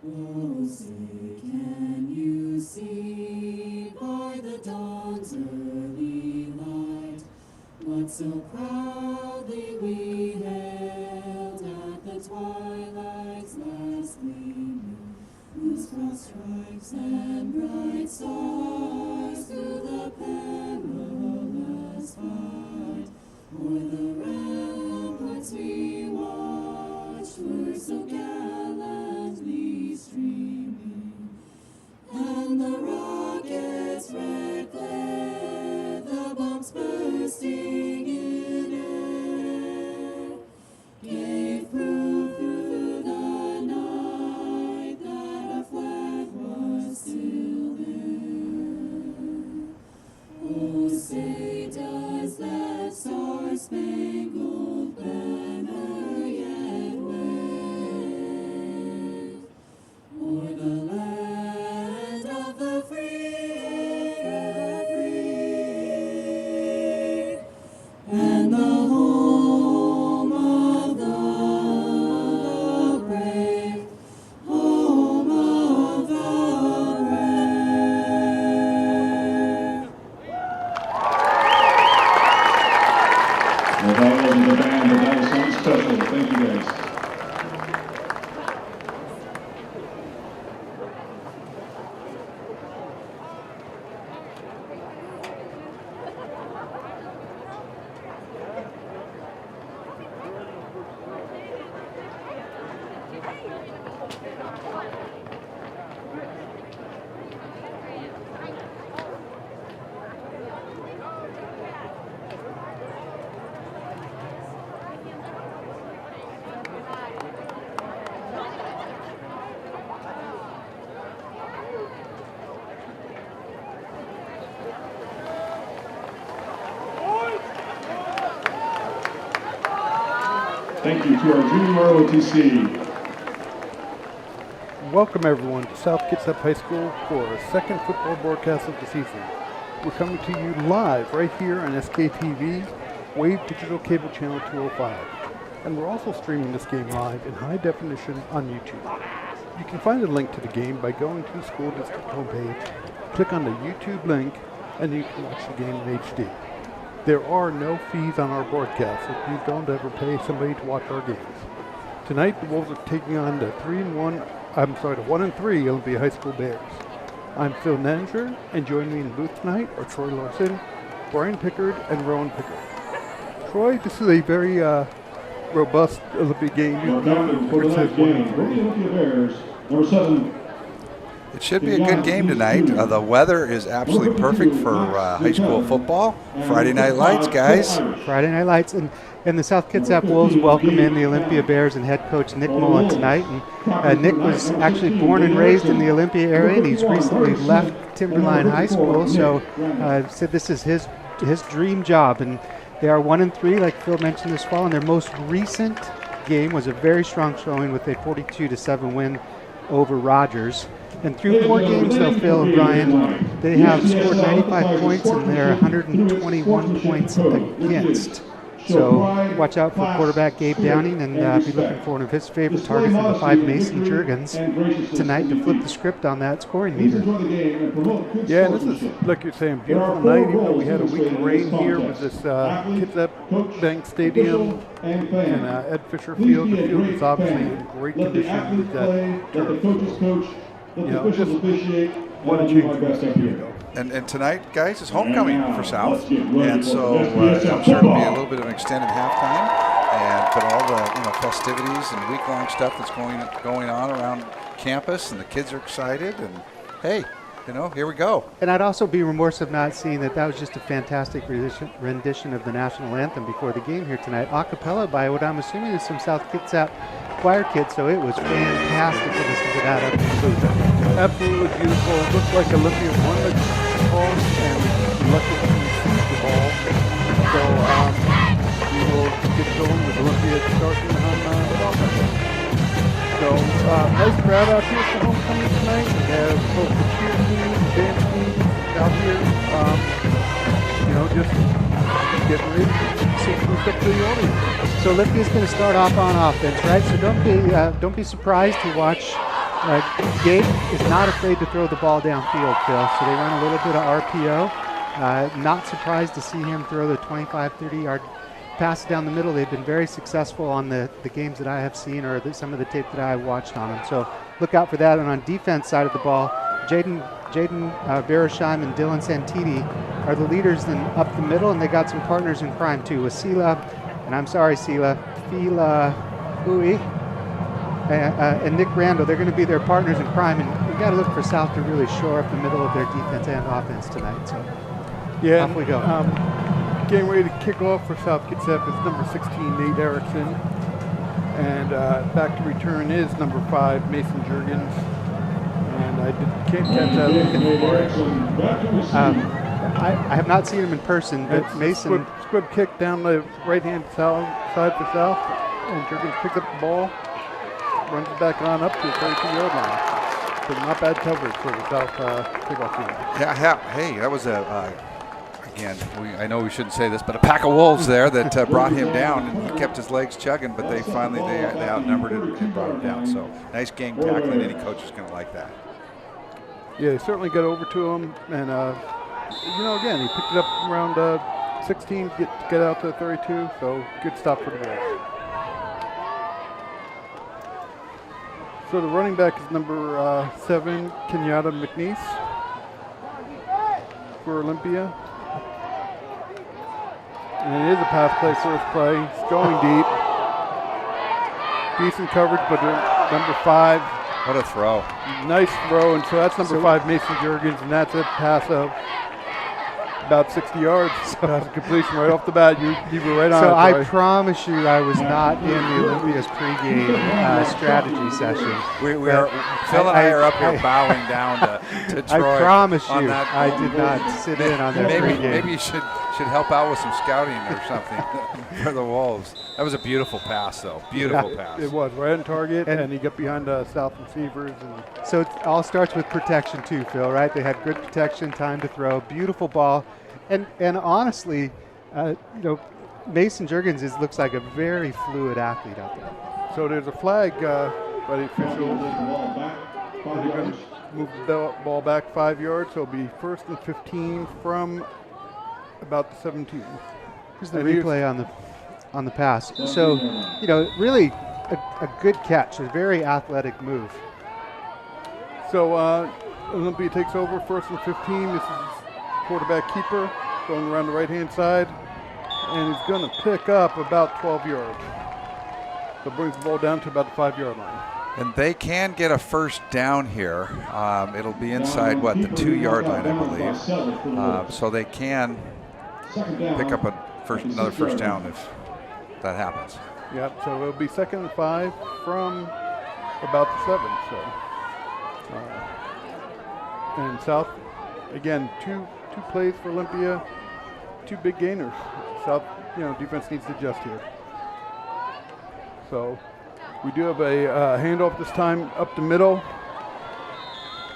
Oh, say, can you see by the dawn's early light what so proudly we hailed at the twilight's last gleaming, whose cross stripes and bright stars through the perilous fight o'er the ramparts we watched were so gallantly streaming, and the rockets' red glare, the bombs bursting in air, gave proof through the night that our flag was still there. Oh, say, does that star-spangled banner yet wave o'er the land of the free and the home of the brave, home of the brave. Well, that wasn't the band, but that was something special. Thank you, guys. Thank you to our junior ROTC. Welcome everyone to South Kitsap High School for our second football broadcast of the season. We're coming to you live right here on SKTV, Wave Digital Cable Channel 205. And we're also streaming this game live in high definition on YouTube. You can find a link to the game by going to the school district homepage, click on the YouTube link, and you can watch the game in HD. There are no fees on our broadcast, so please don't ever pay somebody to watch our games. Tonight, the Wolves are taking on the 1 and 3 Olympia High School Bears. I'm Phil Nanger, and joining me in the booth tonight are Troy Larson, Brian Pickard, and Rowan Pickard. Troy, this is a very robust Olympia game. Welcome for tonight's game. For the Olympia Bears, number 7. It should be a good game tonight. The weather is absolutely perfect for high school football. Friday Night Lights, guys. Friday Night Lights. And the South Kitsap Wolves welcome in the Olympia Bears and head coach Nick Mullen tonight. And Nick was actually born and raised in the Olympia area, and he's recently left Timberline High School. So said this is his dream job. And they are 1 and 3, like Phil mentioned this fall. And their most recent game was a very strong showing with a 42-7 win over Rogers. And through 4 games, though, Phil and Brian, they have scored 95 points and they're 121 points against. So watch out for quarterback Gabe Downing and be looking for one of his favorite targets in the 5 Mason Jurgens tonight to flip the script on that scoring meter. Yeah, this is, like you're saying, beautiful night. Even though we had a week of rain here with this Kitsap Bank Stadium and Ed Fisher Field. The field is obviously in great condition with that turf. You know, just what a change from a second ago. And tonight, guys, is homecoming for South, and so I'm sure it'll be a little bit of an extended halftime, but all the festivities and week-long stuff that's going on around campus, and the kids are excited, and hey, here we go. And I'd also be remorse of not seeing that was just a fantastic rendition of the national anthem before the game here tonight, a cappella by what I'm assuming is some South Kitsap choir kids, so it was fantastic to listen to that up in the booth. Absolutely beautiful. It looks like Olympia won the ball and lucky to receive the ball. So we will get going with Olympia starting on the offense. So nice crowd out here for homecoming tonight. We have both the cheer team, dance team out here. Just getting ready to see who's up to the audience. So Olympia's going to start off on offense, right? So don't be surprised to watch Gabe is not afraid to throw the ball downfield, Phil, so they run a little bit of RPO. Not surprised to see him throw the 25, 30-yard pass down the middle. They've been very successful on the games that I have seen or some of the tape that I have watched on them. So look out for that. And on defense side of the ball, Jaden Vereshheim and Dylan Santini are the leaders up the middle, and they got some partners in crime too with Fila Ui, and Nick Randall. They're going to be their partners in crime, and we got to look for South to really shore up the middle of their defense and offense tonight. So yeah, off we go. Getting ready to kick off for South Kitsap is number 16, Nate Erickson. And back to return is number 5, Mason Jurgens. And I can't catch that I have not seen him in person, but Mason... Squib kick down the right-hand side for South. And Jurgens picks up the ball, runs it back on up to the 32-yard line. So not bad coverage for the South kickoff team. Yeah, hey, that was again, I know we shouldn't say this, but a pack of wolves there that brought him down, and he kept his legs chugging, but they finally they outnumbered it and brought him down. So nice game tackling. Any coach is going to like that. Yeah, he certainly got over to him, and again, he picked it up around 16 to get out to 32. So good stop for the Wolves. So the running back is number 7, Kenyatta McNeese for Olympia. And it is a pass play, first play. It's going deep. Decent coverage, but number 5. What a throw. Nice throw, and so that's number 5, Mason Jurgens, and that's a pass of about 60 yards. Pass completion right off the bat. You were right on it. So I promise you I was not in the Olympia's pregame strategy session. We are, Phil and I are up here bowing down to Troy. I promise you that. I did not sit in on that pregame. Maybe you should help out with some scouting or something for the Wolves. That was a beautiful pass, though. Beautiful pass. It was right on target, and he got behind South receivers. And so it all starts with protection too, Phil, right? They had good protection, time to throw, beautiful ball. And honestly, Mason Jurgens looks like a very fluid athlete out there. So there's a flag by the officials. They're going to move the ball back 5 yards, so it'll be 1st and 15 from about the 17. Here's the replay on the pass. So, really a good catch, a very athletic move. So Olympia takes over 1st and 15. This is quarterback keeper going around the right-hand side, and he's going to pick up about 12 yards. So brings the ball down to about the 5-yard line. And they can get a first down here. It'll be inside, the 2-yard line, I believe. So they can pick up another first down if that happens. Yep, so it'll be 2nd and 5 from about the 7. So, and South, again, two plays for Olympia, 2 big gainers. South, defense needs to adjust here. So we do have a handoff this time up the middle.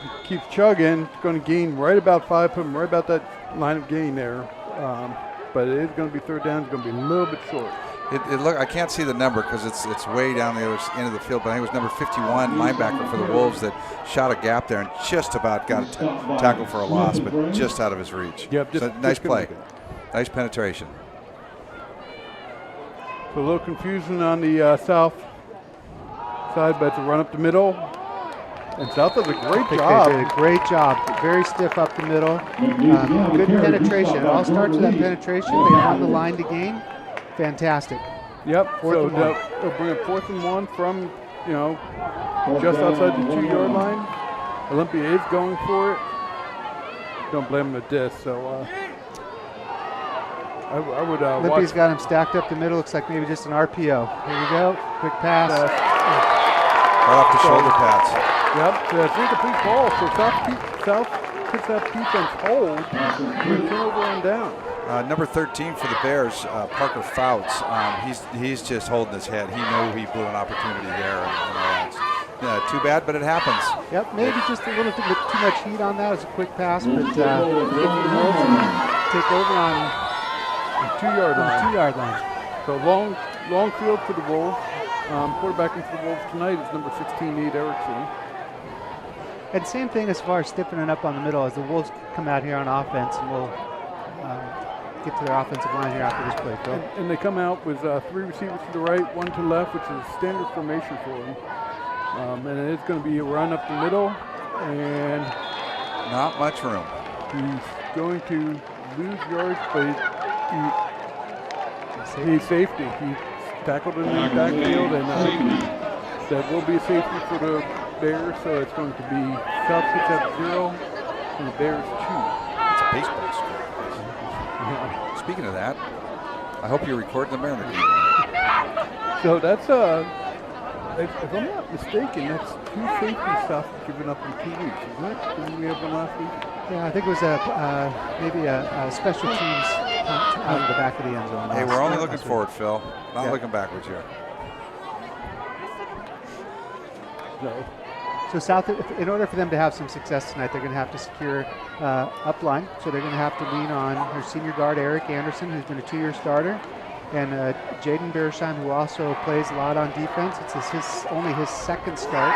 He keeps chugging. It's going to gain right about 5, put him right about that line of gain there. But it is going to be 3rd down. It's going to be a little bit short. I can't see the number because it's way down the other end of the field, but I think it was number 51 linebacker for the Wolves that shot a gap there and just about got a tackle for a loss, but just out of his reach. Yep, so nice play. Nice penetration. So a little confusion on the South side, but it's a run up the middle. And South does a great job. They did a great job. Very stiff up the middle. Good penetration. It all starts with that penetration. They run the line to gain. Fantastic. Yep. So they'll bring a 4th and 1 from, just outside the 2-yard line. Olympia is going for it. Don't blame them at this. So I would Olympia's got him stacked up the middle. Looks like maybe just an RPO. Here we go. Quick pass. Right off the shoulder pads. Yep. So it's an incomplete ball. So South Kitsap defense hold. Turnover on down. Number 13 for the Bears, Parker Fouts. He's just holding his head. He knew he blew an opportunity there. It's too bad, but it happens. Yep, maybe just a little bit too much heat on that. It was a quick pass, but if the Wolves take over on the 2-yard line. 2-yard line. So long field for the Wolves. Quarterbacking for the Wolves tonight is number 16, Nate Erickson. And same thing as far as stiffening up on the middle as the Wolves come out here on offense, and we'll get to their offensive line here after this play, Phil. And they come out with 3 receivers to the right, 1 to the left, which is standard formation for them. And it's going to be a run up the middle, and not much room. He's going to lose yards, but he's safety. He's tackled in the backfield, and that will be a safety for the Bears, so it's going to be South Kitsap 0 and the Bears 2. It's a baseball score. Yeah. Speaking of that, I hope you're recording the Mariner game. So that's if I'm not mistaken, that's 2 safety stops given up in 2 weeks, isn't it? Didn't we have one last week? Yeah, I think it was maybe a special teams punt out of the back of the end zone. Hey, we're only looking forward, Phil. Not looking backwards here. So South, in order for them to have some success tonight, they're going to have to secure upline. So they're going to have to lean on their senior guard, Eric Anderson, who's been a 2-year starter, and Jaden Bersheim, who also plays a lot on defense. It's only his second start,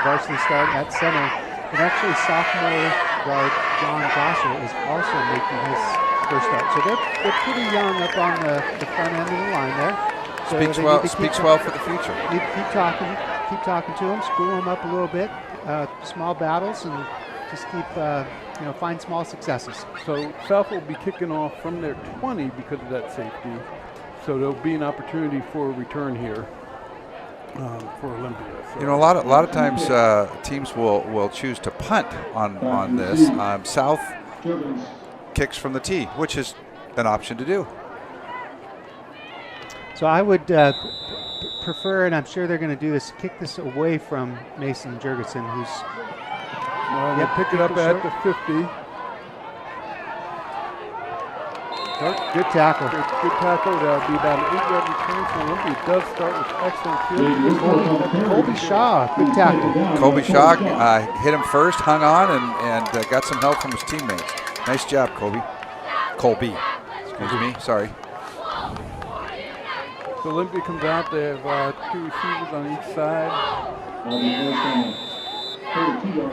varsity start at center. And actually, sophomore guard John Gosser is also making his first start. So they're pretty young up on the front end of the line there. So speaks well for the future. Need to keep talking to them, school them up a little bit, small battles, and just keep find small successes. So South will be kicking off from their 20 because of that safety. So there'll be an opportunity for a return here for Olympia. So. You know, a lot of times teams will choose to punt on this. South kicks from the tee, which is an option to do. So I would prefer, and I'm sure they're going to do this, kick this away from Mason Jurgensen, who's pick it up at the 50. Good tackle. Good tackle. That'll be about an 8-yard return for Olympia. It does start with excellent field. Colby Shaw, good tackle. Colby Shaw hit him first, hung on, and got some help from his teammates. Nice job, Colby. Excuse me. Sorry. So Olympia comes out. They have 2 receivers on each side.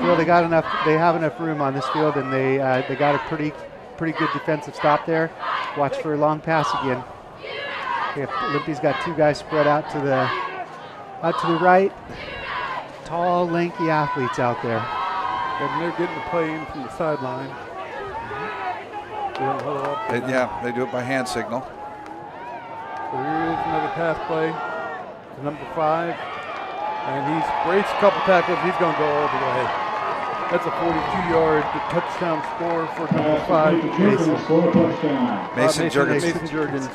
Well, they have enough room on this field, and they got a pretty good defensive stop there. Watch for a long pass again. Olympia's got 2 guys spread out to the right. Tall, lanky athletes out there. And they're getting the play in from the sideline. They do it by hand signal. So here is another pass play to number 5. And he's braced a couple tackles. He's going to go all the way. That's a 42-yard touchdown score for number 5. Mason Jurgens.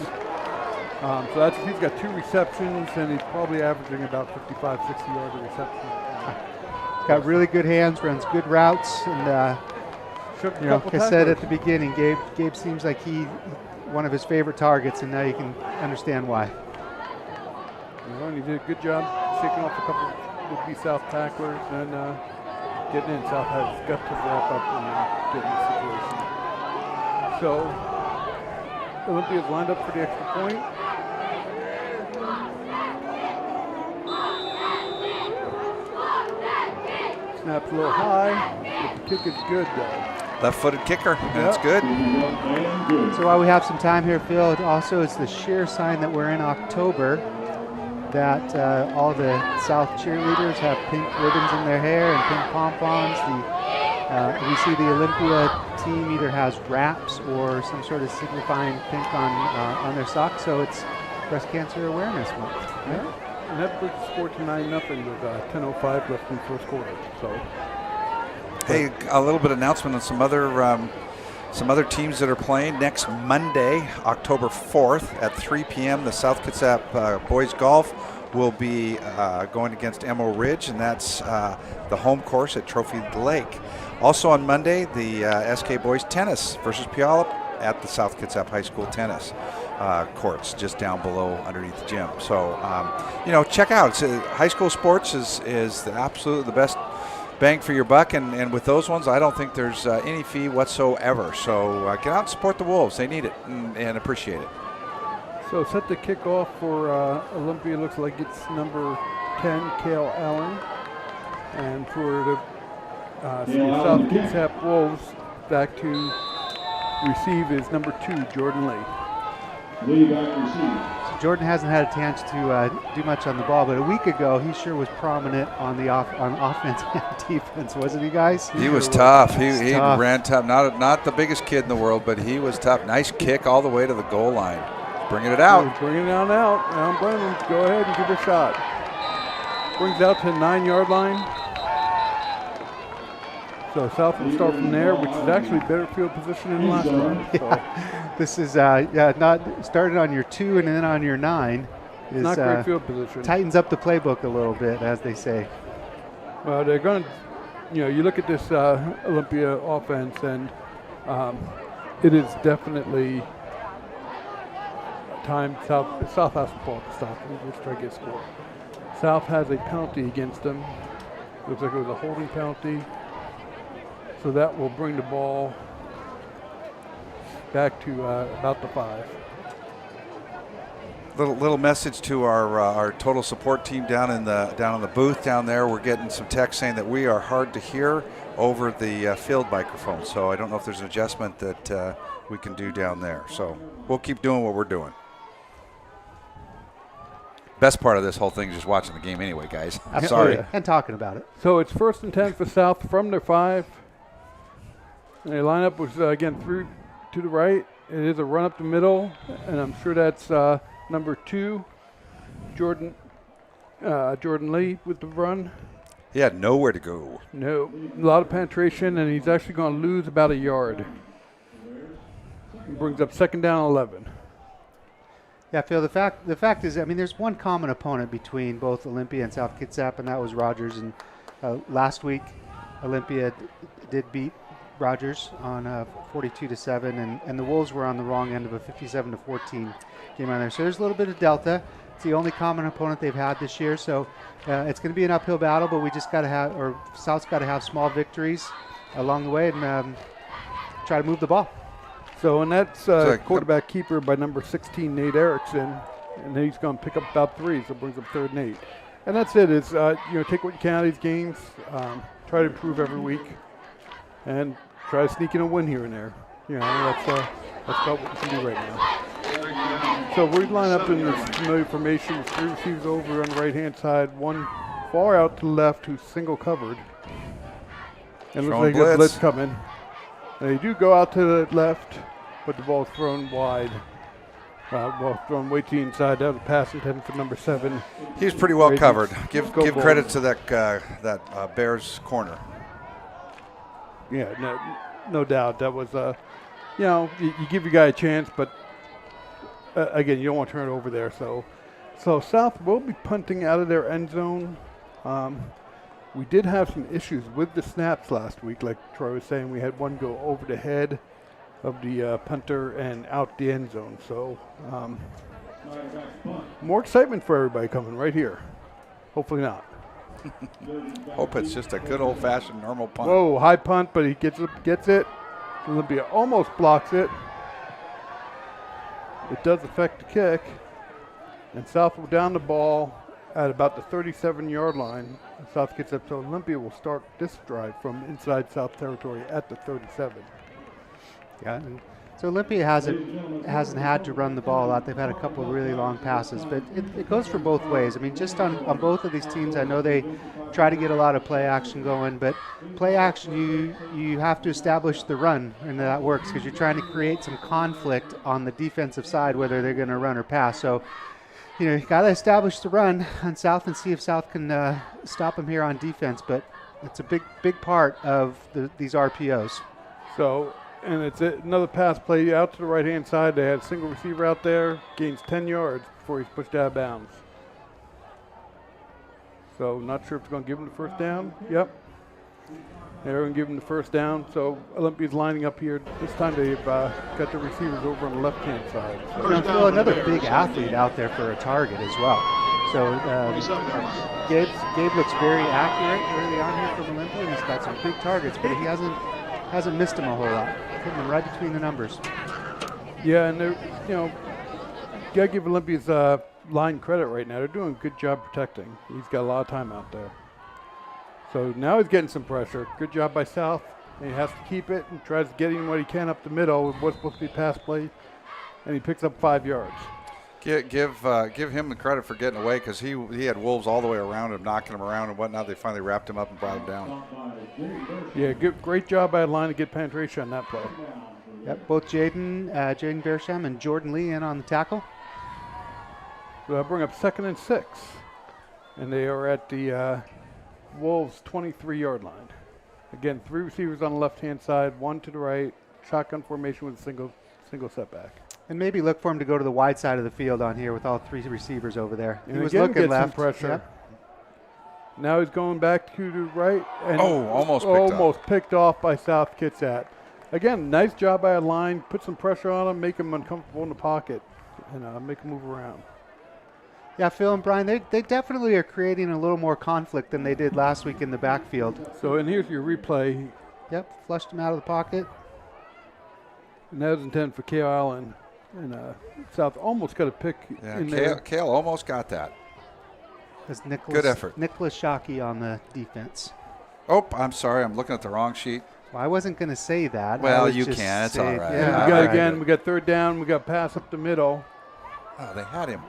So he's got 2 receptions, and he's probably averaging about 55, 60 yards a reception. Got really good hands, runs good routes, and like I said at the beginning, Gabe seems like one of his favorite targets, and now you can understand why. Well, he did a good job shaking off a couple would-be South tacklers, and getting in. South has got to wrap up and get in the situation. So Olympia's lined up for the extra point. Snaps a little high, but the kick is good though. Left-footed kicker, that's good. So while we have some time here, Phil, it also is the sheer sign that we're in October, that all the South cheerleaders have pink ribbons in their hair and pink pom-poms. We see the Olympia team either has wraps or some sort of signifying pink on their socks, so it's Breast Cancer Awareness Month. Yeah. And that brings the score to 9-0 with 10:05 left in the first quarter. So, hey, a little bit of announcement on some other teams that are playing next Monday, October 4th at 3 p.m. The South Kitsap boys golf will be going against Emerald Ridge, and that's the home course at Trophy Lake. Also on Monday, the SK boys tennis versus Puyallup at the South Kitsap High School tennis courts, just down below underneath the gym. So, check out. High school sports is absolutely the best bang for your buck, and with those ones, I don't think there's any fee whatsoever. So get out and support the Wolves. They need it and appreciate it. So set the kickoff for Olympia. Looks like it's number 10, Kale Allen. And for the South Kitsap Wolves back to receive is number 2, Jordan Lee. Lee back to receive. So Jordan hasn't had a chance to do much on the ball, but a week ago he sure was prominent on the on offense and defense, wasn't he, guys? He was tough. He tough. ran tough. Not the biggest kid in the world, but he was tough. Nice kick all the way to the goal line. Bringing it out. He's bringing it on out. I don't blame him. Go ahead and give it a shot. Brings it out to the 9-yard line. So South will start from there, which is actually better field position than the last one. So. This is not started on your 2 and then on your 9. Is Not great field position. Tightens up the playbook a little bit, as they say. Well, they're going to, you look at this Olympia offense, and it is definitely time South has the ball to stop. Let's try to get a score. South has a penalty against them. Looks like it was a holding penalty. So that will bring the ball back to about the 5. Little message to our total support team down in the booth down there. We're getting some text saying that we are hard to hear over the field microphone. So I don't know if there's an adjustment that we can do down there. So we'll keep doing what we're doing. Best part of this whole thing is just watching the game anyway, guys. I'm sorry. And talking about it. So it's 1st and 10 for South from their 5. And they line up with, again, through to the right. It is a run up the middle, and I'm sure that's number 2, Jordan Lee with the run. He had nowhere to go. No, a lot of penetration, and he's actually going to lose about a yard. He brings up 2nd down 11. Yeah, Phil, the fact is, I mean, there's one common opponent between both Olympia and South Kitsap, and that was Rogers. And last week, Olympia did beat Rogers on 42-7, and the Wolves were on the wrong end of a 57-14 game on there. So there's a little bit of delta. It's the only common opponent they've had this year. So it's going to be an uphill battle, but we just got to have, or South's got to have small victories along the way and try to move the ball. So, and that's quarterback keeper by number 16, Nate Erickson, and he's going to pick up about 3, so it brings up 3rd and 8. And that's it. It's take what you can out of these games, try to improve every week, and try to sneak in a win here and there. That's about what we can do right now. So we line up in this familiar formation with 3 receivers over on the right-hand side, 1 far out to the left who's single covered. And looks like a blitz coming. And they do go out to the left, but the ball's thrown wide. Thrown way to the inside. That was a pass intended for number 7. He's pretty well covered. Give credit to that Bears corner. Yeah, no doubt. That was, you give your guy a chance, but again, you don't want to turn it over there. So South will be punting out of their end zone. We did have some issues with the snaps last week, like Troy was saying. We had one go over the head of the punter and out the end zone. So more excitement for everybody coming right here. Hopefully not. Hope it's just a good old-fashioned normal punt. Whoa, high punt, but he gets it. Olympia almost blocks it. It does affect the kick. And South will down the ball at about the 37-yard line. South Kitsap, so Olympia will start this drive from inside South territory at the 37. Yeah, and so Olympia hasn't had to run the ball a lot. They've had a couple of really long passes, but it goes for both ways. I mean, just on both of these teams, I know they try to get a lot of play action going, but play action, you have to establish the run, and that works because you're trying to create some conflict on the defensive side, whether they're going to run or pass. So, you got to establish the run on South and see if South can stop them here on defense, but it's a big part of these RPOs. So, and it's another pass play out to the right-hand side. They had a single receiver out there, gains 10 yards before he's pushed out of bounds. So not sure if it's going to give him the first down. Yep. They're going to give him the first down. So Olympia's lining up here. This time they've got the receivers over on the left-hand side. So another big athlete out there for a target as well. So Gabe looks very accurate early on here from Olympia. He's got some big targets, but he hasn't missed him a whole lot. Hitting them right between the numbers. Yeah, and they're, got to give Olympia's line credit right now. They're doing a good job protecting. He's got a lot of time out there. So now he's getting some pressure. Good job by South. And he has to keep it and tries to get him what he can up the middle. It was supposed to be pass play, and he picks up 5 yards. Give him the credit for getting away, because he had Wolves all the way around him, knocking him around and whatnot. They finally wrapped him up and brought him down. Yeah, great job by the line to get penetration on that play. Yep, both Jaden Bersham and Jordan Lee in on the tackle. So that'll bring up 2nd and 6. And they are at the Wolves' 23-yard line. Again, 3 receivers on the left-hand side, 1 to the right, shotgun formation with a single setback. And maybe look for him to go to the wide side of the field on here with all 3 receivers over there. And he was again, looking gets left. some pressure. Yep. Now he's going back to the right. And almost picked off by South Kitsap. Again, nice job by a line. Put some pressure on him, make him uncomfortable in the pocket, and make him move around. Yeah, Phil and Brian, they definitely are creating a little more conflict than they did last week in the backfield. So, and here's your replay. Yep, flushed him out of the pocket. And that was intended for Kale Allen. And South almost got a pick in there. Kale almost got that. That's Nicholas, Good effort. Nicholas Shockey on the defense. Oh, I'm sorry. I'm looking at the wrong sheet. Well, I wasn't going to say that. Well, I was you just can. It's saying- all right. Yeah, We got all right. again. We got 3rd down. We got pass up the middle. Oh, they had him.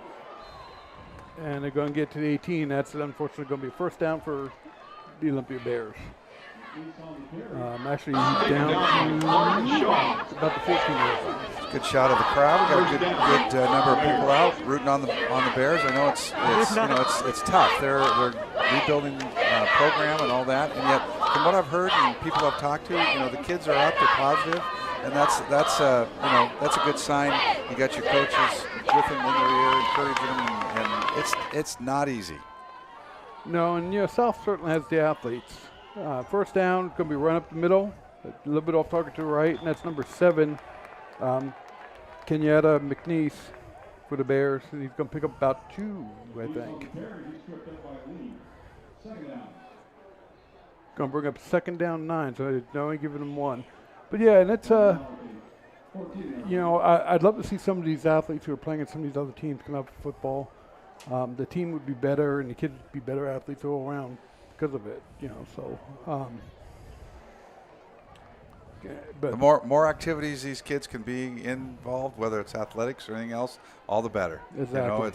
And they're going to get to the 18. That's unfortunately going to be a 1st down for the Olympia Bears. Actually, he's down to about the 14-yard line. Good shot of the crowd. We got a good number of people out rooting on the Bears. I know it's tough. They're rebuilding program and all that, and yet from what I've heard and people I've talked to, the kids are up. They're positive, and that's a good sign. You got your coaches with them in their ear, encouraging them, and it's not easy. No, and South certainly has the athletes. 1st down, going to be run up the middle, a little bit off target to the right, and that's number 7, Kenyatta McNeese for the Bears. And he's going to pick up about 2, I think. Going to bring up 2nd down 9, so they're only giving them 1. But yeah, and it's I'd love to see some of these athletes who are playing in some of these other teams come out for football. The team would be better, and the kids would be better athletes all around because of it, but The more activities these kids can be involved, whether it's athletics or anything else, all the better. Exactly.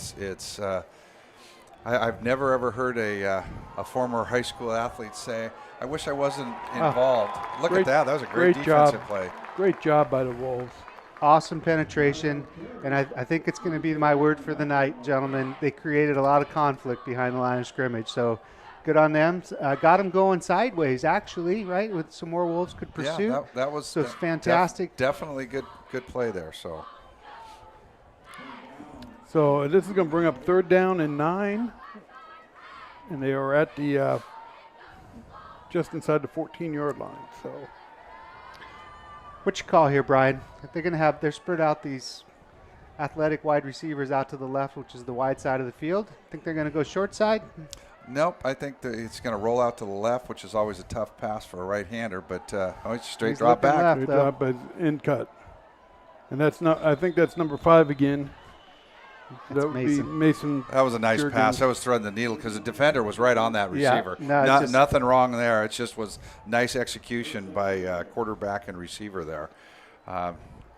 I've never ever heard a former high school athlete say, "I wish I wasn't involved." Look at that. That was a great defensive play. Great job by the Wolves. Awesome penetration, and I think it's going to be my word for the night, gentlemen. They created a lot of conflict behind the line of scrimmage, so good on them. Got them going sideways, actually, right, with some more Wolves could pursue. Yeah, that was so it's fantastic. Definitely good play there. So this is going to bring up 3rd down and 9, and they are at the just inside the 14-yard line. So, what you call here, Brian? They're spread out these athletic wide receivers out to the left, which is the wide side of the field. Think they're going to go short side? Nope, I think that it's going to roll out to the left, which is always a tough pass for a right-hander, but it's straight He's drop looking back. left. Straight drop by in cut. And that's not. I think that's number 5 again. That's That would Mason. be Mason. That was a nice Jurgens. pass. That was threading the needle because the defender was right on that Yeah, receiver. no, it's Nothing wrong there. It just was nice execution by quarterback and receiver there.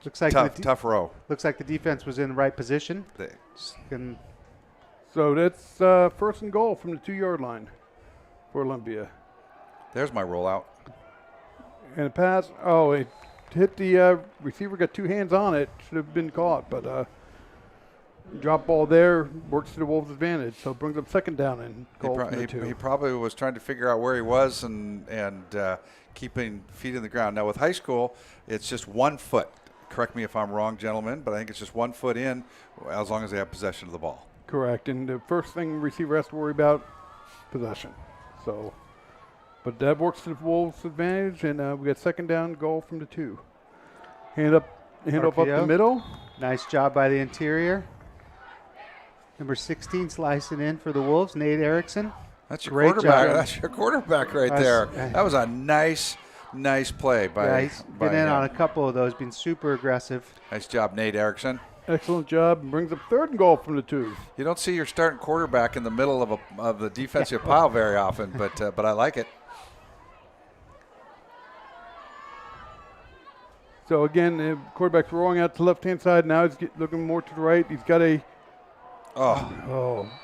Looks like Tough row. Looks like the defense was in the right position. So that's 1st and goal from the 2-yard line for Olympia. There's my rollout. And a pass. Oh, it hit the receiver. Got 2 hands on it. Should have been caught, but drop ball there works to the Wolves' advantage. So it brings up 2nd down and goal from the 2. He probably was trying to figure out where he was and keeping feet in the ground. Now with high school, it's just 1 foot. Correct me if I'm wrong, gentlemen, but I think it's just 1 foot in as long as they have possession of the ball. Correct. And the first thing the receiver has to worry about, possession. So, but that works to the Wolves' advantage, and we got 2nd down, goal from the 2. Hand off up the middle. Nice job by the interior. Number 16 slicing in for the Wolves, Nate Erickson. That's your Great quarterback. job. That's your quarterback right there. That was a nice play by. He's been in on a couple of those, been super aggressive. Nice job, Nate Erickson. Excellent job. Brings up 3rd and goal from the 2. You don't see your starting quarterback in the middle of the defensive pile very often, but I like it. So again, the quarterback's rolling out to the left-hand side. Now he's looking more to the right. He's got a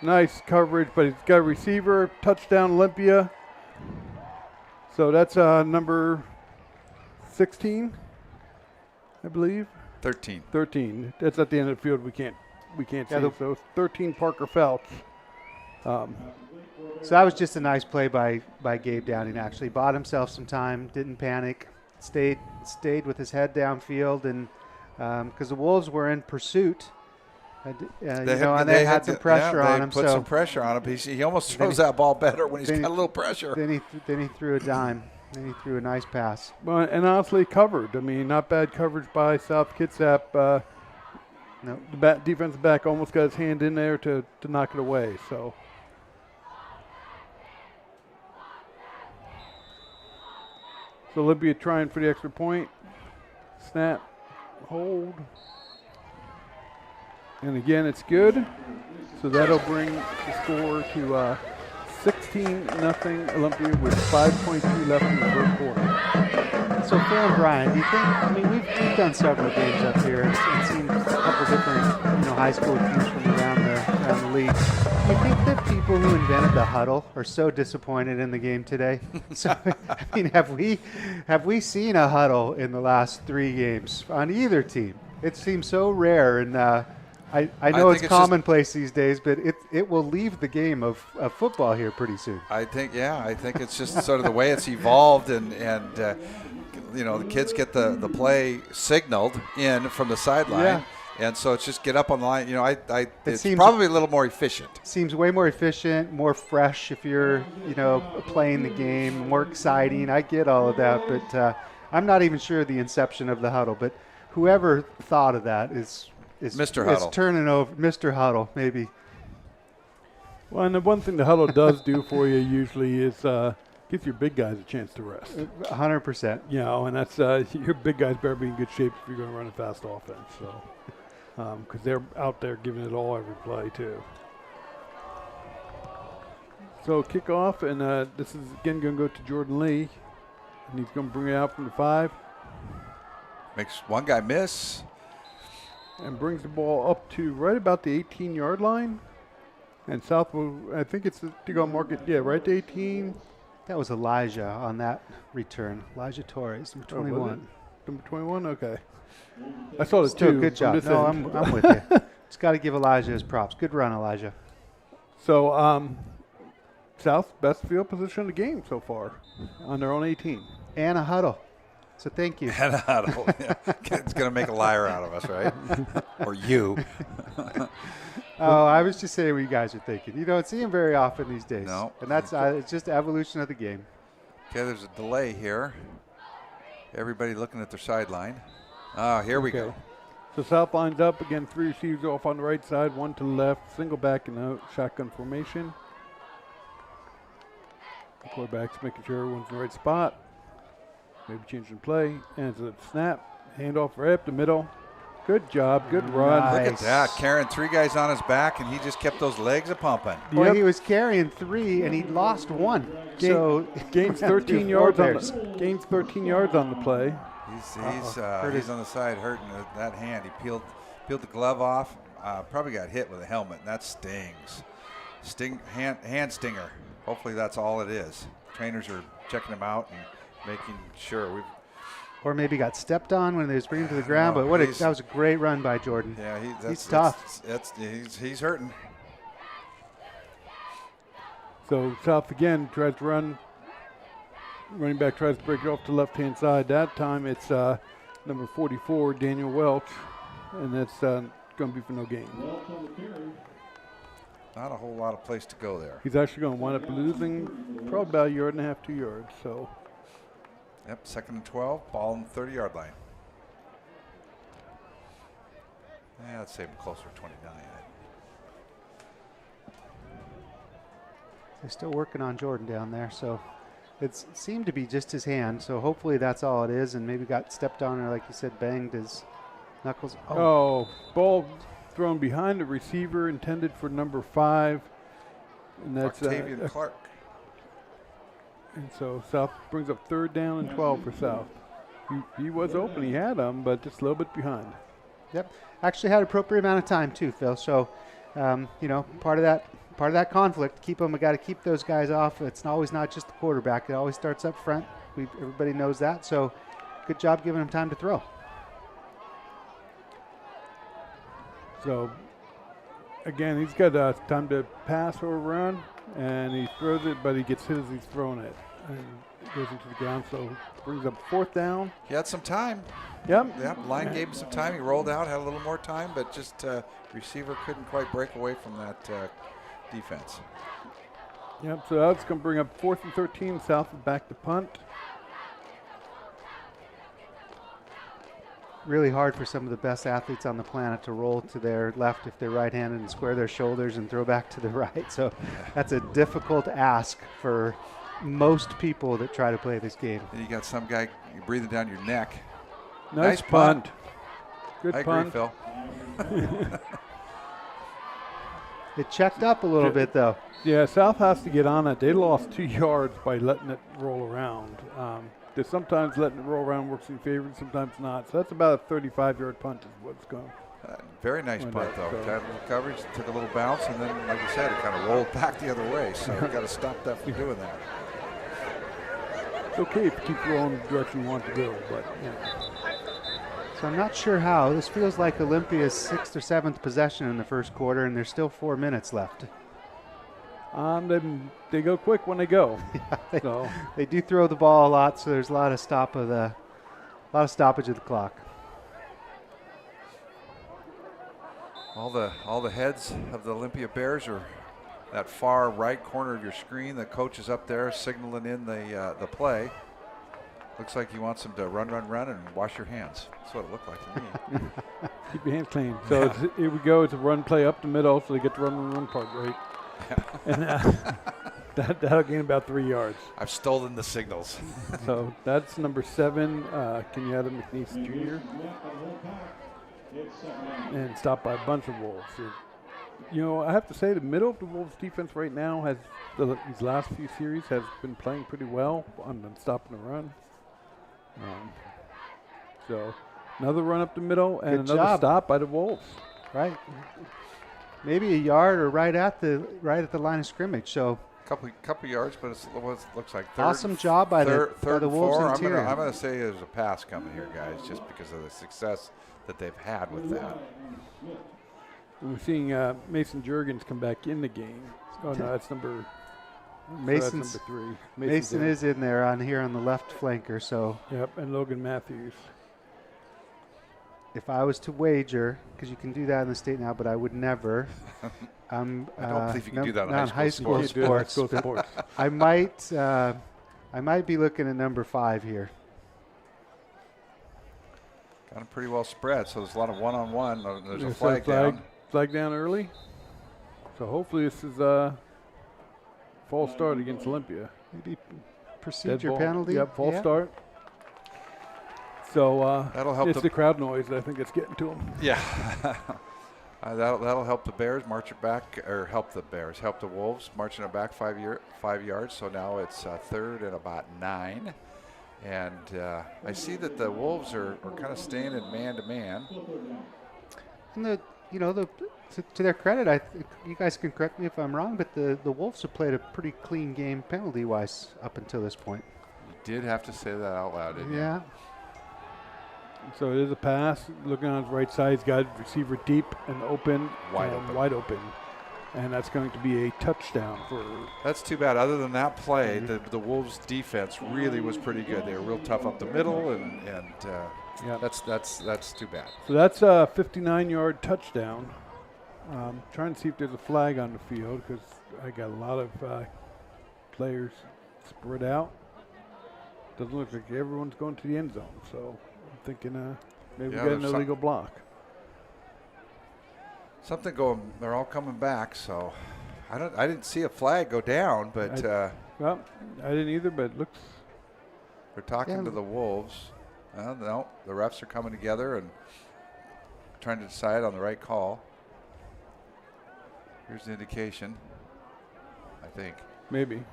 nice coverage, but he's got a receiver. Touchdown, Olympia. So that's number 16, I believe. 13. 13. That's at the end of the field. We can't see. So 13, Parker Phelps. So that was just a nice play by Gabe Downing. Actually, bought himself some time, didn't panic, stayed with his head downfield, and because the Wolves were in pursuit, they had some pressure on him. They put some pressure on him. He almost throws that ball better when he's got a little pressure. Then he threw a dime. Then he threw a nice pass. Well, and honestly covered. I mean, not bad coverage by South Kitsap. No, the defensive back almost got his hand in there to knock it away. So. So Olympia trying for the extra point. Snap, hold. And again, it's good. So that'll bring the score to 16-0 Olympia with 5.2 left in the first quarter. So Phil and Brian, do you think, I mean, we've done several games up here and seen a couple different, high school teams from around the league. Do you think that people who invented the huddle are so disappointed in the game today? So, I mean, have we seen a huddle in the last 3 games on either team? It seems so rare, and I know it's commonplace these days, but it will leave the game of football here pretty soon. I think it's just sort of the way it's evolved, and the kids get the play signaled in from the sideline. Yeah. And so it's just get up on the line. It's probably a little more efficient. Seems way more efficient, more fresh if you're, playing the game, more exciting. I get all of that, but I'm not even sure the inception of the huddle. But whoever thought of that is Mr. Huddle. Is turning over Mr. Huddle, maybe. Well, and the one thing the huddle does do for you usually is gives your big guys a chance to rest. 100%. And that's your big guys better be in good shape if you're going to run a fast offense. So. Because they're out there giving it all every play, too. So kickoff, and this is, again, going to go to Jordan Lee. And he's going to bring it out from the 5. Makes one guy miss. And brings the ball up to right about the 18-yard line. And South will, I think it's to go mark it, right to 18. That was Elijah on that return. Elijah Torres, number 21. Number 21, okay. I saw the Still 2. good job. No, I'm with you. Just got to give Elijah his props. Good run, Elijah. So, South, best field position of the game so far on their own 18. And a huddle. So thank you. And a huddle. Yeah. It's going to make a liar out of us, right? Or you. I was just saying what you guys are thinking. You don't see him very often these days. No. And that's it's just evolution of the game. Okay, there's a delay here. Everybody looking at their sideline. Here we go. So South lines up again, 3 receivers off on the right side, 1 to the left, single back in the shotgun formation. The quarterback's making sure everyone's in the right spot. Maybe changing play. And it's a snap, handoff right up the middle. Good job, good run. Nice. Look at that, carrying 3 guys on his back, and he just kept those legs a-pumping. Well, he was carrying 3, and he lost 1. Gains 13 yards gains 13 yards on the play. He's on the side hurting that hand. He peeled the glove off. Probably got hit with a helmet, and that stings. Hand stinger. Hopefully that's all it is. Trainers are checking him out and making sure. Or maybe got stepped on when they was bringing him to the ground. But that was a great run by Jordan. Yeah, he's tough. He's hurting. So South again tries to run. Running back tries to break it off to the left-hand side. That time it's number 44, Daniel Welch, and that's going to be for no gain. Not a whole lot of place to go there. He's actually going to wind up losing probably about 1.5 yards, 2 yards. So. Yep, 2nd and 12, ball on the 30-yard line. Let's say him closer to 29. They're still working on Jordan down there, so it seemed to be just his hand. So hopefully that's all it is, and maybe got stepped on or, like you said, banged his knuckles. Oh, ball thrown behind the receiver, intended for number 5, and that's Octavian Clark. And so South brings up 3rd down and 12 for South. He was open. He had them, but just a little bit behind. Yep. Actually had appropriate amount of time too, Phil. So, part of that conflict. We got to keep those guys off. It's always not just the quarterback. It always starts up front. Everybody knows that. So, good job giving him time to throw. So, again, he's got time to pass or run, and he throws it, but he gets hit as he's throwing it. And it goes into the ground, so brings up 4th down. He had some time. Yep. Line gave him some time. He rolled out, had a little more time, but just receiver couldn't quite break away from that defense. Yep, so that's going to bring up 4th and 13. South is back to punt. Really hard for some of the best athletes on the planet to roll to their left if they're right-handed and square their shoulders and throw back to the right. So that's a difficult ask for most people that try to play this game. And you got some guy breathing down your neck. Nice punt. Good I punt. agree, Phil. It checked up a little bit, though. Yeah, South has to get on it. They lost 2 yards by letting it roll around. There's sometimes letting it roll around works in favor, sometimes not. So that's about a 35-yard punt is what's going. Very nice punt, though. So. Had a little coverage, took a little bounce, and then, like you said, it kind of rolled back the other way. So you got to stop that from doing that. It's okay if you keep rolling the direction you want to go, but yeah. So I'm not sure how. This feels like Olympia's 6th or 7th possession in the first quarter, and there's still 4 minutes left. They go quick when they go. Yeah, they do throw the ball a lot, so there's a lot of stoppage of the clock. All the heads of the Olympia Bears are that far right corner of your screen. The coach is up there signaling in the play. Looks like he wants them to run, and wash your hands. That's what it looked like to me. Keep your hands clean. So here we go. It's a run play up the middle, so they get the run part right. Yeah. And that'll gain about 3 yards. I've stolen the signals. So that's number 7. Kenyatta McNeese Jr. And stopped by a bunch of Wolves. I have to say the middle of the Wolves defense right now has these last few series has been playing pretty well on stopping the run. So another run up the middle and Good another job. stop by the Wolves. Right. Maybe a yard or right at the line of scrimmage. So couple yards, but it looks like third. Awesome job by the Wolves interior. I'm going to say there's a pass coming here, guys, just because of the success that they've had with that. We're seeing Mason Juergens come back in the game. Oh no, that's number. Mason's so that's number 3. Mason is in there on the left flanker. So yep, and Logan Matthews. if I was to wager, because you can do that in the state now, but I would never. I don't believe you can do that on high school sports. sports. I might be looking at number 5 here. Got them pretty well spread, so there's a lot of one-on-one. There's a Yes, flag down. Flag down early. So hopefully this is a false start against Olympia. Maybe procedure penalty. Yep, false start. So That'll help it's the crowd noise. I think it's getting to them. Yeah. That'll help the Bears march it back, or help the Wolves marching it back 5 yards. So now it's 3rd and about 9. And I see that the Wolves are kind of staying in man-to-man. And to their credit, you guys can correct me if I'm wrong, but the Wolves have played a pretty clean game penalty-wise up until this point. You did have to say that out loud, didn't you? Yeah. So it is a pass. Looking on his right side, he's got receiver deep and open. Wide open. And that's going to be a touchdown for. That's too bad. Other than that play, the Wolves' defense really was pretty good. They were real tough up the middle, and that's too bad. So that's a 59-yard touchdown. Trying to see if there's a flag on the field because I got a lot of players spread out. Doesn't look like everyone's going to the end zone, so I'm thinking maybe we got an illegal block. Something going. They're all coming back, so I didn't see a flag go down, but well, I didn't either. But it looks. We're talking to the Wolves. No, the refs are coming together and trying to decide on the right call. Here's the indication. I think maybe.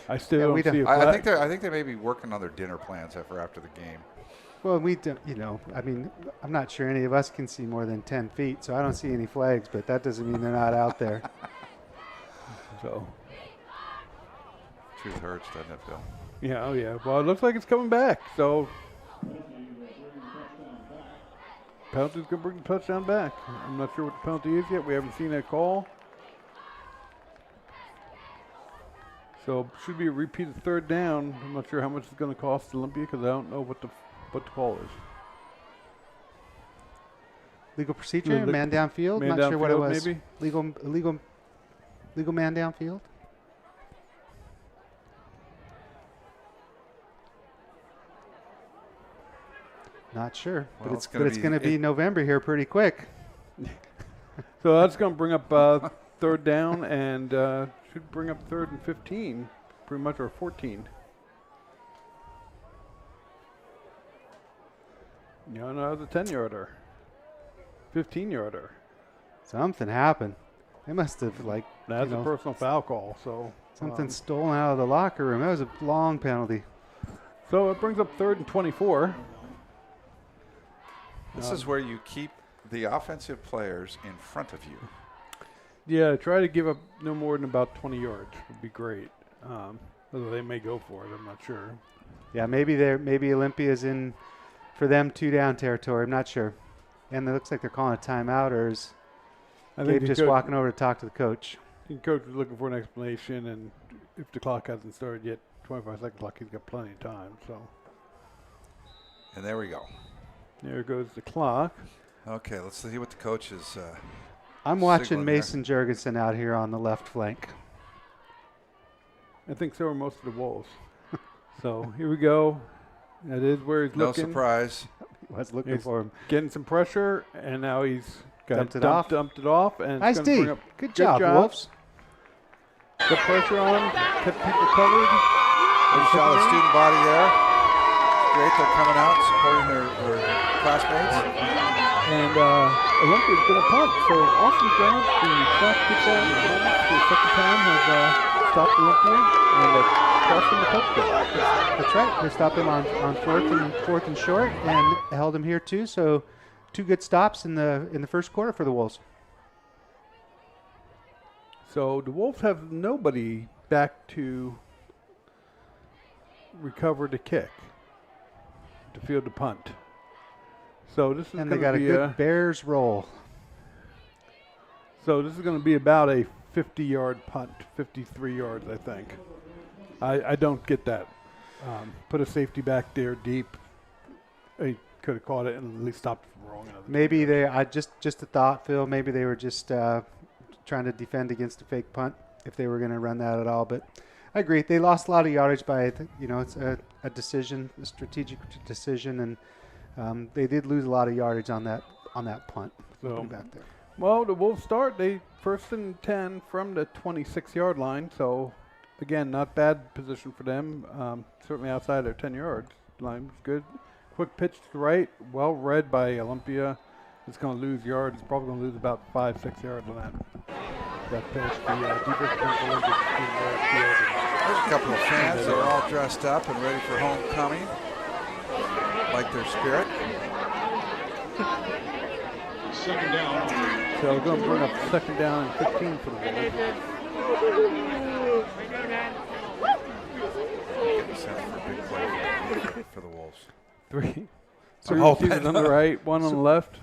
I still we don't see a don't- flag. I think they may be working on their dinner plans after the game. Well, we don't, I mean, I'm not sure any of us can see more than 10 feet, so I don't see any flags, but that doesn't mean they're not out there. So, Truth hurts, doesn't it, Bill? yeah, oh yeah. Well, it looks like it's coming back. So, penalty's going to bring the touchdown back. I'm not sure what the penalty is yet. We haven't seen that call. So, should be a repeated third down. I'm not sure how much it's going to cost Olympia because I don't know what the call is. Legal procedure, man downfield. Man Not sure what it downfield, was. maybe? Legal man downfield. Not sure, Well, but it's it's gonna going to be- be November here pretty quick. So that's going to bring up third down and should bring up 3rd and 15, pretty much, or 14. Yeah, no, it's a 10-yarder, 15-yarder. Something happened. They must have That's a personal foul call. So something stolen out of the locker room. That was a long penalty. So it brings up 3rd and 24. This is where you keep the offensive players in front of you. Yeah, try to give up no more than about 20 yards would be great. Although they may go for it, I'm not sure. Yeah, maybe Olympia's in for them 2 down territory. I'm not sure. And it looks like they're calling a timeout, or is Gabe the just coach- walking over to talk to the coach? The coach was looking for an explanation, and if the clock hasn't started yet, 25-second clock, he's got plenty of time. So And there we go. there goes the clock. Okay, let's see what the coach is. I'm watching signaling there. Mason Jurgensen out here on the left flank. I think so are most of the Wolves. So here we go. That is where he's No looking. surprise. I was looking He's for him. getting some pressure, and now he's got Dumped it off. Dumped it off, and it's Nice gonna D. bring up Good job, Wolves. Put pressure on, kept people covered. You saw the student body there. Great, they're coming out supporting their classmates. And Olympia's going to punt. So awesome job. The South Kitsap Wolves for the second time have stopped Olympia and cost them the touchdown. That's right. They stopped him on fourth and short, and held him here too. So 2 good stops in the first quarter for the Wolves. So the Wolves have nobody back to recover the kick, to field the punt. So this is And they going got to a be good Bears roll. So this is going to be about a 50-yard punt, 53 yards, I think. I don't get that. Put a safety back there deep. He could have caught it and at least stopped it from rolling. Maybe just a thought, Phil. Maybe they were just trying to defend against a fake punt if they were going to run that at all. But I agree. They lost a lot of yardage by, it's a decision, a strategic decision, and they did lose a lot of yardage on that punt. So Back there. well, the Wolves start. They 1st and 10 from the 26-yard line. So again, not bad position for them. Certainly outside their 10-yard line was good. Quick pitch to the right, well read by Olympia. It's going to lose yards. It's probably going to lose about 5-6 yards on that. That pitch, the Dickerson Olympic field. There's a couple of fans that are all dressed up and ready for homecoming. Like their spirit. Second down. So we're going to bring up 2nd down and 15 for the Wolves. Getting set for a big play for the Wolves. Three I'm hoping. receivers on the right, one on the left.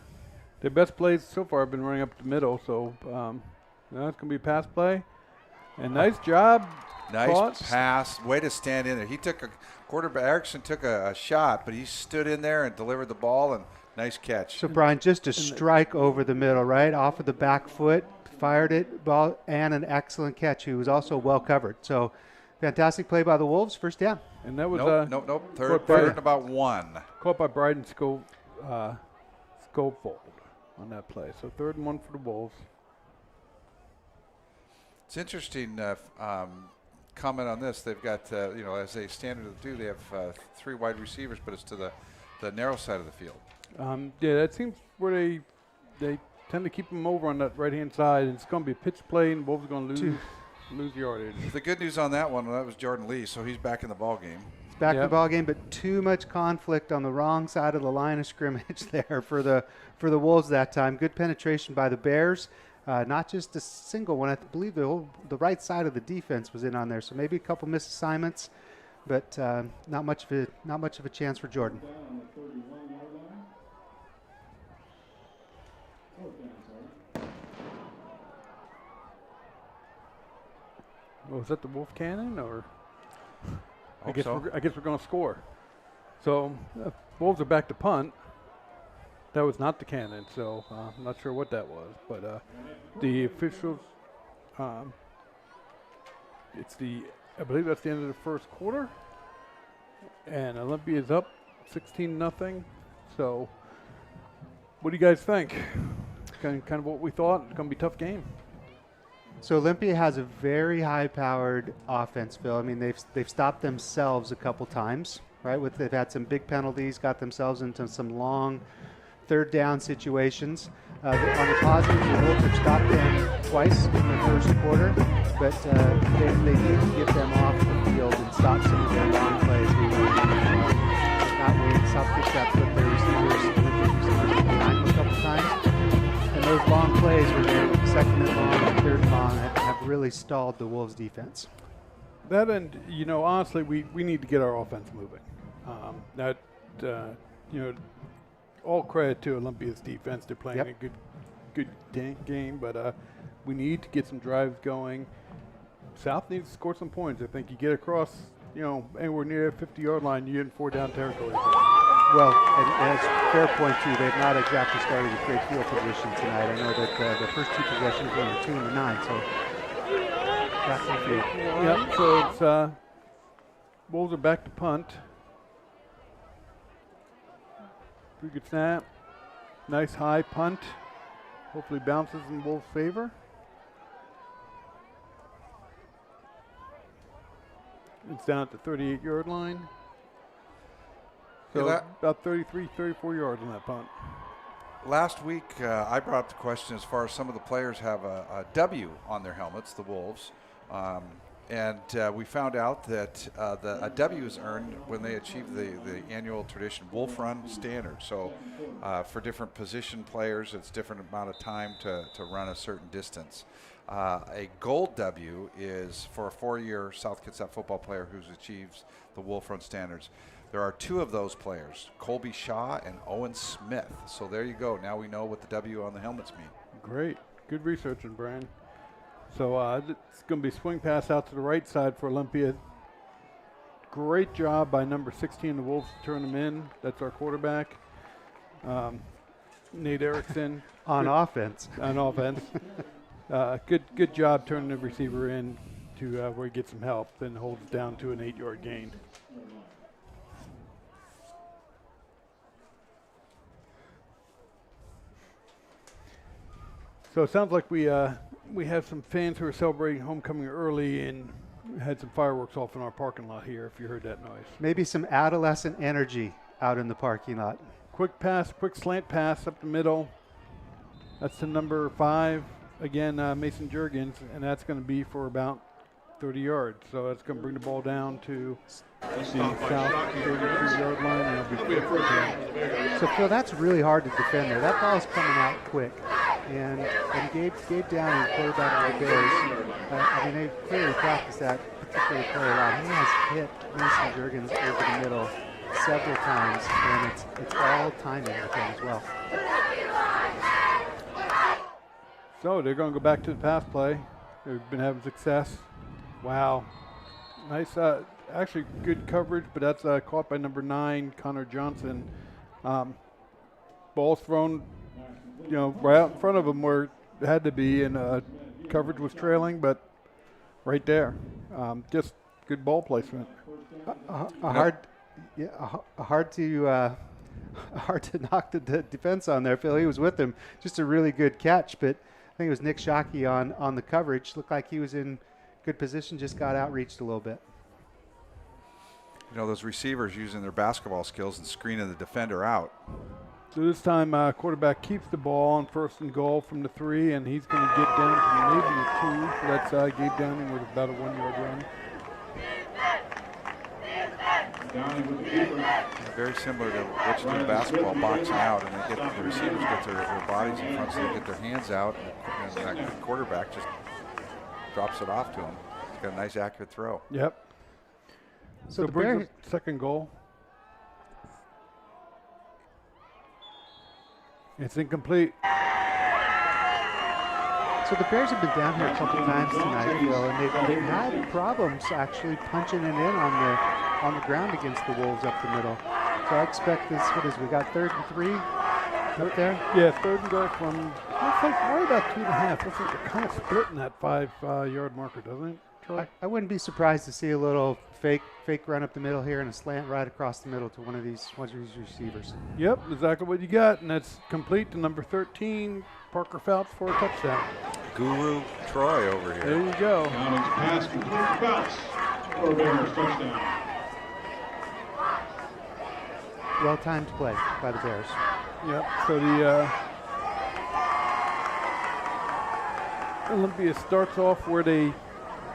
Their best plays so far have been running up the middle, so now it's going to be a pass play. And nice job. Nice Caught. pass. Way to stand in there. He took quarterback Erickson took a shot, but he stood in there and delivered the ball, and nice catch. So Brian, just a strike over the middle, right off of the back foot, fired it, ball, and an excellent catch. He was also well covered. So fantastic play by the Wolves. First down. And that was Nope. caught Third by- and about 1. caught by Bryden Schofield on that play. So 3rd and 1 for the Wolves. It's interesting comment on this. They've got, as they standard do, they have 3 wide receivers, but it's to the narrow side of the field. Yeah, that seems where they tend to keep them over on that right-hand side. It's going to be a pitch play, and Wolves are going to lose. lose yardage. The good news on that one, that was Jordan Lee, so he's back in the ball game. It's back in the ball game, but too much conflict on the wrong side of the line of scrimmage there for the Wolves that time. Good penetration by the Bears. Not just a single one. I believe the right side of the defense was in on there, so maybe a couple missed assignments, but not much of a chance for Jordan. Well, was that the Wolf Cannon, or I guess so. we're going to score. So Wolves are back to punt. That was not the cannon, so I'm not sure what that was. But the officials, I believe that's the end of the first quarter, and Olympia is up 16-0. So, what do you guys think? Kind of what we thought. It's going to be a tough game. So Olympia has a very high-powered offense, Phil. I mean, they've stopped themselves a couple times, right? They've had some big penalties, got themselves into some long third down situations. On the positive, the Wolves have stopped them twice in the first quarter, but they need to get them off the field and stop some of their long plays. That way, South Kitsap put their receivers behind them a couple times. And those long plays where they're second and long and third and long have really stalled the Wolves' defense. That and, honestly, we need to get our offense moving. All credit to Olympia's defense. They're playing a good game, but we need to get some drives going. South needs to score some points. I think you get across, anywhere near the 50-yard line, you're in 4-down territory. Well, and it's a fair point, too. They've not exactly started with great field position tonight. I know that the first two possessions were on 2 and 9, so that's a few. Yep, so it's Wolves are back to punt. Pretty good snap. Nice high punt. Hopefully bounces in Wolves' favor. It's down at the 38-yard line. So about 33, 34 yards on that punt. Last week, I brought up the question as far as some of the players have a W on their helmets, the Wolves. And we found out that a W is earned when they achieve the annual tradition Wolf Run standard. So for different position players, it's different amount of time to run a certain distance. A gold W is for a 4-year South Kitsap football player who achieves the Wolf Run standards. There are 2 of those players, Colby Shaw and Owen Smith. So there you go. Now we know what the W on the helmets mean. Great. Good researching, Brian. So it's going to be swing pass out to the right side for Olympia. Great job by number 16, the Wolves, to turn them in. That's our quarterback, Nate Erickson. On offense. On offense. Good job turning the receiver in to where he gets some help, then holds it down to an 8-yard gain. So it sounds like we have some fans who are celebrating homecoming early and had some fireworks off in our parking lot here, if you heard that noise. Maybe some adolescent energy out in the parking lot. Quick slant pass up the middle. That's to number 5, again, Mason Juergens, and that's going to be for about 30 yards. So that's going to bring the ball down to the south 33-yard line. And it'll be So, Phil, that's really hard to defend there. That ball's coming out quick. And Gabe Downey, quarterback of the Bears, they clearly practiced that particular play a lot. He has hit Mason Juergens over the middle several times, and it's all timing with him as well. So they're going to go back to the pass play. They've been having success. Wow. Nice, actually good coverage, but that's caught by number 9, Connor Johnson. Ball's thrown, right out in front of him where it had to be, and coverage was trailing, but right there. Just good ball placement. Hard to knock the defense on there, Phil. He was with him. Just a really good catch, but I think it was Nick Shockey on the coverage. Looked like he was in good position, just got outreached a little bit. Those receivers using their basketball skills and screening the defender out. So this time, quarterback keeps the ball on 1st and goal from the 3, and he's going to get down to maybe a 2. So that's Gabe Downing with about a 1-yard run. Very similar to what you do in basketball, boxing out, and they get the receivers get their bodies in front, so they get their hands out, and that quarterback just drops it off to him. He's got a nice, accurate throw. Yep. So the brings Bears, up 2nd goal. It's incomplete. so the Bears have been down here a couple times tonight, Phil, and they've had problems actually punching it in on the ground against the Wolves up the middle. So I expect this. What is we got 3rd and 3 up there? Yeah, 3rd and goal from. Looks like right about 2.5. Looks like they're kind of splitting that 5-yard marker, doesn't it, Troy? I wouldn't be surprised to see a little fake run up the middle here and a slant right across the middle to one of these receivers. Yep, exactly what you got, and that's complete to number 13, Parker Phelps, for a touchdown. Guru Troy over here. There you go. Downing's pass complete to Phelps for a Bears touchdown. Well-timed play by the Bears. Yep, so the Olympia starts off where they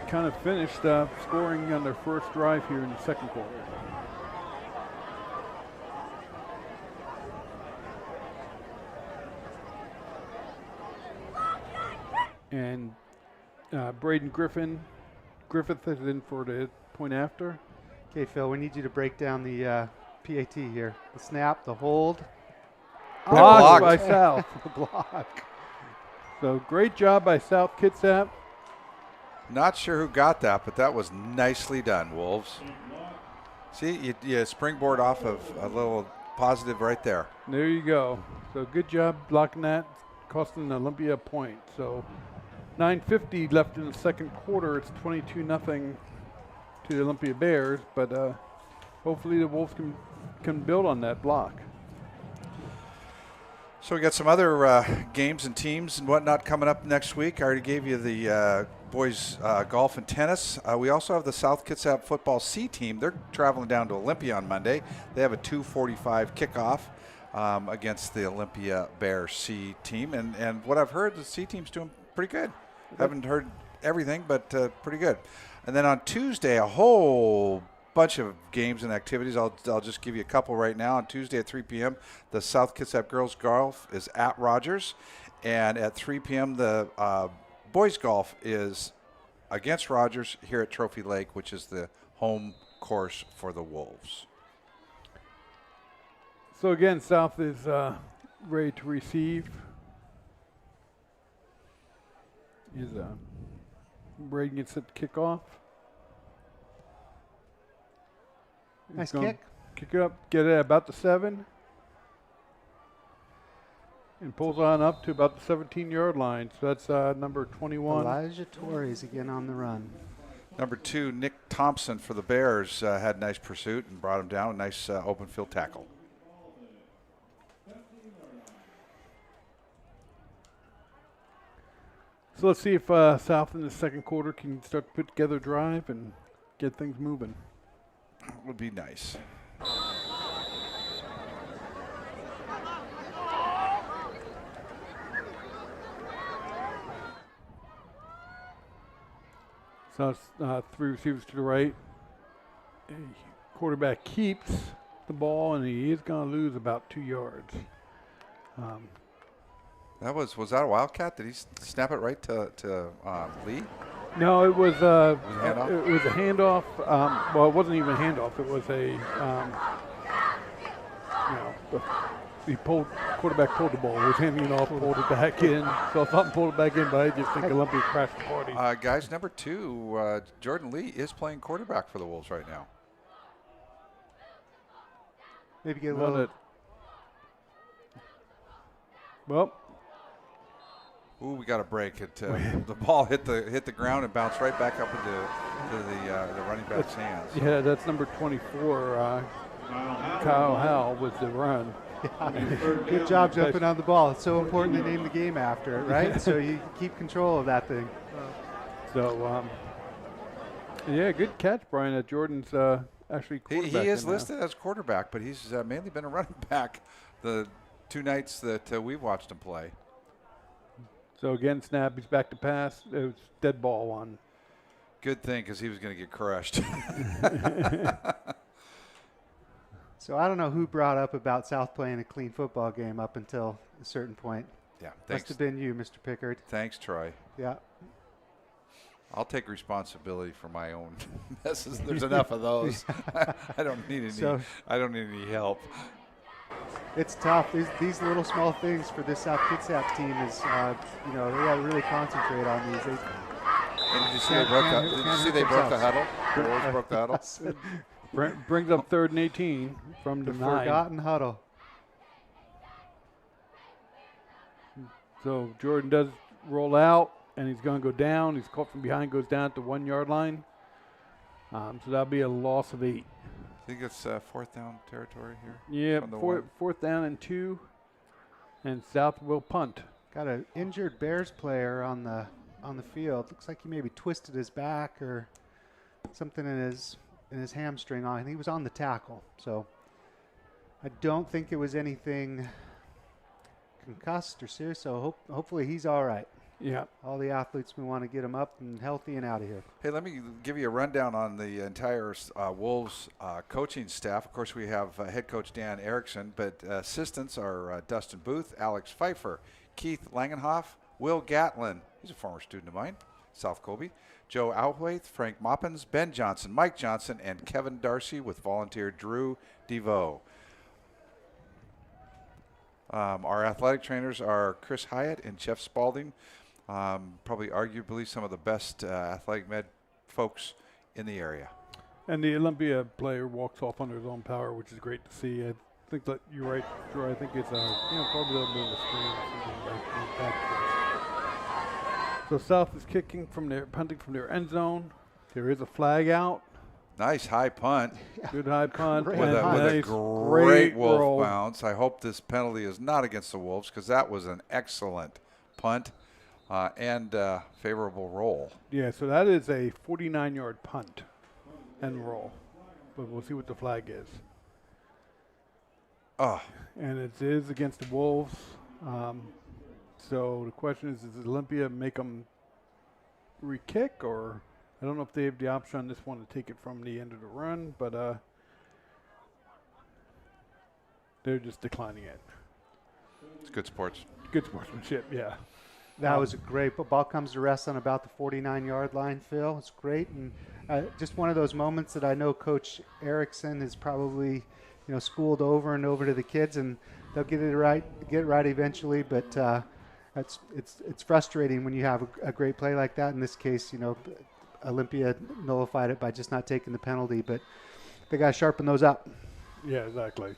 kind of finished, scoring on their first drive here in the 2nd quarter. And Braden Griffith is in for the point after. Okay, Phil, we need you to break down the PAT here. The snap, the hold. Blocked by South. Block. So great job by South Kitsap. Not sure who got that, but that was nicely done, Wolves. See, you springboard off of a little positive right there. There you go. So good job blocking that, costing Olympia a point. So 9:50 left in the 2nd quarter. It's 22-0 to the Olympia Bears, but hopefully the Wolves can build on that block. So we got some other games and teams and whatnot coming up next week. I already gave you the boys golf and tennis. We also have the South Kitsap football C team. They're traveling down to Olympia on Monday. They have a 2:45 kickoff against the Olympia Bears C team. And what I've heard, the C team's doing pretty good. Haven't heard everything, but pretty good. And then on Tuesday, a whole bunch of games and activities. I'll just give you a couple right now. On Tuesday at 3 p.m., the South Kitsap girls golf is at Rogers. And at 3 p.m., the boys golf is against Rogers here at Trophy Lake, which is the home course for the Wolves. So again, South is ready to receive. Is Braden gets set to kick off. Nice Gonna kick. Kick it up, get it at about the 7. And pulls on up to about the 17-yard line. So that's number 21. Elijah Torres again on the run. Number 2, Nick Thompson for the Bears had a nice pursuit and brought him down. A nice open field tackle. So let's see if South in the 2nd quarter can start to put together a drive and get things moving. Would be nice. So it's 3 receivers to the right. Quarterback keeps the ball, and he is going to lose about 2 yards. Was that a Wildcat? Did he snap it right to Lee? No, it was a handoff? it was a handoff. Well, it wasn't even a handoff. It was a quarterback pulled the ball. He was handing it off, pulled it back in. So something pulled it back in, but I just think Olympia crashed the party. Guys, number 2, Jordan Lee is playing quarterback for the Wolves right now. Maybe get a little. Well. Ooh, we got a break. The ball hit the ground and bounced right back up into the running back's hands. Yeah, that's number 24. Kyle Howell with the run. Good job jumping on the ball. It's so important to name the game after it, right? So you keep control of that thing. So, yeah, good catch, Brian. Jordan's actually quarterback. He is listed as quarterback, but he's mainly been a running back the 2 nights that we watched him play. So again, snap. He's back to pass. It was dead ball one. Good thing, because he was going to get crushed. So I don't know who brought up about South playing a clean football game up until a certain point. Yeah, Must thanks. have been you, Mr. Pickard. Thanks, Troy. Yeah. I'll take responsibility for my own messes. There's enough of those. I don't need any. I don't need any help. It's tough. These little small things for this South Kitsap team is, they got to really concentrate on these. And did you see they broke the huddle? The Wolves broke the huddle. Brings up 3rd and 18 from the 9. Forgotten huddle. So Jordan does roll out, and he's going to go down. He's caught from behind, goes down at the 1 yard line. So that'll be a loss of 8. I think it's 4th down territory here. Yeah, 4th down and 2, and South will punt. Got an injured Bears player on the field. Looks like he maybe twisted his back or something in his hamstring. And he was on the tackle, so I don't think it was anything concussed or serious. So hopefully he's all right. Yeah. All the athletes, we want to get them up and healthy and out of here. Hey, let me give you a rundown on the entire Wolves coaching staff. Of course, we have head coach Dan Erickson, but assistants are Dustin Booth, Alex Pfeiffer, Keith Langenhoff, Will Gatlin, he's a former student of mine, South Colby, Joe Outwaith, Frank Moppins, Ben Johnson, Mike Johnson, and Kevin Darcy with volunteer Drew DeVoe. Our athletic trainers are Chris Hyatt and Jeff Spalding. Probably arguably some of the best athletic med folks in the area. And the Olympia player walks off under his own power, which is great to see. I think that you're right, Troy. I think it's probably a little bit of a screen or something like that. So South is punting from their end zone. There is a flag out. Nice high punt. Good high punt. with a great Wolf bounce. I hope this penalty is not against the Wolves, because that was an excellent punt and favorable roll. Yeah, so that is a 49-yard punt and roll. But we'll see what the flag is. Oh. And it is against the Wolves. So the question is, does Olympia make them re-kick, or I don't know if they have the option on this one to take it from the end of the run, but they're just declining it. It's good sports. Good sportsmanship, yeah. That was a great ball. Comes to rest on about the 49-yard line, Phil. It's great, and just one of those moments that I know Coach Erickson has probably, schooled over and over to the kids, and they'll get it right eventually. But it's frustrating when you have a great play like that. In this case, Olympia nullified it by just not taking the penalty, but they got to sharpen those up. Yeah, exactly.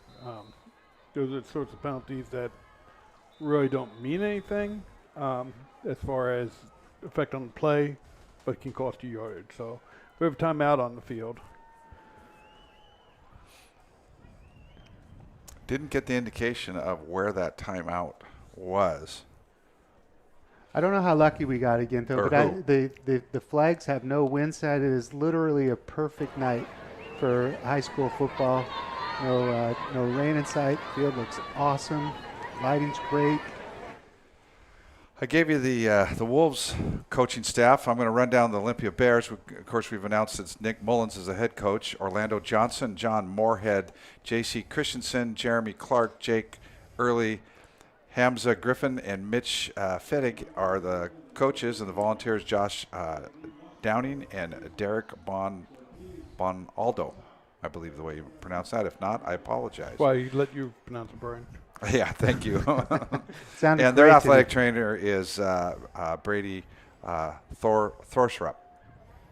Those are the sorts of penalties that really don't mean anything as far as effect on the play, but can cost you yardage. So we have a timeout on the field. Didn't get the indication of where that timeout was. I don't know how lucky we got again, though, but the flags have no wind side. It is literally a perfect night for high school football. No rain in sight. Field looks awesome. Lighting's great. I gave you the Wolves coaching staff. I'm going to run down the Olympia Bears. Of course, we've announced it's Nick Mullins as the head coach, Orlando Johnson, John Moorhead, J.C. Christensen, Jeremy Clark, Jake Early, Hamza Griffin, and Mitch Fettig are the coaches, and the volunteers Josh Downing and Derek Bonaldo. I believe the way you pronounce that. If not, I apologize. Well, he let you pronounce it, Brian. Yeah, thank you. Sounded and their great athletic trainer is Brady Thorsrup.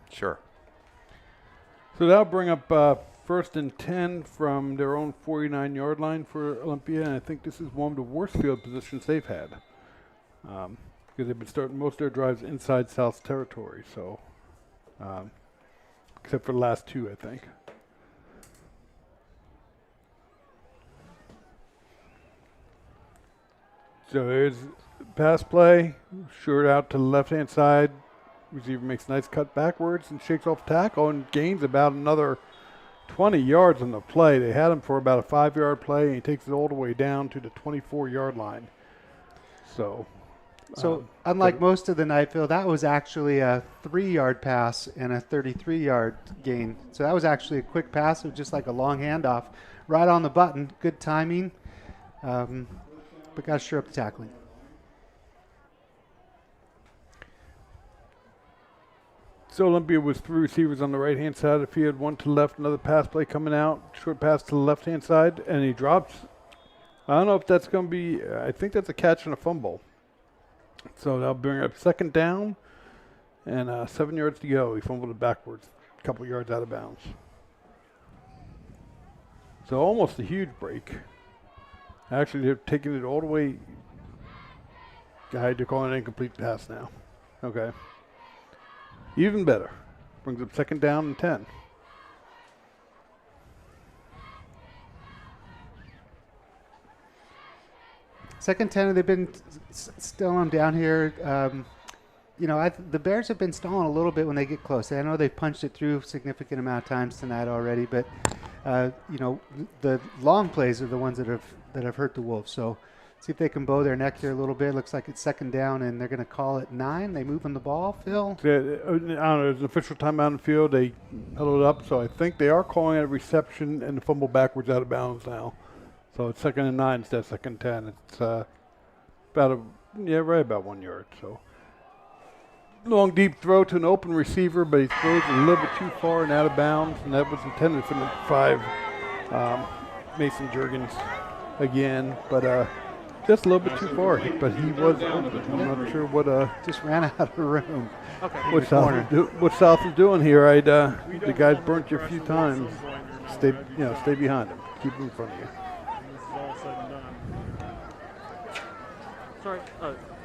Sure. So that'll bring up 1st and 10 from their own 49-yard line for Olympia, and I think this is one of the worst field positions they've had because they've been starting most of their drives inside South's territory, so except for the last 2, I think. So there's pass play, short out to the left-hand side. Receiver makes a nice cut backwards and shakes off tackle and gains about another 20 yards on the play. They had him for about a 5-yard play, and he takes it all the way down to the 24-yard line. So unlike most of the night, Phil, that was actually a 3-yard pass and a 33-yard gain. So that was actually a quick pass. It was just like a long handoff right on the button. Good timing, but got to sure up the tackling. So Olympia was 3 receivers on the right-hand side of the field, 1 to the left, another pass play coming out, short pass to the left-hand side, and he drops. I don't know if that's going to be, I think that's a catch and a fumble. So that'll bring up 2nd down and 7 yards to go. He fumbled it backwards, a couple yards out of bounds. So almost a huge break. Actually, they're taking it all the way. They're calling it an incomplete pass now. Okay. Even better. Brings up 2nd down and 10. Second 10, they've been stalling them down here. The Bears have been stalling a little bit when they get close. I know they've punched it through a significant amount of times tonight already, but the long plays are the ones that have hurt the Wolves. So see if they can bow their neck here a little bit. Looks like it's 2nd down, and they're going to call it 9. They moving the ball, Phil? I don't know. There's an official timeout in the field. They held it up, so I think they are calling it a reception and the fumble backwards out of bounds now. So it's 2nd and 9 instead of 2nd and 10. It's right about 1 yard. So long deep throw to an open receiver, but he throws a little bit too far and out of bounds, and that was intended for the 5. Mason Juergens again, but just a little bit too far. But he was open. I'm not sure what just ran out of room. Okay. What South is doing here. The guys burnt you a few times. Stay behind him. Keep him in front of you. Sorry,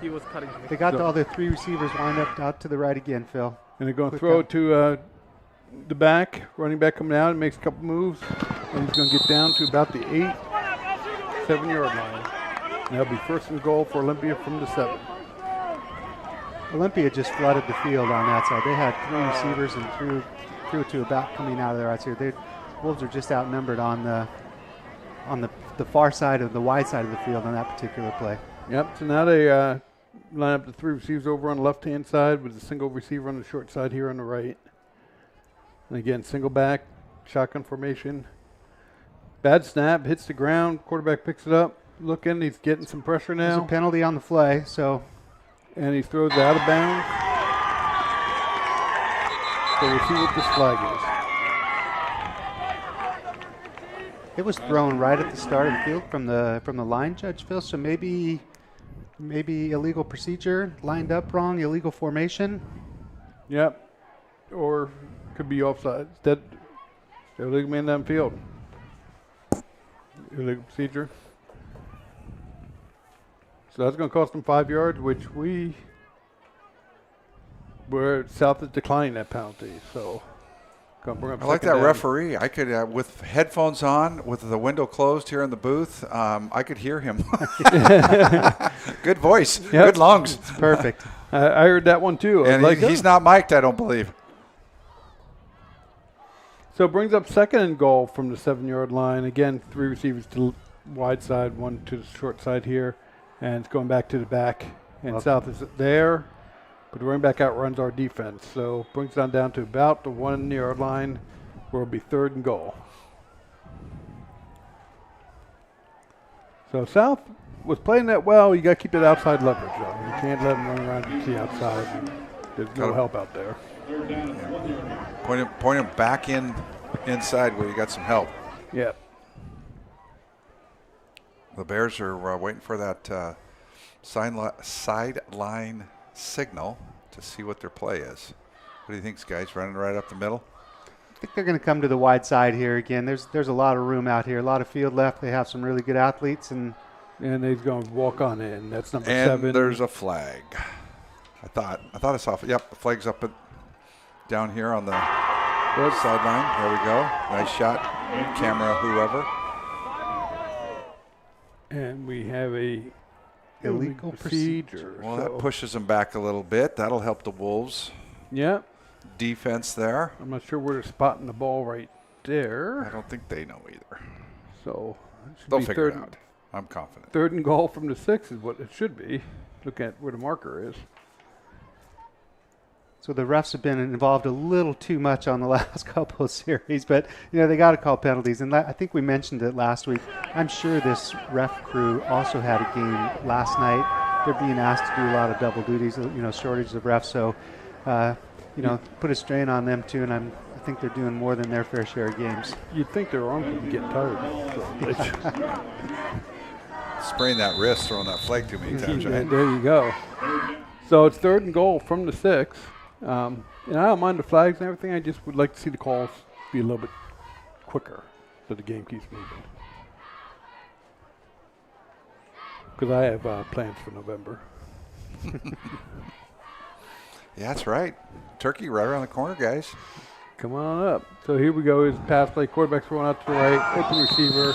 he was cutting. They got all their 3 receivers lined up out to the right again, Phil. And they're going to throw it to the back, running back coming out, and makes a couple moves, and he's going to get down to about the 7-yard line. And that'll be 1st and goal for Olympia from the 7. Olympia just flooded the field on that side. They had 3 receivers and threw it to about coming out of their right side. The Wolves are just outnumbered on the far side of the wide side of the field on that particular play. Yep, so now they line up the 3 receivers over on the left-hand side with a single receiver on the short side here on the right. And again, single back, shotgun formation. Bad snap, hits the ground, quarterback picks it up, looking, he's getting some pressure now. There's a penalty on the play, so. And he throws it out of bounds. So we'll see what this flag is. It was thrown right at the start of the field from the line judge, Phil, so maybe illegal procedure, lined up wrong, illegal formation. Yep. Or could be offside. That illegal man downfield. Illegal procedure. So that's going to cost them 5 yards, which South is declining that penalty. So I like that referee. I could, with headphones on, with the window closed here in the booth, I could hear him. Good voice. Yep. Good lungs. It's perfect. I heard that one too. And he's not mic'd, I don't believe. So it brings up 2nd and goal from the 7-yard line. Again, 3 receivers to the wide side, 1 to the short side here. And it's going back to the back. And South is there. But the running back outruns our defense. So brings it down to about the 1-yard line where it'll be 3rd and goal. So South was playing that well. You got to keep that outside leverage, though. You can't let them run around to the outside. There's no help out there. Yeah. Point him back inside where you got some help. Yeah. The Bears are waiting for that sideline signal to see what their play is. What do you think, guys? Running right up the middle? I think they're going to come to the wide side here again. There's a lot of room out here, a lot of field left. They have some really good athletes, and he's going to walk on in. That's number 7. And there's a flag. I thought I saw. Yep, the flag's up down here on the sideline. There we go. Nice shot, camera, whoever. And we have a illegal procedure. Well, that pushes them back a little bit. That'll help the Wolves. Yeah. Defense there. I'm not sure where they're spotting the ball right there. I don't think they know either. So it should They'll be figure third, it out. I'm confident. 3rd and goal from the 6 is what it should be. Look at where the marker is. So the refs have been involved a little too much on the last couple of series, but they got to call penalties. And I think we mentioned it last week. I'm sure this ref crew also had a game last night. They're being asked to do a lot of double duties, shortage of refs. So, put a strain on them too. And I think they're doing more than their fair share of games. You'd think their arms would be getting tired. Spraying that wrist, throwing that flag too many times, right? There you go. So it's 3rd and goal from the 6. And I don't mind the flags and everything. I just would like to see the calls be a little bit quicker so the game keeps moving. Because I have plans for November. Yeah, that's right. Turkey right around the corner, guys. Come on up. So here we go. Is pass play. Quarterback's rolling out to the right. Open receiver.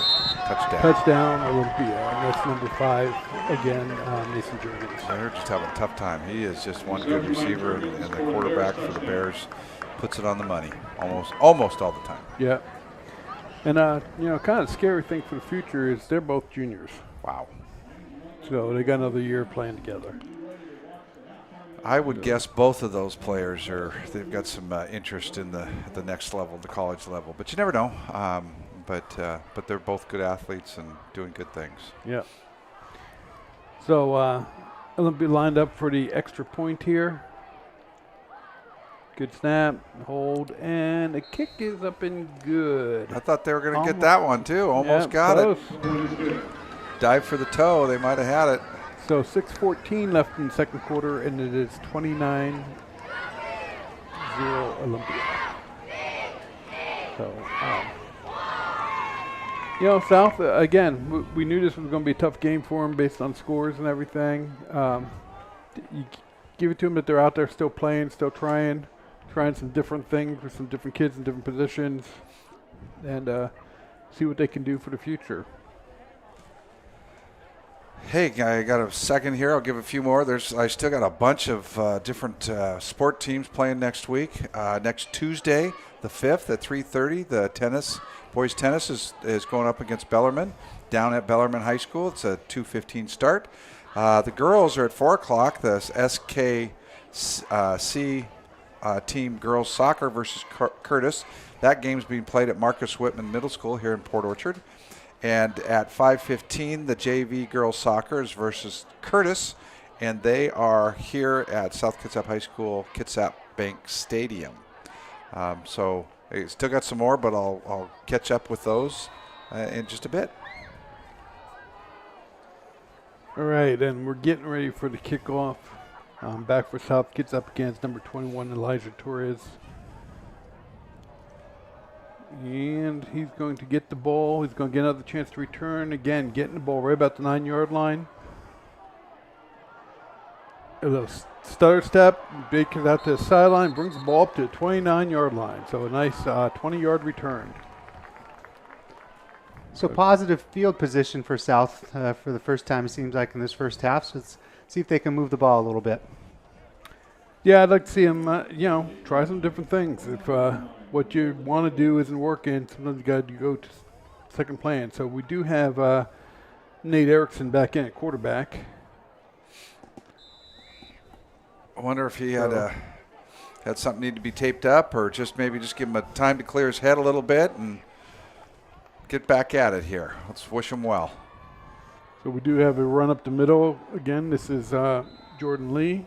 Touchdown. Olympia. And that's number 5 again. Mason Jurgens. They're just having a tough time. He is just one good receiver, and the quarterback for the Bears puts it on the money almost all the time. Yeah. And kind of scary thing for the future is they're both juniors. Wow. So they got another year playing together. I would guess both of those players they've got some interest in the next level, the college level, but you never know. But they're both good athletes and doing good things. Yeah. So Olympia lined up for the extra point here. Good snap, hold, and the kick is up and good. I thought they were going to get that one too. Almost got close. it. Dive for the toe. They might have had it. So 6:14 left in the second quarter, and it is 29-0 Olympia. So, South, again, we knew this was going to be a tough game for them based on scores and everything. You give it to them that they're out there still playing, still trying some different things with some different kids in different positions, and see what they can do for the future. Hey, I got a second here. I'll give a few more. I still got a bunch of different sport teams playing next week. Next Tuesday, the 5th at 3:30, the boys tennis is going up against Bellarmine down at Bellarmine High School. It's a 2:15 start. The girls are at 4 o'clock. The SKHS team girls soccer versus Curtis. That game's being played at Marcus Whitman Middle School here in Port Orchard. And at 5:15, the JV girls soccer is versus Curtis, and they are here at South Kitsap High School, Kitsap Bank Stadium. So I still got some more, but I'll catch up with those in just a bit. All right, and we're getting ready for the kickoff. Back for South Kitsap against number 21, Elijah Torres. And he's going to get the ball. He's going to get another chance to return. Again, getting the ball right about the 9-yard line. A little stutter step. Baker's out to the sideline. Brings the ball up to the 29-yard line. So a nice 20-yard return. So positive field position for South for the first time, it seems like, in this first half. So let's see if they can move the ball a little bit. Yeah, I'd like to see him, try some different things. If what you want to do isn't working, sometimes you got to go to second plan. So we do have Nate Erickson back in at quarterback. I wonder if he had something need to be taped up, or just give him a time to clear his head a little bit and get back at it here. Let's wish him well. So we do have a run up the middle. Again, this is Jordan Lee.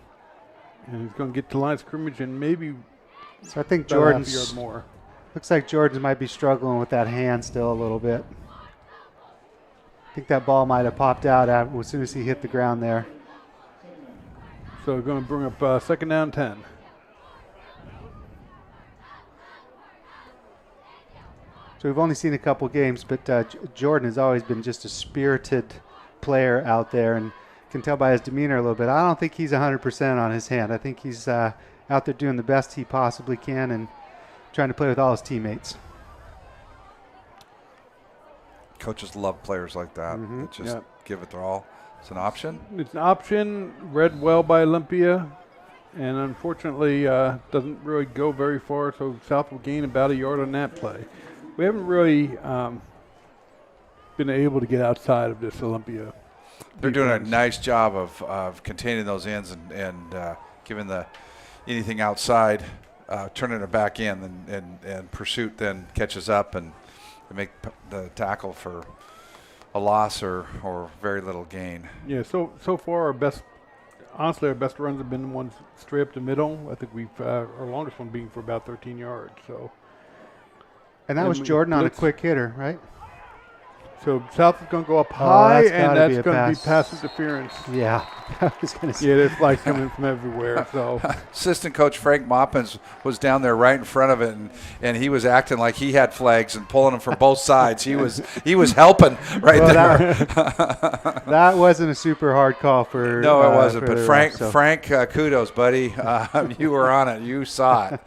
And he's going to get to line of scrimmage and maybe so I think half a yard Jordan's more. Looks like Jordan might be struggling with that hand still a little bit. I think that ball might have popped out as soon as he hit the ground there. So we're going to bring up second down 10. So we've only seen a couple games, but Jordan has always been just a spirited player out there, and can tell by his demeanor a little bit. I don't think he's 100% on his hand. I think he's out there doing the best he possibly can and trying to play with all his teammates. Coaches love players like that. That just give it their all. It's an option. It's an option, read well by Olympia, and unfortunately doesn't really go very far, so South will gain about a yard on that play. we haven't really been able to get outside of this Olympia. They're doing a defense. nice job of containing those ends and giving anything outside, turning it back in, and pursuit then catches up and they make the tackle for a loss or very little gain. Yeah, so far our best runs have been the ones straight up the middle. I think our longest one being for about 13 yards. So, And that was Jordan on a quick hitter, right? So South is going to go up high, that's and gotta be that's a going to be pass. pass interference. Yeah, I was going to say. Yeah, there's flags coming from everywhere. So Assistant coach Frank Moppins was down there right in front of it, and he was acting like he had flags and pulling them from both sides. He was helping right there. That wasn't a super hard call for. No, it wasn't. for But the Frank, ref, so. Frank, kudos, buddy. You were on it. You saw it.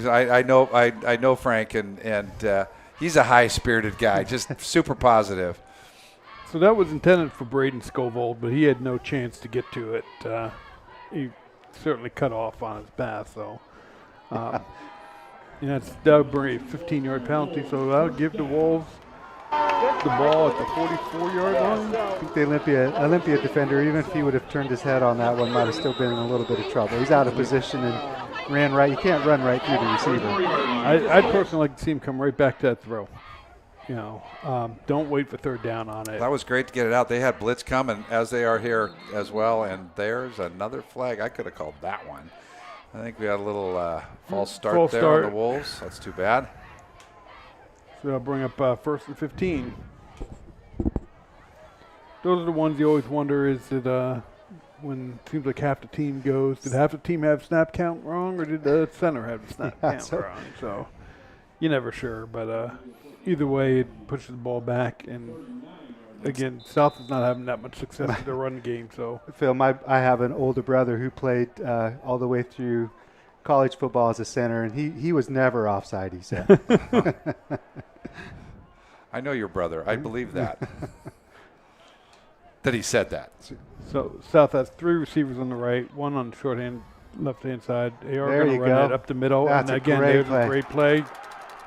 I know Frank, and he's a high-spirited guy, just super positive. So that was intended for Braden Scovold, but he had no chance to get to it. He certainly cut off on his pass, so. That'll bring a 15-yard penalty, so that'll give the Wolves the ball at the 44-yard line. I think the Olympia defender, even if he would have turned his head on that one, might have still been in a little bit of trouble. He's out of position and ran right. You can't run right through the receiver. I'd personally like to see him come right back to that throw. Don't wait for third down on it. That was great to get it out. They had blitz coming, as they are here as well, and there's another flag. I could have called that one. I think we had a little false start on the Wolves. That's too bad. So I'll bring up first and 15. Those are the ones you always wonder, is that when it seems like half the team goes, did half the team have snap count wrong, or did the center have the snap count wrong? So you're never sure, but either way, it pushes the ball back. And again, South is not having that much success with their run game. So Phil, I have an older brother who played all the way through college football as a center, and he was never offside, he said. I know your brother. I believe that. That he said that. So South has 3 receivers on the right, 1 on the short-hand, left-hand side. They are There going you to run go. it up the middle. That's and a again, great there's play. a great play.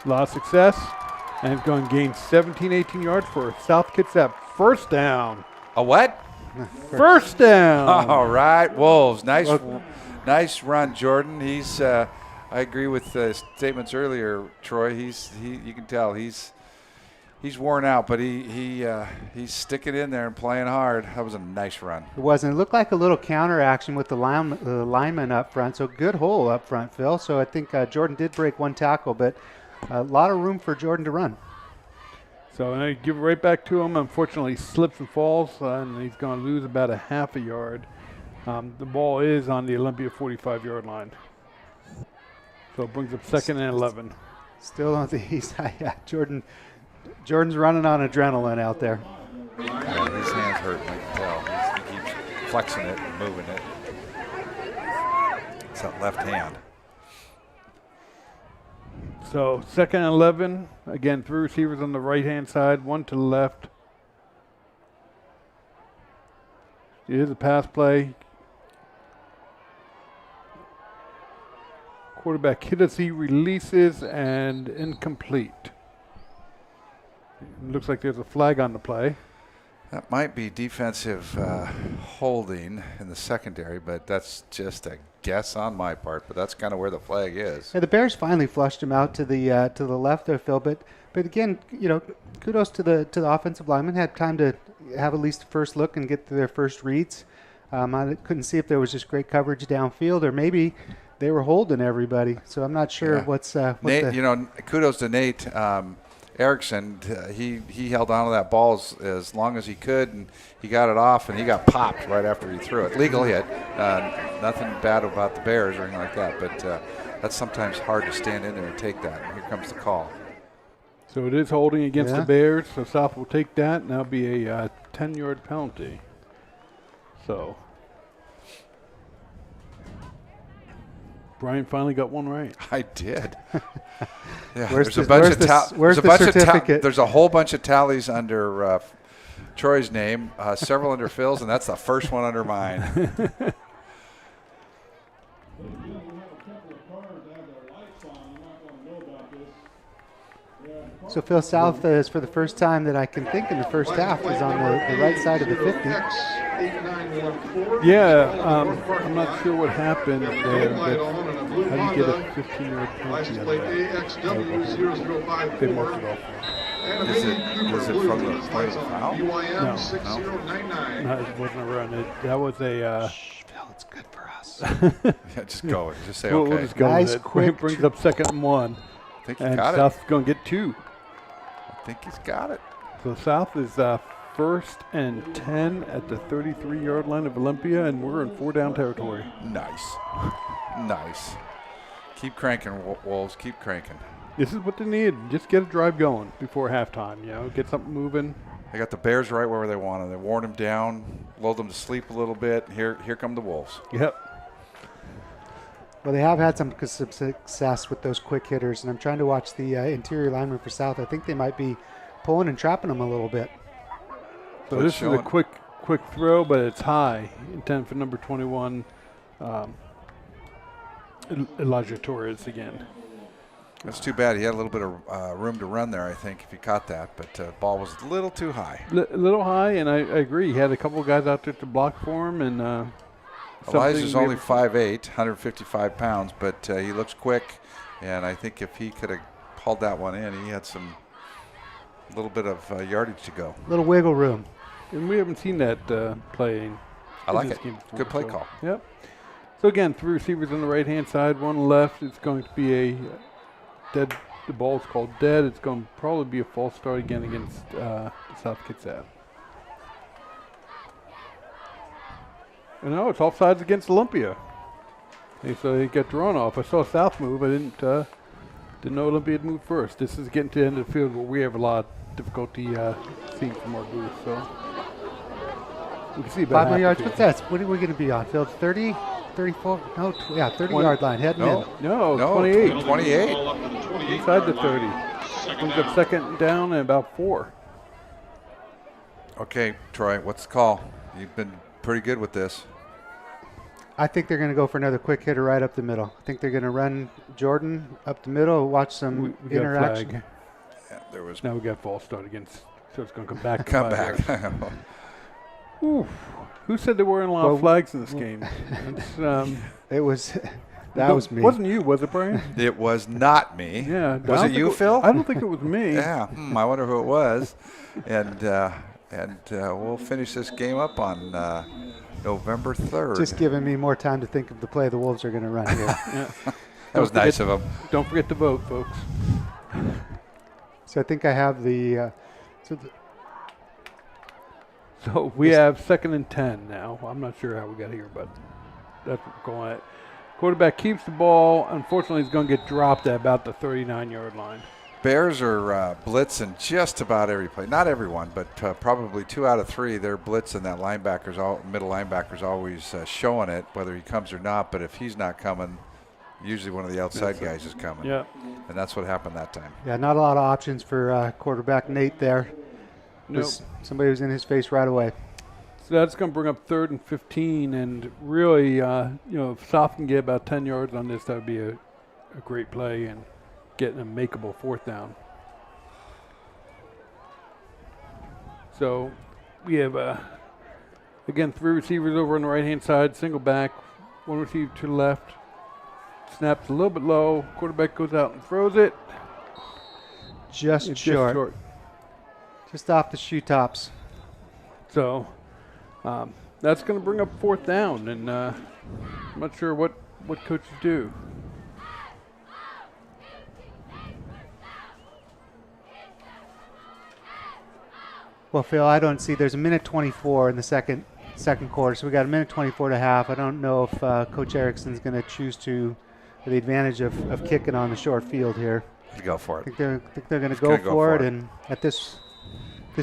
A lot of success. And it's going to gain 17, 18 yards for South Kitsap. First down. A what? First down. All right, Wolves. Nice run, Jordan. He's. I agree with the statements earlier, Troy. You can tell he's worn out, but he's sticking in there and playing hard. That was a nice run. It wasn't. It looked like a little counter action with the lineman up front. So good hole up front, Phil. So I think Jordan did break 1 tackle, but a lot of room for Jordan to run. So I give it right back to him. Unfortunately, he slips and falls, and he's going to lose about a half a yard. The ball is on the Olympia 45-yard line. So it brings up 2nd and 11. Still on the east side. Yeah, Jordan's running on adrenaline out there. Yeah, his hands hurt, I can tell. He keeps flexing it and moving it. It's that left hand. So 2nd and 11. Again, 3 receivers on the right-hand side, 1 to the left. Here's a pass play. Quarterback hit as he releases and incomplete. It looks like there's a flag on the play. That might be defensive holding in the secondary, but that's just a guess on my part. But that's kind of where the flag is. Yeah, the Bears finally flushed him out to the left there, Phil. But again, kudos to the offensive lineman. Had time to have at least the first look and get to their first reads. I couldn't see if there was just great coverage downfield, or maybe they were holding everybody. So I'm not sure what's Nate. Kudos to Nate Erickson. He held on to that ball as long as he could, and he got it off, and he got popped right after he threw it. Legal hit. Nothing bad about the Bears or anything like that, but that's sometimes hard to stand in there and take that. And here comes the call. So it is holding against the Bears, so South will take that, and that'll be a 10-yard penalty. So Brian finally got one right. I did. Yeah, Where's there's the certificate? There's a whole bunch of tallies under Troy's name, several under Phil's, and that's the first one under mine. So Phil, South is, for the first time that I can think in the first half, is on the right side of the 50. Yeah, I'm not sure what happened there, but how do you get a 15-yard penalty on that? They marked it off. Is it from the play of the foul? No, it wasn't a run. That was a... Phil, it's good for us. Yeah, just go. Just say we'll okay. just go Nice with it. quick Brings up 2nd and 1. I think he's And got it. South's going to get 2. I think he's got it. So South is 1st and 10 at the 33-yard line of Olympia, and we're in 4-down territory. Nice. Nice. Keep cranking, Wolves. Keep cranking. This is what they need. Just get a drive going before halftime, you know, get something moving. They got the Bears right where they want them. They worn them down, lulled them to sleep a little bit. Here come the Wolves. Yep. Well, they have had some success with those quick hitters, and I'm trying to watch the interior lineman for South. I think they might be pulling and trapping them a little bit. So this is a quick throw, but it's high. Intent for number 21, Elijah Torres again. That's too bad. He had a little bit of room to run there, I think, if he caught that. But ball was a little too high. A little high, and I agree. He had a couple of guys out there to block for him. And Elijah's only 5'8", 155 pounds, but he looks quick. And I think if he could have hauled that one in, he had some little bit of yardage to go. Little wiggle room. And we haven't seen that play. I like it. Before, Good play call. Yep. So again, 3 receivers on the right-hand side, 1 left. It's going to be a dead. The ball's called dead. It's going to probably be a false start again against South Kitsap. And no, it's offsides against Olympia. So they got drawn off. I saw South move. I didn't know Olympia had moved first. This is getting to the end of the field where we have a lot of difficulty seeing from our booth. So we can see about 5 more yards. half What's that? What are we going to be on? Field 30, 34? No, 30-yard line. Heading in. No, 28. 28. Inside the 30. Brings up 2nd down and about 4. Okay, Troy, what's the call? You've been pretty good with this. I think they're going to go for another quick hitter right up the middle. I think they're going to run Jordan up the middle, watch some We got a interaction. flag. Yeah, there was Now we got false start against, so it's going to come back. to come 5 back. yards. Oof. Who said there weren't a lot of flags in this game? It was, that was me. Wasn't you, was it, Brian? It was not me. Yeah. Was it you, Phil? I don't think it was me. Yeah. I wonder who it was. And we'll finish this game up on November 3rd. Just giving me more time to think of the play the Wolves are going to run here. Yeah. That was nice of him. Don't forget to vote, folks. So I think I have the So we have 2nd and 10 now. I'm not sure how we got here, but that's what we're going at. Quarterback keeps the ball. Unfortunately, he's going to get dropped at about the 39-yard line. Bears are blitzing just about every play. Not everyone, but probably 2 out of 3. They're blitzing that middle linebacker's always showing it, whether he comes or not. But if he's not coming, usually one of the outside guys is coming. Yeah. And that's what happened that time. Yeah, not a lot of options for quarterback Nate there. Nope. Somebody was in his face right away. So that's going to bring up 3rd and 15, and really, if South can get about 10 yards on this, that would be a great play and getting a makeable 4th down. So we have, again, 3 receivers over on the right-hand side, single back, 1 receiver to the left. Snaps a little bit low. Quarterback goes out and throws it. Just It's short. Just off the shoe tops. So that's going to bring up 4th down, and I'm not sure what coaches do. Well, Phil, I don't see. There's a minute 24 in the second quarter, so we got a minute 24 to half. I don't know if Coach Erickson's going to choose to the advantage of kicking on the short field here. Go for I it. think they're going to go for it, and at this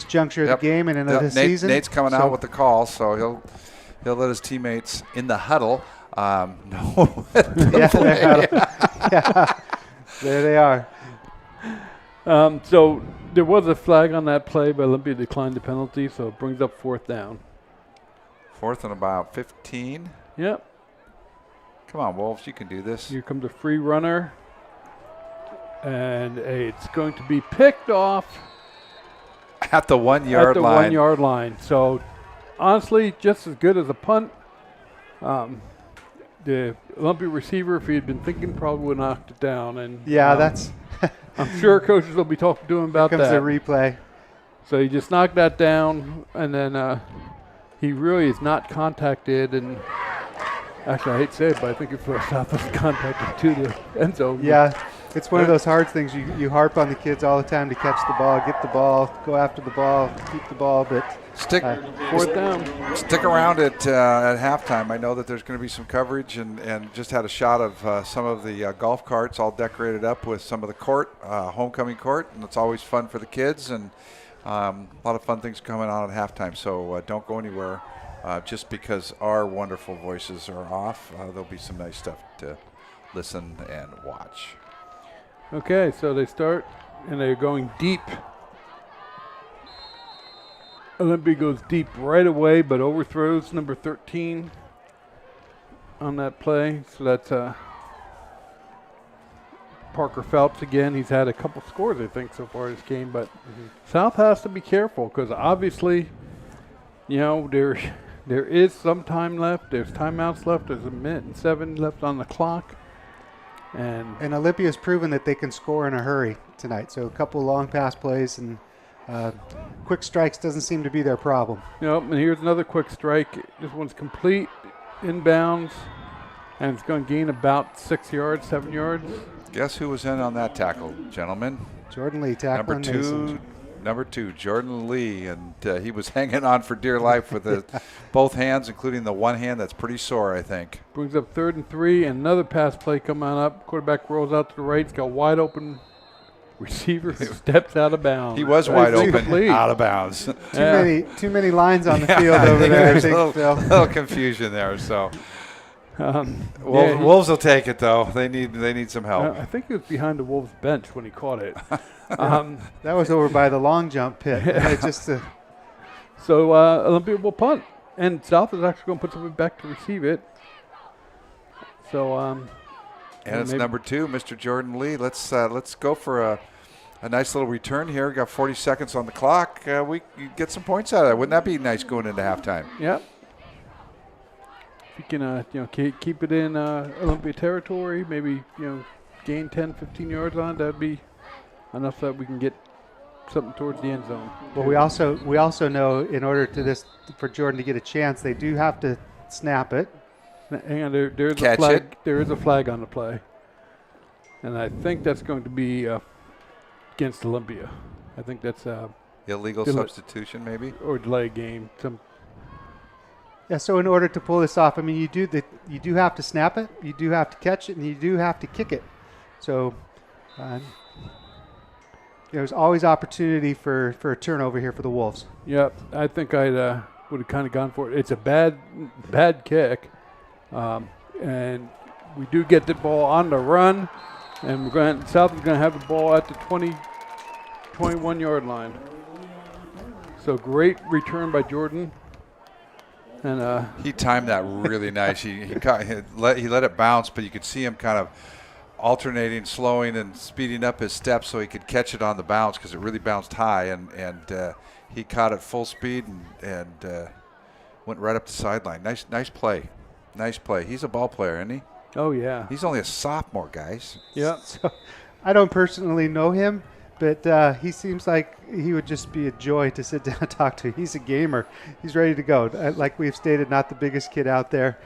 juncture of the game and into the season. Nate's coming out with the call, so he'll let his teammates in the huddle know. Yeah, there they are. So there was a flag on that play, but Olympia declined the penalty, so it brings up 4th down. 4th and about 15. Yep. Come on, Wolves, you can do this. Here comes a free runner. And it's going to be picked off At the 1 yard at the line. 1 yard line. So honestly, just as good as a punt. The Olympia receiver, if he had been thinking, probably would have knocked it down. And Yeah, that's I'm sure coaches will be talking to him about comes that. a replay. So he just knocked that down, and then he really is not contacted. And actually, I hate to say it, but I think if South was contacted to the end zone. Yeah, it's one of those hard things. You harp on the kids all the time to catch the ball, get the ball, go after the ball, keep the ball, but Stick fourth down. Stick around at halftime. I know that there's going to be some coverage, and just had a shot of some of the golf carts all decorated up with some of the court, homecoming court, and it's always fun for the kids, and a lot of fun things coming on at halftime. So don't go anywhere just because our wonderful voices are off. There'll be some nice stuff to listen and watch. Okay, so they start, and they're going deep. Olympia goes deep right away, but overthrows number 13 on that play. So that's Parker Phelps again. He's had a couple scores, I think, so far this game. But South has to be careful because obviously, you know, there is some time left. There's timeouts left. There's 1:07 left on the clock. And Olympia's proven that they can score in a hurry tonight. So a couple of long pass plays and quick strikes doesn't seem to be their problem. Yep, and here's another quick strike. This one's complete, inbounds, and it's going to gain about 6 yards, 7 yards. Guess who was in on that tackle, gentlemen? Jordan Lee tackling Number two, Jordan Lee, and he was hanging on for dear life with both hands, including the one hand that's pretty sore, I think. Brings up 3rd and 3, and another pass play coming up. Quarterback rolls out to the right. He's got wide open receiver, steps out of bounds. He was wide open, out of bounds. Too many lines on the field over there. I think a little confusion there. So Wolves will take it though. They need some help. I think he was behind the Wolves bench when he caught it. That was over by the long jump pit. So Olympia will punt, and South is actually going to put somebody back to receive it. So and it's number 2, Mr. Jordan Lee. Let's go for a nice little return here. We got 40 seconds on the clock. We get some points out of that. Wouldn't that be nice going into halftime? Yep. If you can keep it in Olympia territory, maybe gain 10, 15 yards on it, that'd be enough that we can get something towards the end zone. Well, we also know in order for Jordan to get a chance, they do have to snap it. Hang on, there's a flag. There is a flag on the play, and I think that's going to be against Olympia. I think that's illegal substitution, maybe, or delay game. Yeah. So in order to pull this off, I mean, you do have to snap it, you do have to catch it, and you do have to kick it. So there's always opportunity for a turnover here for the Wolves. Yep, I think I would have kind of gone for it. It's a bad kick. And we do get the ball on the run, and South is going to have the ball at the 21-yard line. So great return by Jordan. And he timed that really nice. He let it bounce, but you could see him kind of alternating, slowing, and speeding up his steps so he could catch it on the bounce because it really bounced high, and he caught it full speed and went right up the sideline. Nice play. Nice play. He's a ball player, isn't he? Oh, yeah. He's only a sophomore, guys. Yeah. So, I don't personally know him, but he seems like he would just be a joy to sit down and talk to. He's a gamer. He's ready to go. Like we've stated, not the biggest kid out there,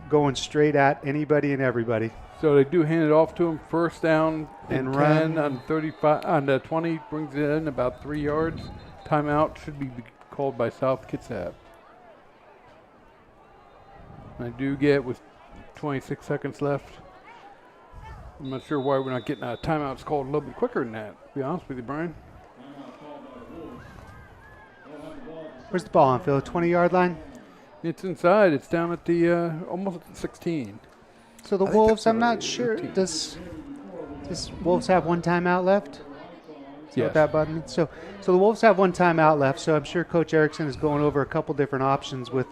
going straight at anybody and everybody. So they do hand it off to him. First down and 10 run on 35 on the 20, brings it in about 3 yards. Timeout should be called by South Kitsap. I do get with 26 seconds left. I'm not sure why we're not getting timeouts called a little bit quicker than that, to be honest with you, Brian. Where's the ball on, Phil? 20-yard line? It's inside. It's down at the almost at the 16. So the Wolves, I'm not sure. Does Wolves have one timeout left? Yes. That button. So the Wolves have one timeout left. So I'm sure Coach Erickson is going over a couple different options with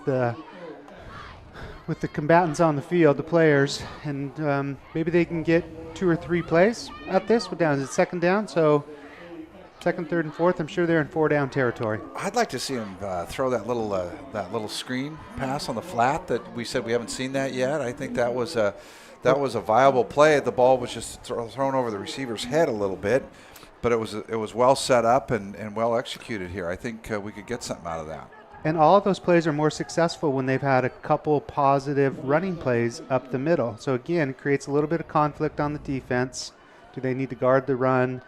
with the combatants on the field, the players, and maybe they can get 2 or 3 plays at this. What down is it? Second down, so second, third, and fourth. I'm sure they're in 4-down territory. I'd like to see him throw that little screen pass on the flat that we said we haven't seen that yet. I think that was a viable play. The ball was just thrown over the receiver's head a little bit, but it was well set up and well executed here. I think we could get something out of that. And all of those plays are more successful when they've had a couple positive running plays up the middle. So again, it creates a little bit of conflict on the defense. Do they need to guard the run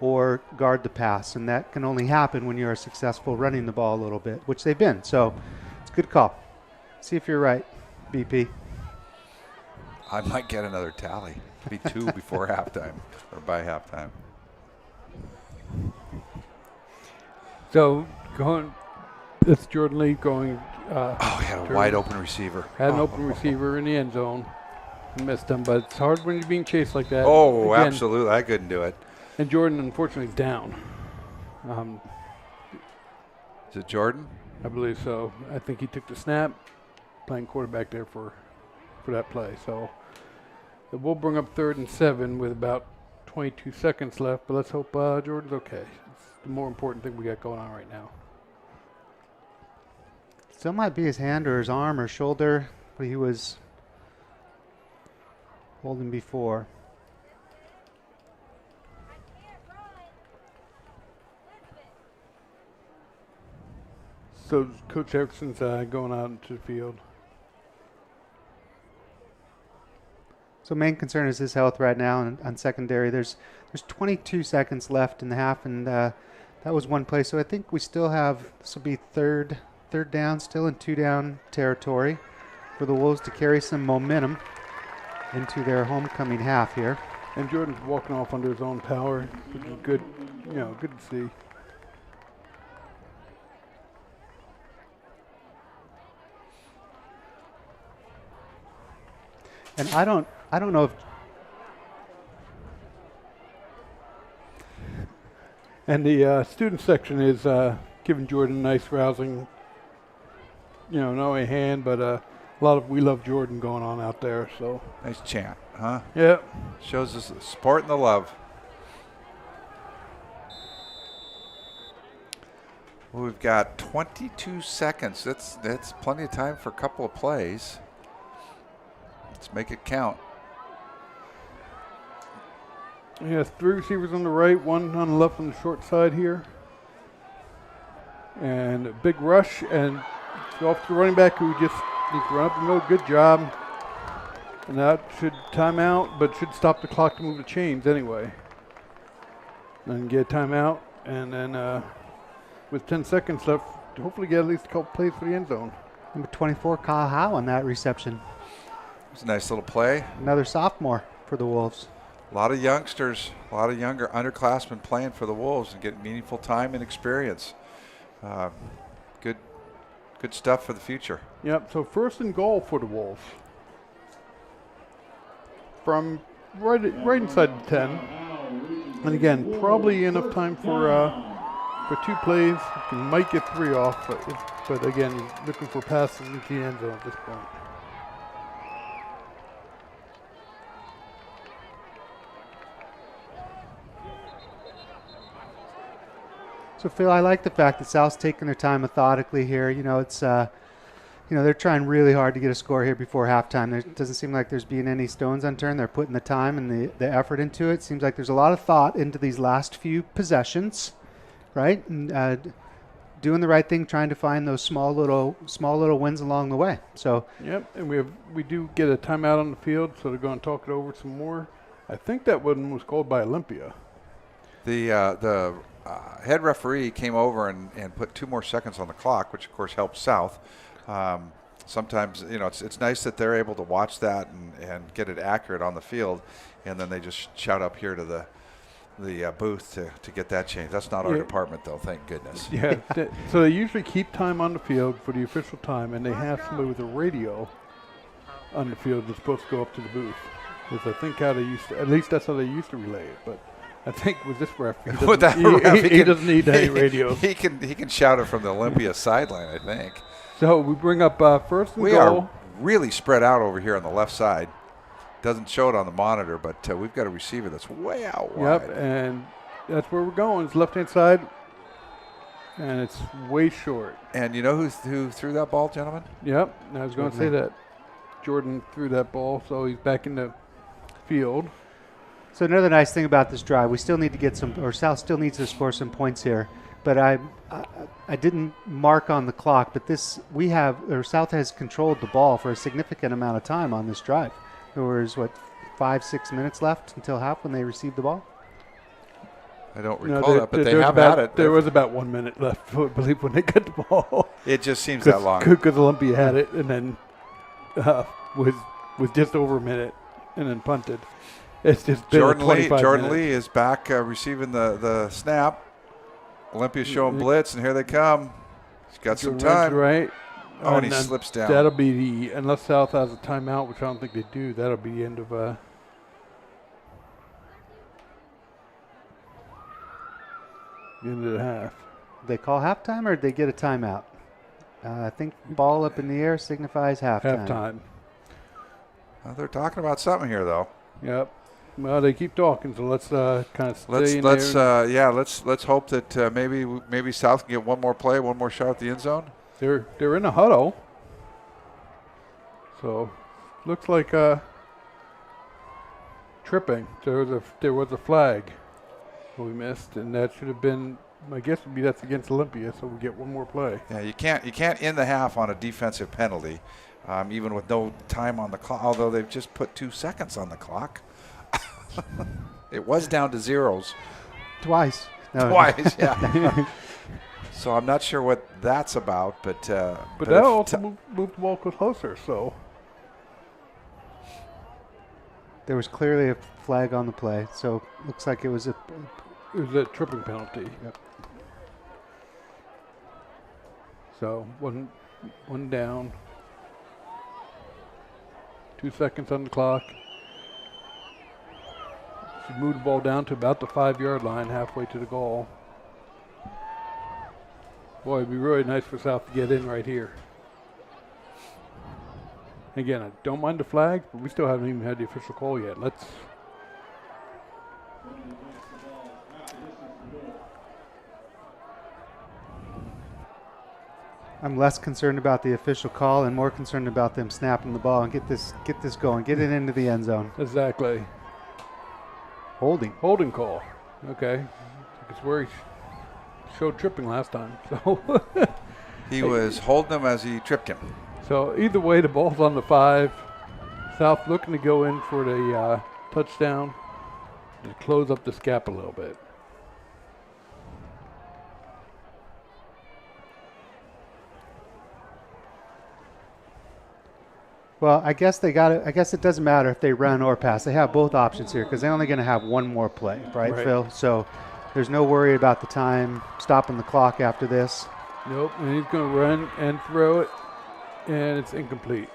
or guard the pass? And that can only happen when you're successful running the ball a little bit, which they've been. So it's a good call. See if you're right, BP. I might get another tally. Be 2 before halftime or by halftime. So it's Jordan Lee going. He had a wide open receiver. Had an open receiver in the end zone. Missed him, but it's hard when you're being chased like that. Oh, Again, absolutely. I couldn't do it. And Jordan, unfortunately, is down. Is it Jordan? I believe so. I think he took the snap, playing quarterback there for that play. So we'll bring up 3rd and 7 with about 22 seconds left, but let's hope Jordan's okay. It's the more important thing we got going on right now. Still might be his hand or his arm or shoulder, but he was holding before. So Coach Dickerson's going out into the field. So main concern is his health right now on secondary. There's 22 seconds left in the half, and that was one play. So I think we still have, this will be third down, still in 2-down territory for the Wolves to carry some momentum into their homecoming half here. And Jordan's walking off under his own power, which is good, good to see. And I don't know if. And the student section is giving Jordan a nice rousing, not only hand, but a lot of "We Love Jordan" going on out there. So Nice chant, huh? yeah. Shows us the support and the love. Well, we've got 22 seconds. That's plenty of time for a couple of plays. Let's make it count. He has 3 receivers on the right, 1 on the left on the short side here. And a big rush, and off to the running back who just needs to run up the middle. Good job. And that should time out, but should stop the clock to move the chains anyway. Then get a timeout, and then with 10 seconds left, hopefully get at least a couple plays for the end zone. Number 24, Kyle Howe on that reception. It's a nice little play. Another sophomore for the Wolves. A lot of youngsters, a lot of younger underclassmen playing for the Wolves and getting meaningful time and experience. Good stuff for the future. Yep, so 1st and goal for the Wolves. From right inside the 10. And again, probably enough time for 2 plays. You might get 3 off, but again, looking for passes into the end zone at this point. So Phil, I like the fact that South's taking their time methodically here. It's they're trying really hard to get a score here before halftime. There doesn't seem like there's being any stones unturned. They're putting the time and the effort into it. Seems like there's a lot of thought into these last few possessions, right? And doing the right thing, trying to find those small little wins along the way. So yep, and we do get a timeout on the field, so they're going to talk it over some more. I think that one was called by Olympia. The head referee came over and put 2 more seconds on the clock, which of course helps South. Sometimes it's nice that they're able to watch that and get it accurate on the field, and then they just shout up here to the booth to get that changed. That's not our department, though, thank goodness. Yeah, so they usually keep time on the field for the official time, and they have somebody with a radio on the field that's supposed to go up to the booth. Because I think how they used to, at least that's how they used to relay it, but I think with this ref, he doesn't need any radio. He can shout it from the Olympia sideline, I think. So we bring up 1st and goal. We really spread out over here on the left side. Doesn't show it on the monitor, but we've got a receiver that's way out wide. Yep, and that's where we're going. It's left-hand side, and it's way short. And you know who threw that ball, gentlemen? Yep, I was going to say that. Jordan threw that ball, so he's back in the field. So another nice thing about this drive, we still need to get some, or South still needs to score some points here. But I didn't mark on the clock, but South has controlled the ball for a significant amount of time on this drive. There was, 5-6 minutes left until half when they received the ball? I don't recall that, but they have had it. There was about 1 minute left, I believe, when they got the ball. It just seems that long. Because Olympia had it and then was just over a minute and then punted. It's just been Jordan 25 Jordan minutes. Lee is back receiving the snap. Olympia's showing blitz, and here they come. He's got some time. Right. Oh, and he slips down. That'll be unless South has a timeout, which I don't think they do, that'll be the end of the half. They call halftime or did they get a timeout? I think ball up in the air signifies halftime. Halftime. They're talking about something here, though. Yep. Well, they keep talking, so let's kind of stay in let's there. let's hope that maybe South can get one more play, one more shot at the end zone. They're in a huddle, so looks like tripping. There was a flag we missed, and that should have been. My guess would be that's against Olympia, so we get one more play. Yeah, you can't end the half on a defensive penalty, even with no time on the clock. Although they've just put 2 seconds on the clock. It was down to zeros. Twice. No. Twice, yeah. So I'm not sure what that's about, but that also moved the ball closer. So there was clearly a flag on the play, so looks like it was a tripping penalty. Yep. So one down. 2 seconds on the clock. Should move the ball down to about the 5-yard line, halfway to the goal. Boy, it'd be really nice for South to get in right here. Again, I don't mind the flag, but we still haven't even had the official call yet. I'm less concerned about the official call and more concerned about them snapping the ball and get this going, get it into the end zone. Exactly. Holding call. Okay. It's where he showed tripping last time. So he was holding him as he tripped him. So either way, the ball's on the 5. South looking to go in for the touchdown to close up this gap a little bit. Well, I guess they got it. I guess it doesn't matter if they run or pass. They have both options here because they're only going to have one more play, right, Phil? So there's no worry about the time, stopping the clock after this. Nope, and he's going to run and throw it, and it's incomplete.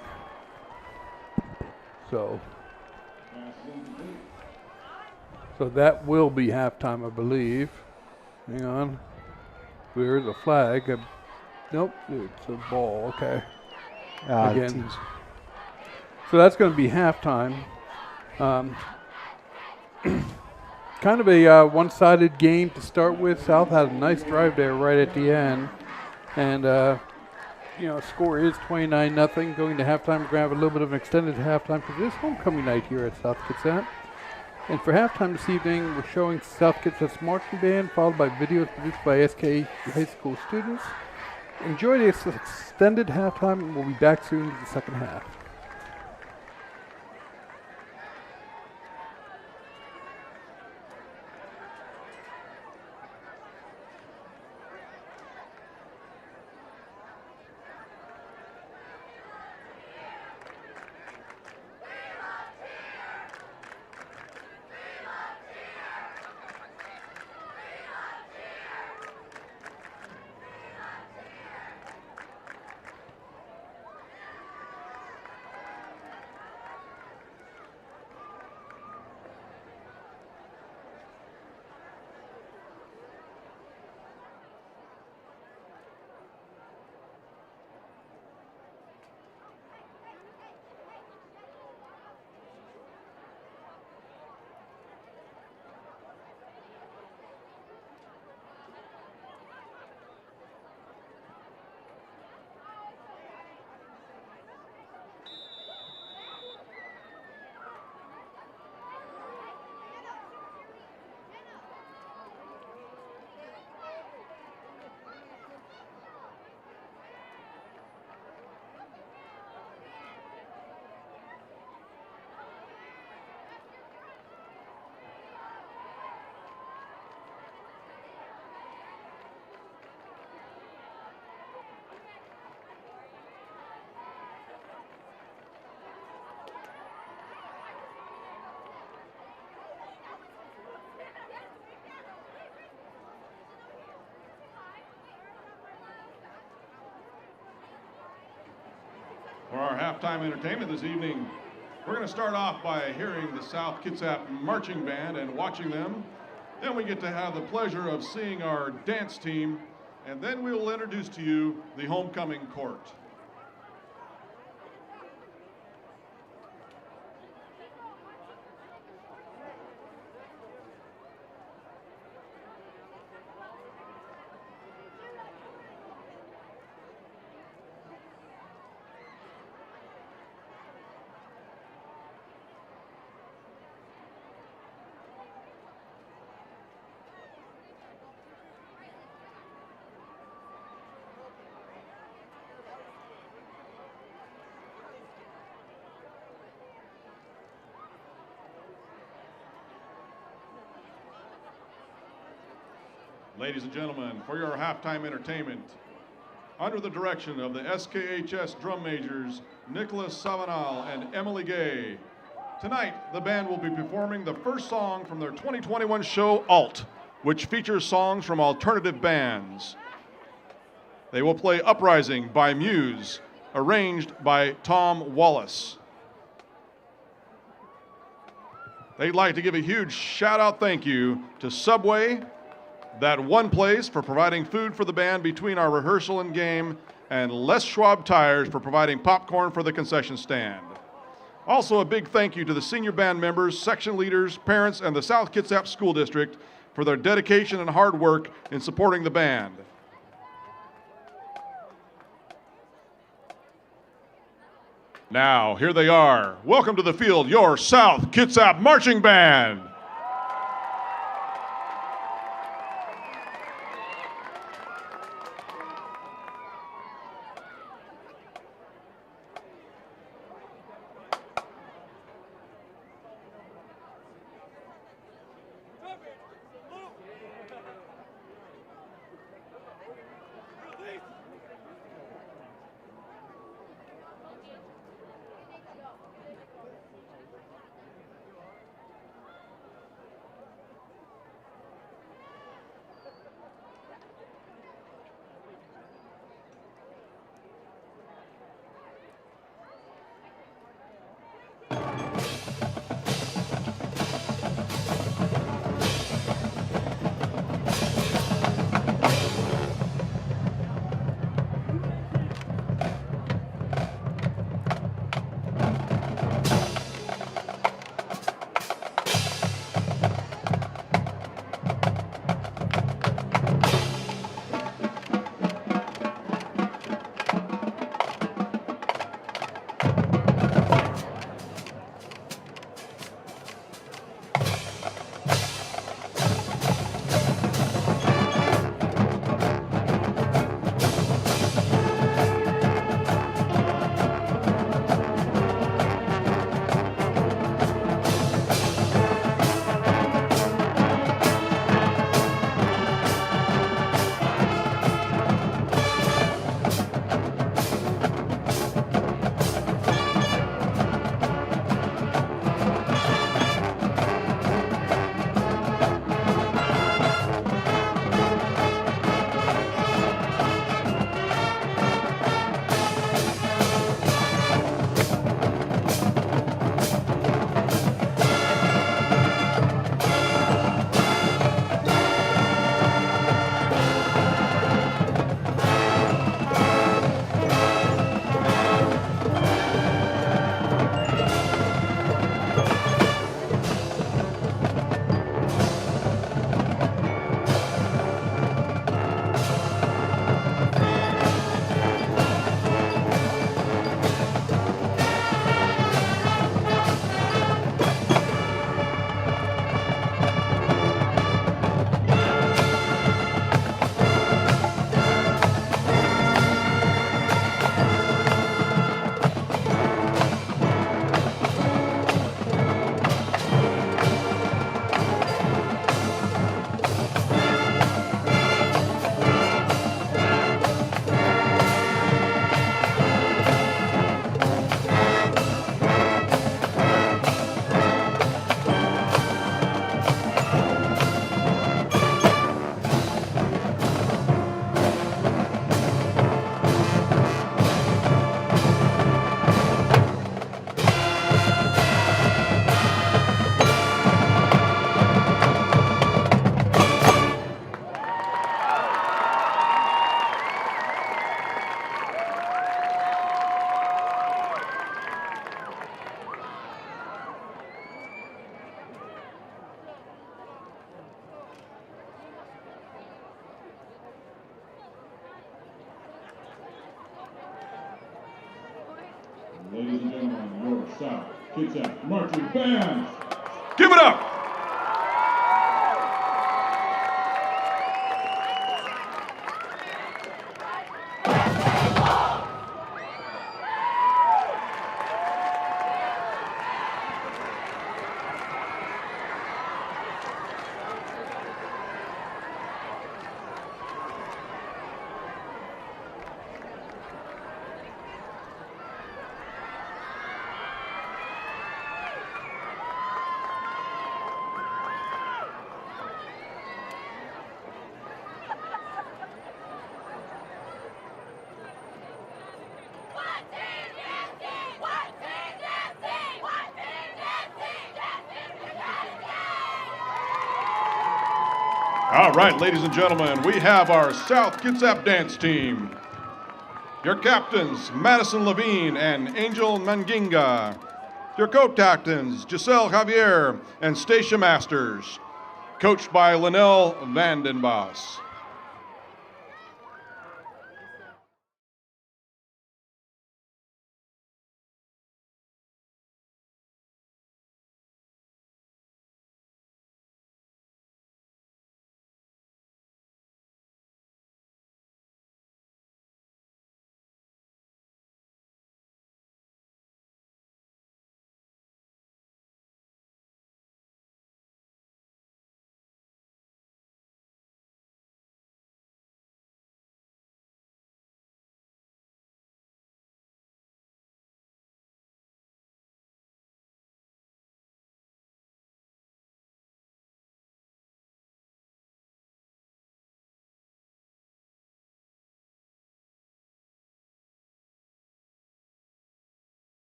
So that will be halftime, I believe. Hang on. There's a flag. Nope, it's a ball. Okay. Again. So that's going to be halftime. Kind of a one-sided game to start with. South had a nice drive there right at the end. And, score is 29-0. Going to halftime, we're going to have a little bit of an extended halftime because it is homecoming night here at South Kitsap. And for halftime this evening, we're showing South Kitsap's marching band, followed by videos produced by SK high school students. Enjoy this extended halftime, and we'll be back soon to the second half. For our halftime entertainment this evening, we're going to start off by hearing the South Kitsap Marching Band and watching them. Then we get to have the pleasure of seeing our dance team, and then we will introduce to you the homecoming court. Ladies and gentlemen, for your halftime entertainment, under the direction of the SKHS drum majors, Nicholas Savanal and Emily Gay, tonight the band will be performing the first song from their 2021 show, Alt, which features songs from alternative bands. They will play Uprising by Muse, arranged by Tom Wallace. They'd like to give a huge shout-out thank you to Subway, That One Place for providing food for the band between our rehearsal and game, and Les Schwab Tires for providing popcorn for the concession stand. Also a big thank you to the senior band members, section leaders, parents, and the South Kitsap School District for their dedication and hard work in supporting the band. Now, here they are. Welcome to the field, your South Kitsap Marching Band. your South Kitsap marching band. Give it up. All right, ladies and gentlemen, we have our South Kitsap dance team. Your captains, Madison Levine and Angel Manginga. Your co-captains, Giselle Javier and Stacia Masters. Coached by Linnell Vandenbos.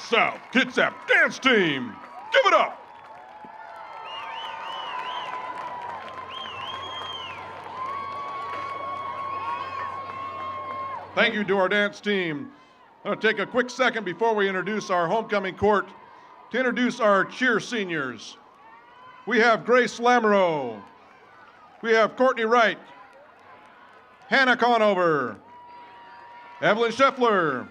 South Kitsap dance team, give it up. Thank you to our dance team. I'm going to take a quick second before we introduce our homecoming court to introduce our cheer seniors. We have Grace Lamoureux. We have Courtney Wright, Hannah Conover, Evelyn Scheffler,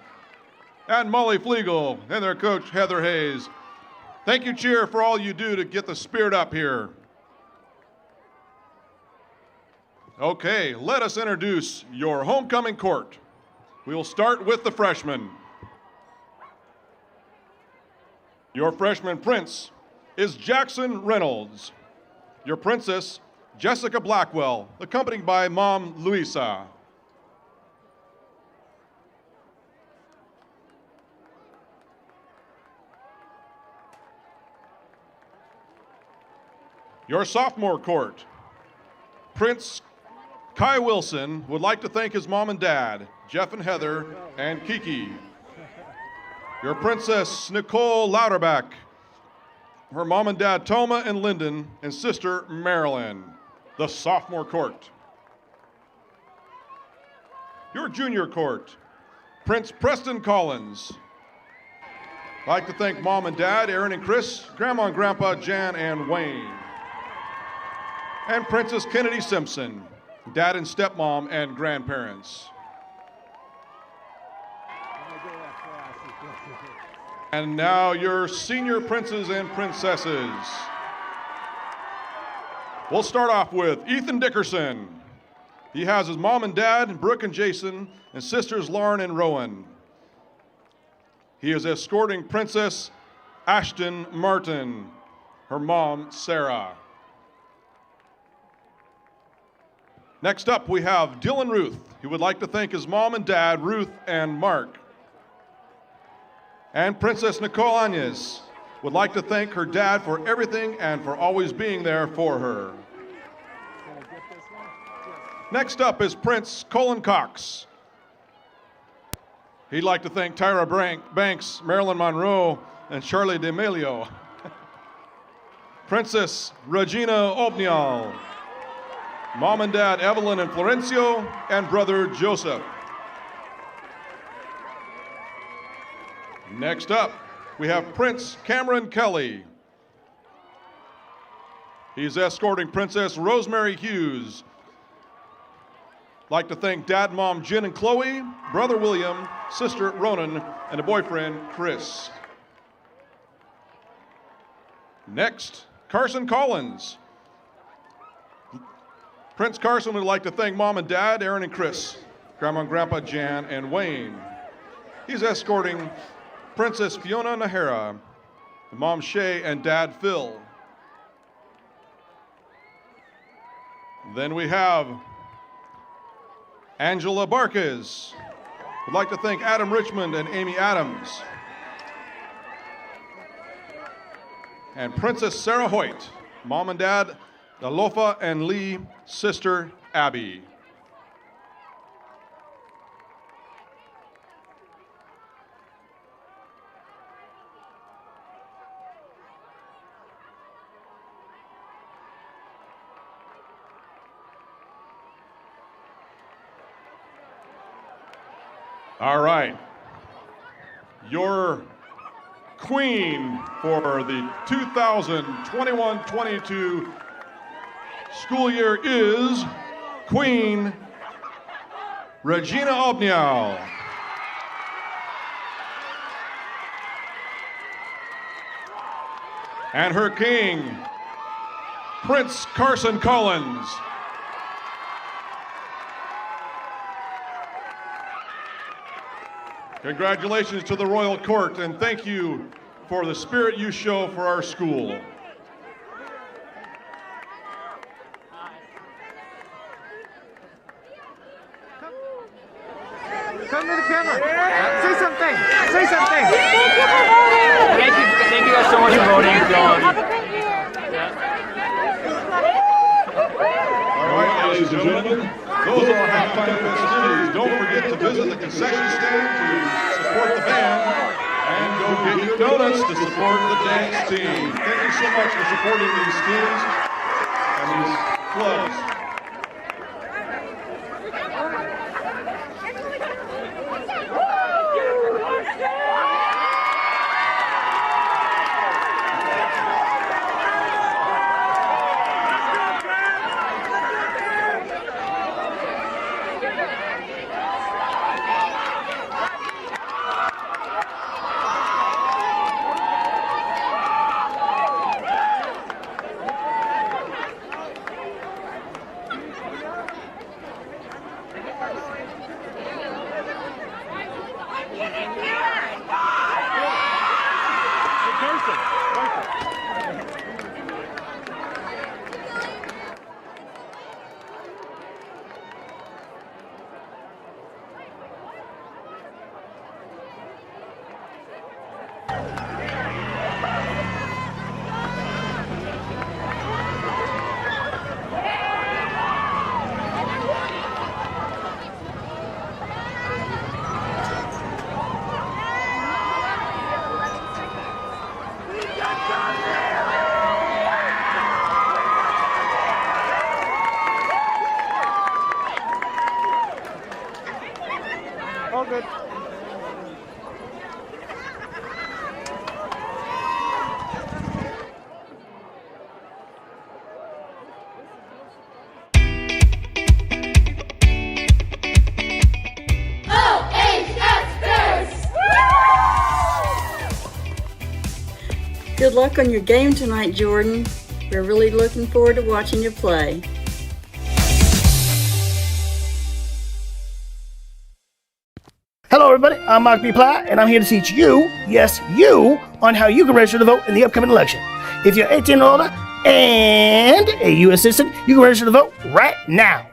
and Molly Flegel, and their coach, Heather Hayes. Thank you, cheer, for all you do to get the spirit up here. Okay, let us introduce your homecoming court. We will start with the freshmen. Your freshman prince is Jackson Reynolds. Your princess, Jessica Blackwell, accompanied by Mom Louisa. Your sophomore court, Prince Kai Wilson would like to thank his mom and dad, Jeff and Heather, and Kiki. Your princess, Nicole Lauterbach, her mom and dad, Toma and Lyndon, and sister, Marilyn, the sophomore court. Your junior court, Prince Preston Collins. I'd like to thank mom and dad, Aaron and Chris, grandma and grandpa, Jan and Wayne. And Princess Kennedy Simpson, dad and stepmom and grandparents. And now your senior princes and princesses. We'll start off with Ethan Dickerson. He has his mom and dad, Brooke and Jason, and sisters Lauren and Rowan. He is escorting Princess Ashton Martin, her mom, Sarah. Next up, we have Dylan Ruth. He would like to thank his mom and dad, Ruth and Mark. And Princess Nicole Agnes would like to thank her dad for everything and for always being there for her. Next up is Prince Colin Cox. He'd like to thank Tyra Banks, Marilyn Monroe, and Charlie D'Amelio. Princess Regina Obnial. Mom and Dad Evelyn and Florencio, and brother Joseph. Next up, we have Prince Cameron Kelly. He's escorting Princess Rosemary Hughes. Like to thank Dad, Mom Jen and Chloe, brother William, sister Ronan, and a boyfriend Chris. Next, Carson Collins. Prince Carson would like to thank Mom and Dad, Aaron and Chris, Grandma and Grandpa Jan and Wayne. He's escorting Princess Fiona Nahara, Mom Shay and Dad Phil. Then we have Angela Barquez. We'd like to thank Adam Richmond and Amy Adams. And Princess Sarah Hoyt, Mom and Dad, Alofa and Lee, sister Abby. All right. Your queen for the 2021-22 school year is Queen Regina Obnial. And her king, Prince Carson Collins. Congratulations to the Royal Court, and thank you for the spirit you show for our school. Come to the camera. Say something. Say something. Thank you guys so much for voting. All right, ladies and gentlemen, those are our halftime festivities. Don't forget to visit the concession stand to support the band and go get your donuts to support the dance team. Thank you so much for supporting these teams and these clubs. All good. Good luck on your game tonight, Jordan. We're really looking forward to watching you play. Hello everybody, I'm Mark B. Ply, and I'm here to teach you, yes you, on how you can register to vote in the upcoming election. If you're 18 or older and a U.S. citizen, you can register to vote right now.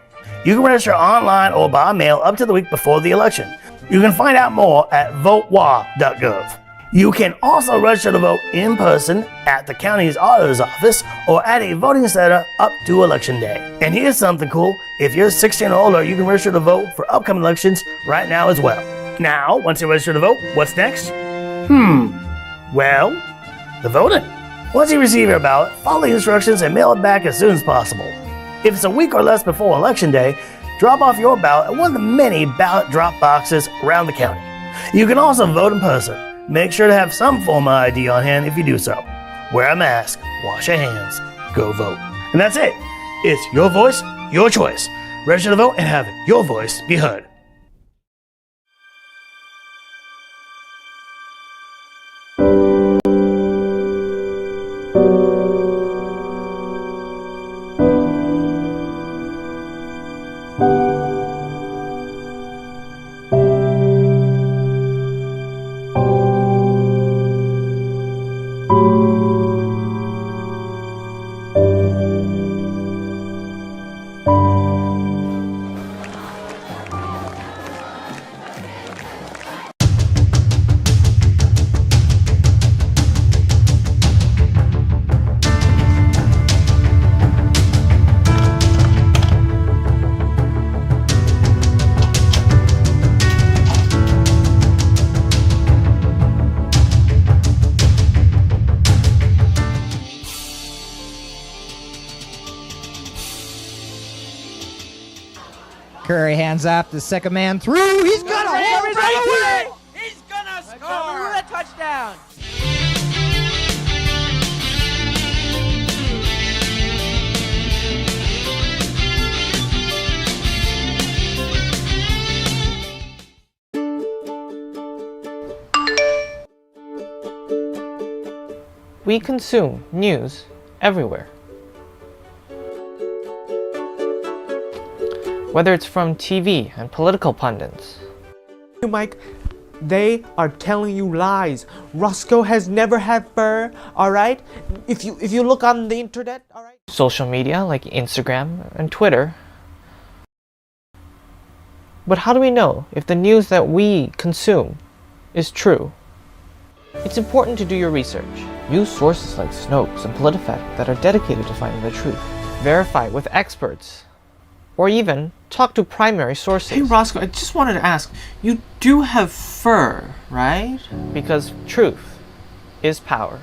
You can register online or by mail up to the week before the election. You can find out more at votewa.gov. You can also register to vote in person at the county's auditor's office or at a voting center up to election day. And here's something cool, if you're 16 or older, you can register to vote for upcoming elections right now as well. Now, once you register to vote, what's next? Well, the voting. Once you receive your ballot, follow the instructions and mail it back as soon as possible. If it's a week or less before Election Day, drop off your ballot at one of the many ballot drop boxes around the county. You can also vote in person. Make sure to have some form of ID on hand if you do so. Wear a mask, wash your hands, go vote. And that's it. It's your voice, your choice. Register to vote and have your voice be heard. Curry hands up, the second man through. He's gonna hold right away. He's gonna score a touchdown. We consume news everywhere. Whether it's from TV and political pundits. Mike, they are telling you lies. Roscoe has never had fur, alright? If you look on the internet, alright? Social media like Instagram and Twitter. But how do we know if the news that we consume is true? It's important to do your research. Use sources like Snopes and PolitiFact that are dedicated to finding the truth. Verify with experts. Or even talk to primary sources. Hey Roscoe, I just wanted to ask, you do have fur, right? Because truth is power.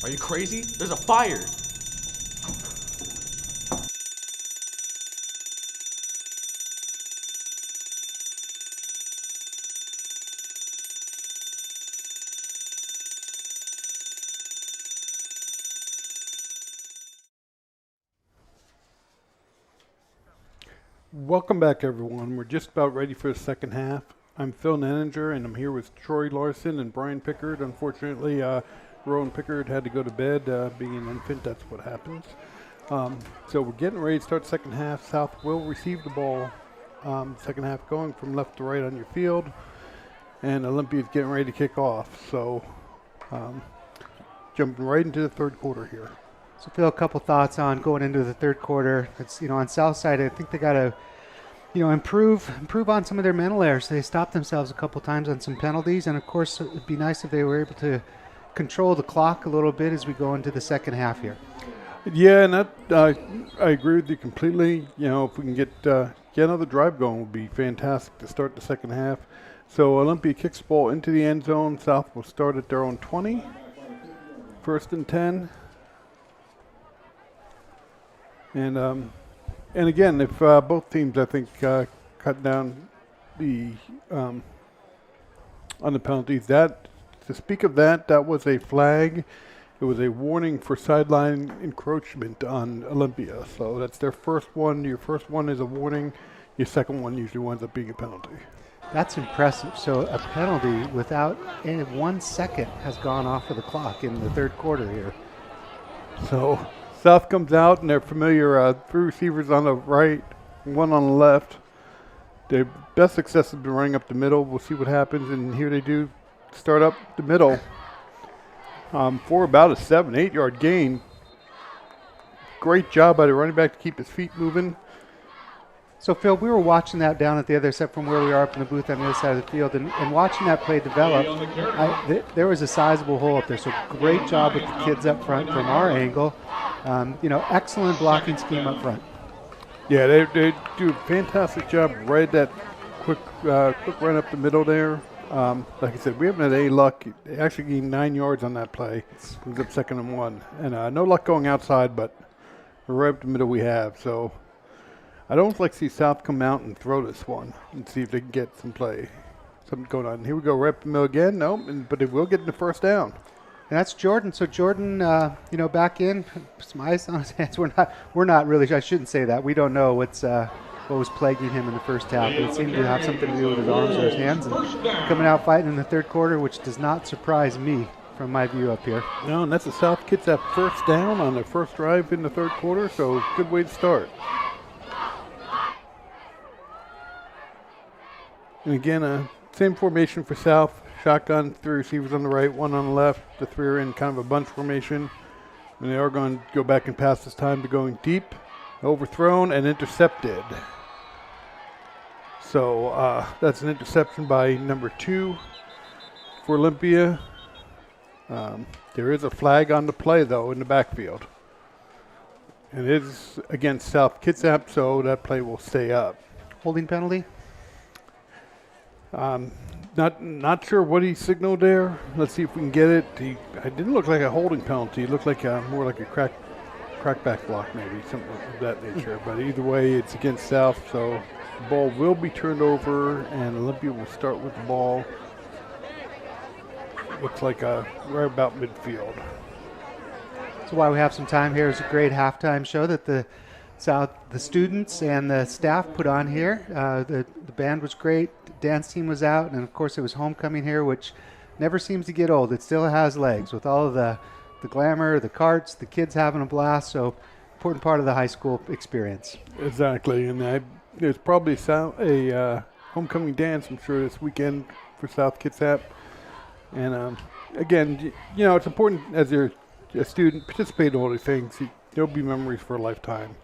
Are you crazy? There's a fire! Welcome back, everyone. We're just about ready for the second half. I'm Phil Nenninger, and I'm here with Troy Larson and Brian Pickard. Unfortunately, Rowan Pickard had to go to bed, being an infant. That's what happens. So we're getting ready to start the second half. South will receive the ball. Second half going from left to right on your field, and Olympia's getting ready to kick off. So jumping right into the third quarter here. So Phil, a couple thoughts on going into the third quarter. It's, on South side, I think they got to, improve on some of their mental errors. They stopped themselves a couple times on some penalties, and of course, it'd be nice if they were able to control the clock a little bit as we go into the second half here. Yeah, and that I agree with you completely. If we can get another drive going, would be fantastic to start the second half. So Olympia kicks the ball into the end zone. South will start at their own 20. First and 10. And again, if both teams, I think, cut down the on the penalties, to speak of that was a flag. It was a warning for sideline encroachment on Olympia. So that's their first one. Your first one is a warning. Your second one usually winds up being a penalty. That's impressive. So a penalty without 1 second has gone off of the clock in the third quarter here. So South comes out, and their familiar three receivers on the right one on the left. Their best success has been running up the middle. We'll see what happens. And here they do start up the middle for about a 7-8 yard gain. Great job by the running back to keep his feet moving. So, Phil, we were watching that down at the other side from where we are up in the booth on the other side of the field, and watching that play develop, there was a sizable hole up there. So, great job with the kids up front from our angle. Excellent blocking scheme up front. Yeah, they do a fantastic job right at that quick run up the middle there. Like I said, we haven't had any luck. They actually gained 9 yards on that play. It was up 2nd and 1. And no luck going outside, but right up the middle we have. So I don't like to see South come out and throw this one and see if they can get some play. Something going on. Here we go, right up the middle again. No, but they will get in the first down. And that's Jordan. So Jordan, back in, some ice on his hands. We're not really. I shouldn't say that. We don't know what was plaguing him in the first half. But it seemed to have something to do with his arms or his hands, and coming out fighting in the third quarter, which does not surprise me from my view up here. No, and that's the South Kitsap first down on their first drive in the third quarter. So good way to start. And again, same formation for South. Shotgun, 3 receivers on the right, 1 on the left. The 3 are in kind of a bunch formation. And they are going to go back and pass this time to going deep. Overthrown and intercepted. So that's an interception by number 2 for Olympia. There is a flag on the play, though, in the backfield. And it is against South Kitsap, so that play will stay up. Holding penalty? Not sure what he signaled there. Let's see if we can get it. It didn't look like a holding penalty. It looked like more like a crackback block, maybe something of that nature. But either way, it's against South, so the ball will be turned over, and Olympia will start with the ball. Looks like right about midfield. So while we have some time here, it's a great halftime show that the students and the staff put on here. The band was great. The dance team was out, and of course it was homecoming here, which never seems to get old. It still has legs with all of the glamour, the carts, the kids having a blast. So important part of the high school experience. Exactly, and there's probably a homecoming dance, I'm sure, this weekend for South Kitsap. And again, it's important as you're a student, participate in all these things. There'll be memories for a lifetime.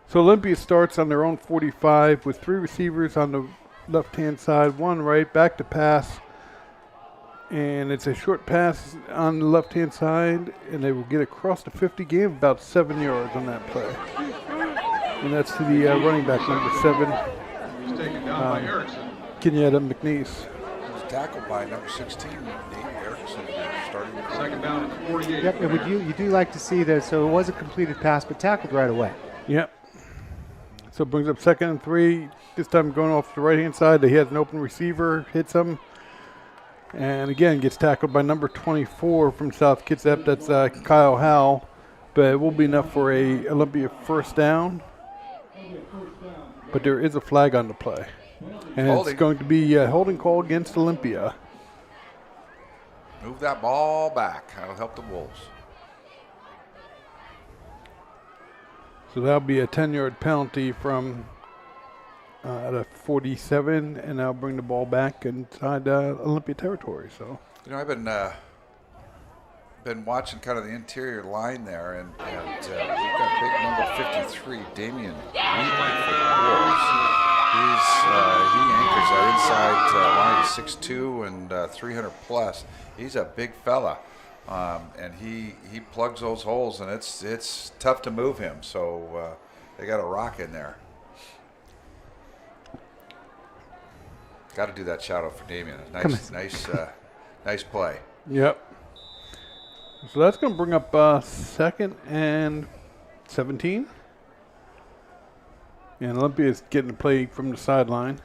So Olympia starts on their own 45 with 3 receivers on the left-hand side, 1 right, back to pass. And it's a short pass on the left-hand side, and they will get across the 50, gain about 7 yards on that play. And that's to the running back, number 7, He's taken down by Erickson. Kenyatta McNeese. Tackled by number 16, Nate Erickson, starting. Second down at 48. Yep, and you do like to see that. So it was a completed pass, but tackled right away. Yep. So it brings up 2nd and 3. This time going off the right-hand side. He has an open receiver, hits him. And again, gets tackled by number 24 from South Kitsap. That's Kyle Howell. But it will be enough for a Olympia first down. But there is a flag on the play. And it's going to be a holding call against Olympia. Move that ball back. That'll help the Wolves. So that'll be a 10-yard penalty from the 47, and that'll bring the ball back inside Olympia territory. So I've been watching kind of the interior line there, and we've got big number 53, Damian Wheatley for the Wolves. He anchors our inside line of 6'2" and 300 plus. He's a big fella, and he plugs those holes, and it's tough to move him. So they got a rock in there. Got to do that shout out for Damian. Nice play. Yep. So that's going to bring up 2nd and 17. And Olympia is getting to play from the sideline.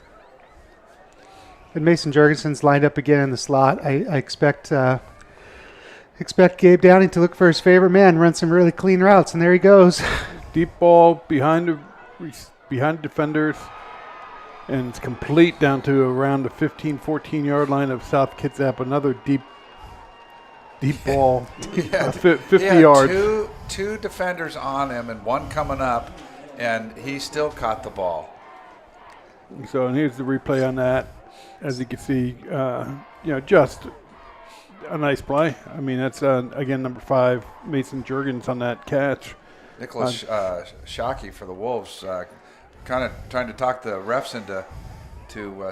And Mason Jorgensen's lined up again in the slot. I expect Gabe Downing to look for his favorite man, run some really clean routes, and there he goes. Deep ball behind the defenders, and it's complete down to around the 15, 14-yard line of South Kitsap. Another deep ball, 50 yards. Two defenders on him and one coming up, and he still caught the ball. So, and here's the replay on that. As you can see, just a nice play. I mean, that's, again, number 5, Mason Jurgens on that catch. Nicholas Shockey for the Wolves kind of trying to talk the refs into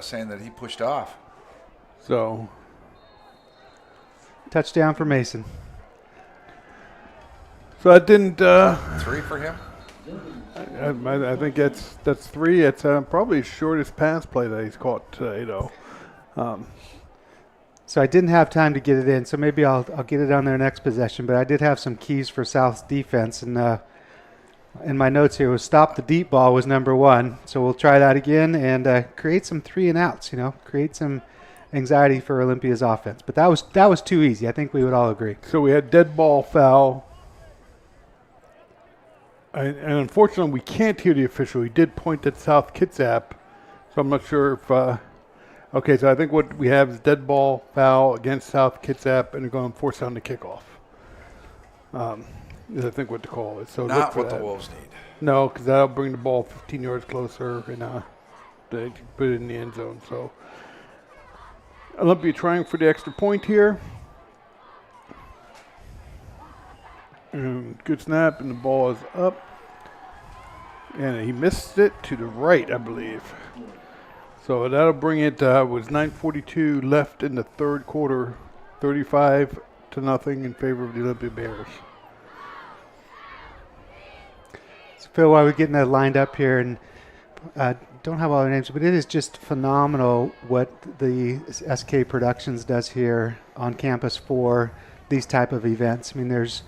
saying that he pushed off. So, touchdown for Mason. So I didn't. 3 for him. I think that's 3. It's probably his shortest pass play that he's caught today, though. So I didn't have time to get it in, so maybe I'll get it on their next possession. But I did have some keys for South's defense, and in my notes here was stop the deep ball was number 1. So we'll try that again and create some 3 and outs. Create some anxiety for Olympia's offense. But that was too easy. I think we would all agree. So we had dead ball foul. And unfortunately, we can't hear the official. He did point at South Kitsap, so I'm not sure if. Okay, so I think what we have is dead ball foul against South Kitsap, and they're going to force down the kickoff. Is I think what the call is. So not what the Wolves need. No, because that'll bring the ball 15 yards closer, and they put it in the end zone. So Olympia trying for the extra point here. Good snap, and the ball is up. And he missed it to the right, I believe. So that'll bring it, was 9:42 left in the third quarter, 35-0 in favor of the Olympia Bears. So Phil, while we're getting that lined up here, and don't have all their names, but it is just phenomenal what the SK Productions does here on campus for these type of events. I mean, there's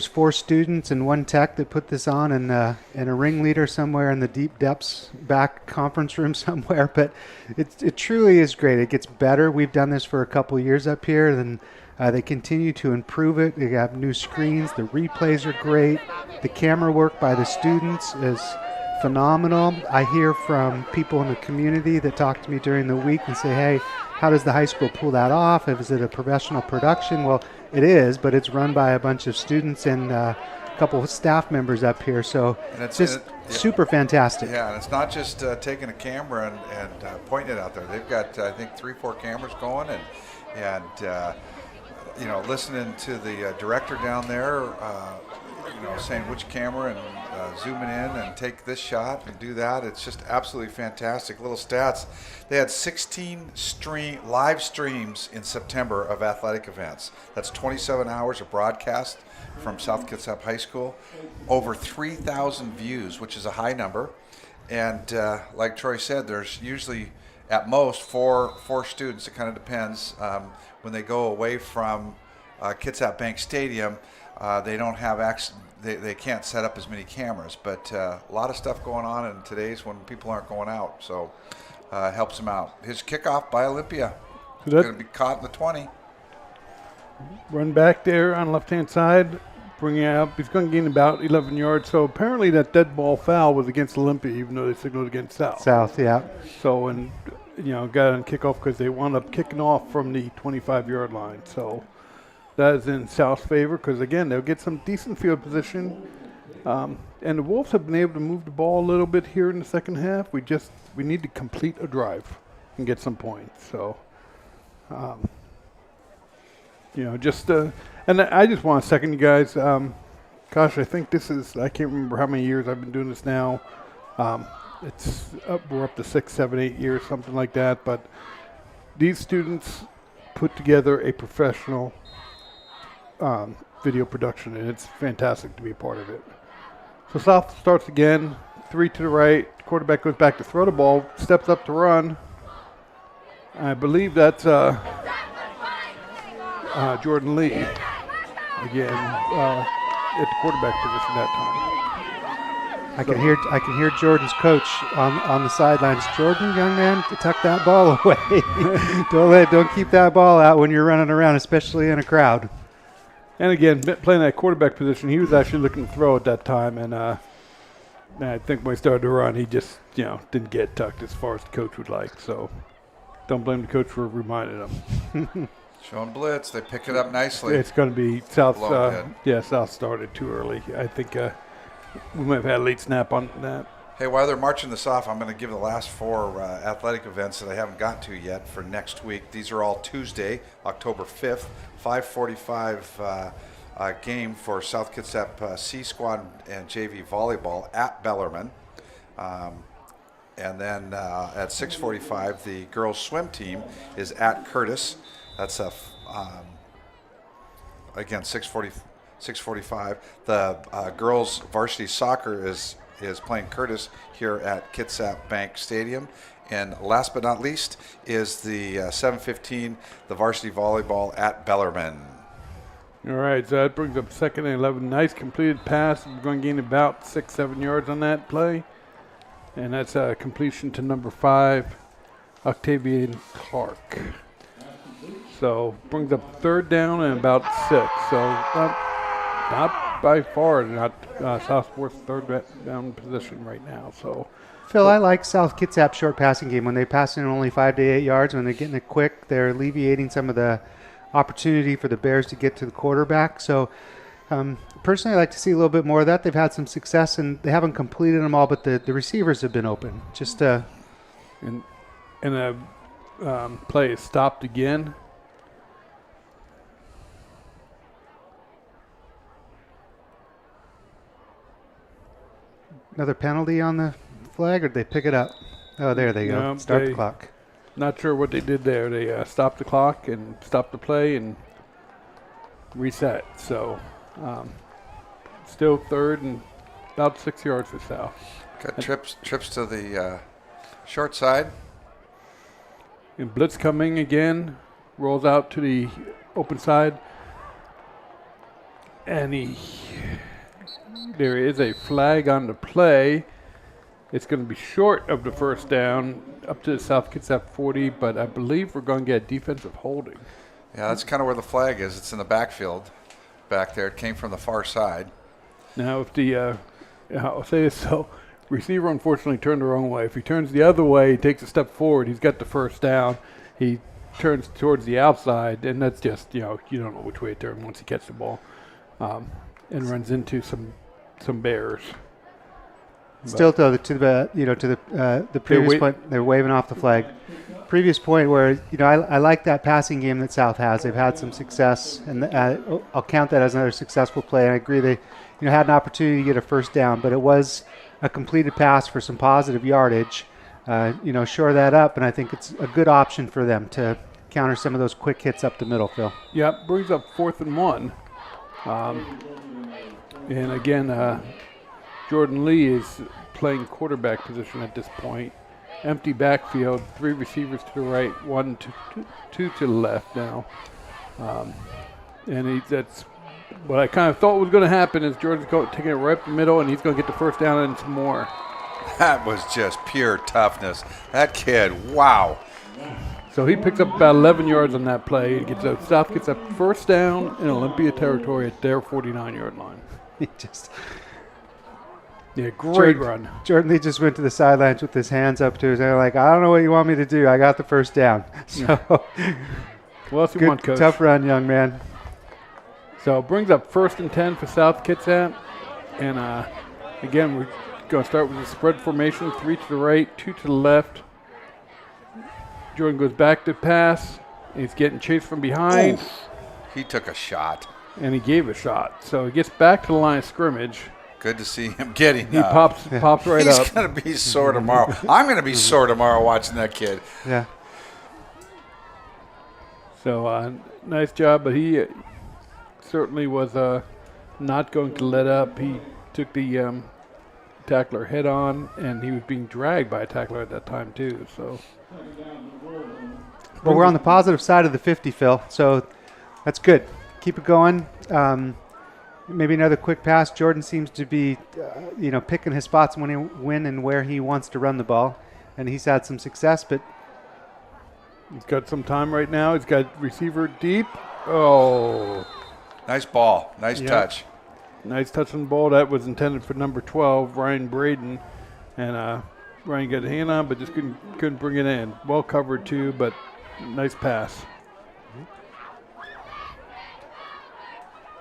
4 students and 1 tech that put this on, and a ringleader somewhere in the deep depths back conference room somewhere. But it truly is great. It gets better. We've done this for a couple years up here, and they continue to improve it. They have new screens. The replays are great. The camera work by the students is phenomenal. I hear from people in the community that talk to me during the week and say, hey, how does the high school pull that off? Is it a professional production? Well, it is, but it's run by a bunch of students and a couple of staff members up here. So it's just super fantastic. Yeah, and it's not just taking a camera and pointing it out there. They've got, I think, 3-4 cameras going, and listening to the director down there, saying which camera and zooming in and take this shot and do that. It's just absolutely fantastic. Little stats. They had 16 live streams in September of athletic events. That's 27 hours of broadcast from South Kitsap High School. Over 3,000 views, which is a high number. And like Troy said, there's usually at most four students. It kind of depends. When they go away from Kitsap Bank Stadium, they don't have access. They can't set up as many cameras, but a lot of stuff going on in today's when people aren't going out, so it helps them out. His kickoff by Olympia. He's going to be caught in the 20. Run back there on the left-hand side, bring it up. He's going to gain about 11 yards. So apparently that dead ball foul was against Olympia, even though they signaled against South. South, yeah. So, and got on kickoff because they wound up kicking off from the 25-yard line. So that is in South's favor because, again, they'll get some decent field position. And the Wolves have been able to move the ball a little bit here in the second half. We need to complete a drive and get some points. So, and I just want to second you guys. Gosh, I think this is, I can't remember how many years I've been doing this now. We're up to 6, 7, 8 years, something like that. But these students put together a professional video production, and it's fantastic to be a part of it. So South starts again, 3 to the right. Quarterback goes back to throw the ball, steps up to run. I believe that's Jordan Lee again at the quarterback position that time. I can hear Jordan's coach on the sidelines. Jordan, young man, tuck that ball away. Don't keep that ball out when you're running around, especially in a crowd. And again, playing that quarterback position, he was actually looking to throw at that time, and I think when he started to run, he just didn't get tucked as far as the coach would like. So don't blame the coach for reminding him. Showing blitz, they pick it up nicely. It's going to be South. South started too early. I think we might have had a late snap on that. Hey, while they're marching this off, I'm going to give the last 4 athletic events that I haven't gotten to yet for next week. These are all Tuesday, October 5th, 5:45 game for South Kitsap C Squad and JV volleyball at Bellarmine. And then at 6:45, the girls swim team is at Curtis. That's again 6:45. The girls varsity soccer is playing Curtis here at Kitsap Bank Stadium. And last but not least is the 7:15, the varsity volleyball at Bellarmine. All right, so that brings up 2nd and 11. Nice completed pass. We're going to gain about 6-7 yards on that play. And that's a completion to number 5, Octavian Clark. So brings up 3rd down and about 6. So not by far, not Southport's 3rd down position right now. So, Phil, I like South Kitsap short passing game. When they pass in only 5 to 8 yards, when they're getting it quick, they're alleviating some of the opportunity for the Bears to get to the quarterback. So personally, I like to see a little bit more of that. They've had some success, and they haven't completed them all, but the receivers have been open. Just and the play is stopped again. Another penalty on the flag, or did they pick it up? Oh, there they go. Start the clock. Not sure what they did there. They stopped the clock and stopped the play and reset. So still 3rd and about 6 yards for South. Got trips to the short side. And blitz coming again. Rolls out to the open side. And there is a flag on the play. It's going to be short of the 1st down, up to the South Kitsap 40, but I believe we're going to get defensive holding. Yeah, that's kind of where the flag is. It's in the backfield back there. It came from the far side. Now, if I'll say this, so receiver unfortunately turned the wrong way. If he turns the other way, he takes a step forward, he's got the 1st down. He turns towards the outside, and that's just, you don't know which way to turn once he catches the ball, and runs into some Bears. Still, though, to the previous point, they're waving off the flag. Previous point where, I like that passing game that South has. They've had some success, and I'll count that as another successful play. And I agree they, had an opportunity to get a 1st down, but it was a completed pass for some positive yardage. Shore that up, and I think it's a good option for them to counter some of those quick hits up the middle, Phil. Yep, brings up 4th and 1. And again, Jordan Lee is playing quarterback position at this point. Empty backfield, 3 receivers to the right, 2 to the left now. And that's what I kind of thought was going to happen is Jordan's taking it right up the middle, and he's going to get the 1st down and some more. That was just pure toughness. That kid, wow. So he picks up about 11 yards on that play. South gets a 1st down in Olympia territory at their 49-yard line. Great run. Jordan Lee just went to the sidelines with his hands up to his head like, I don't know what you want me to do. I got the 1st down. So, well, that's good, Coach. Tough run, young man. So it brings up 1st and 10 for South Kitsap. And again, we're going to start with the spread formation, 3 to the right, 2 to the left. Jordan goes back to pass. He's getting chased from behind. Oof. He took a shot. And he gave a shot. So he gets back to the line of scrimmage. Good to see him getting He pops right up. He's going to be sore tomorrow. I'm going to be sore tomorrow watching that kid. Yeah. So nice job, but he certainly was not going to let up. He took the tackler head on, and he was being dragged by a tackler at that time too. So, well, we're on the positive side of the 50, Phil. So that's good. Keep it going. Maybe another quick pass. Jordan seems to be, picking his spots when and where he wants to run the ball, and he's had some success. But he's got some time right now. He's got receiver deep. Oh, nice ball. Nice touch. Nice touch on the ball. That was intended for number 12, Ryan Braden, and Ryan got a hand on, but just couldn't bring it in. Well covered too, but nice pass.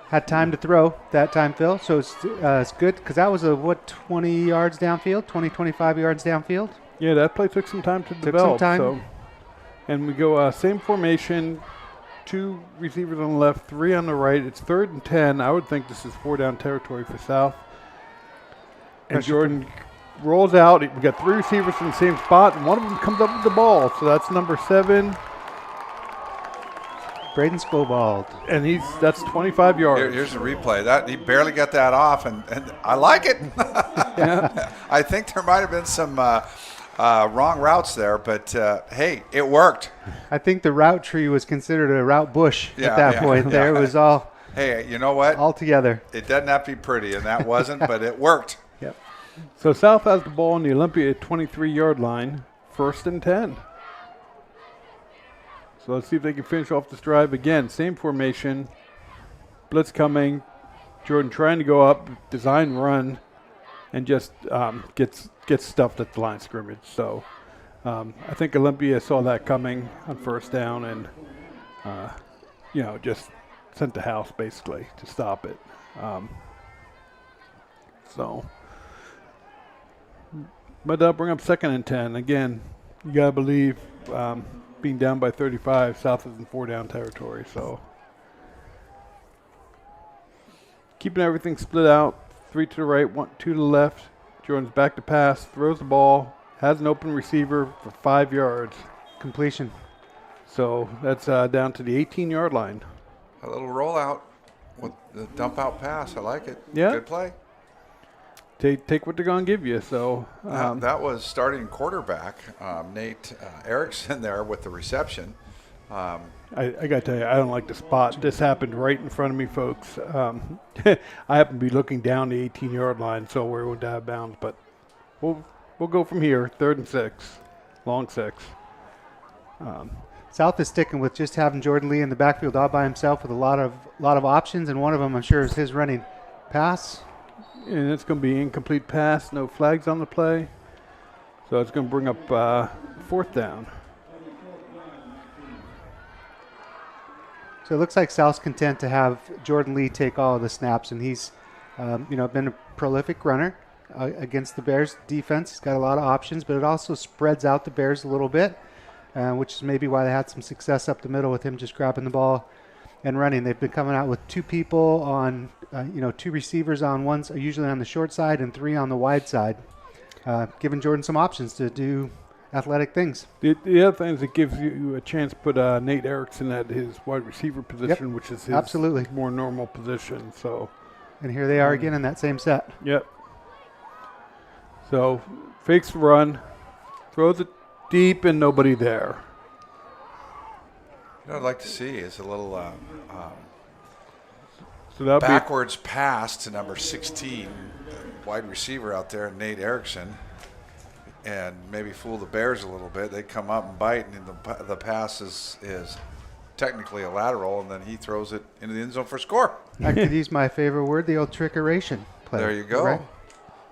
Had time to throw that time, Phil. So it's good because that was 20 yards downfield, 25 yards downfield. Yeah, that play took some time to develop. So, and we go same formation, 2 receivers on the left, 3 on the right. It's 3rd and 10. I would think this is 4 down territory for South. And Jordan rolls out. We got 3 receivers in the same spot, and one of them comes up with the ball. So that's number 7. Braden Scobald. And that's 25 yards. Here's the replay. That he barely got that off, and I like it. Yeah. I think there might have been some wrong routes there, but hey, it worked. I think the route tree was considered a route bush at that point. There it was all. Hey, you know what? All together. It doesn't have to be pretty, and that wasn't, but it worked. Yep. So South has the ball on the Olympia 23-yard line, 1st and 10. So let's see if they can finish off this drive again. Same formation, blitz coming. Jordan trying to go up, design run, and just gets stuffed at the line of scrimmage. So I think Olympia saw that coming on 1st down and just sent the house basically to stop it. But they'll bring up 2nd and 10 again. You gotta believe. Being down by 35, South is in 4 down territory. So keeping everything split out, 3 to the right, 2 to the left. Jordan's back to pass, throws the ball, has an open receiver for 5 yards. Completion. So that's down to the 18-yard line. A little rollout with the dump out pass. I like it. Yeah. Good play. Take what they're going to give you. So that was starting quarterback Nate Erickson there with the reception. I got to tell you, I don't like the spot. This happened right in front of me, folks. I happen to be looking down the 18-yard line, so we're going out of bounds. But we'll go from here. 3rd and 6, long 6. South is sticking with just having Jordan Lee in the backfield all by himself with a lot of options, and one of them I'm sure is his running pass. And it's going to be incomplete pass, no flags on the play. So it's going to bring up 4th down. So it looks like South's content to have Jordan Lee take all of the snaps, and he's been a prolific runner against the Bears defense. He's got a lot of options, but it also spreads out the Bears a little bit, which is maybe why they had some success up the middle with him just grabbing the ball and running. They've been coming out with 2 people on, 2 receivers on one, usually on the short side, and 3 on the wide side, giving Jordan some options to do athletic things. The other thing is it gives you a chance to put Nate Erickson at his wide receiver position, which is his more normal position. So, and here they are again in that same set. Yep. So fakes the run, throws it deep, and nobody there. What I'd like to see is a little so backwards pass to number 16, wide receiver out there, Nate Erickson, and maybe fool the Bears a little bit. They come up and bite, and the pass is technically a lateral, and then he throws it into the end zone for a score. I could use my favorite word, the old trickeration play. There you go. Right?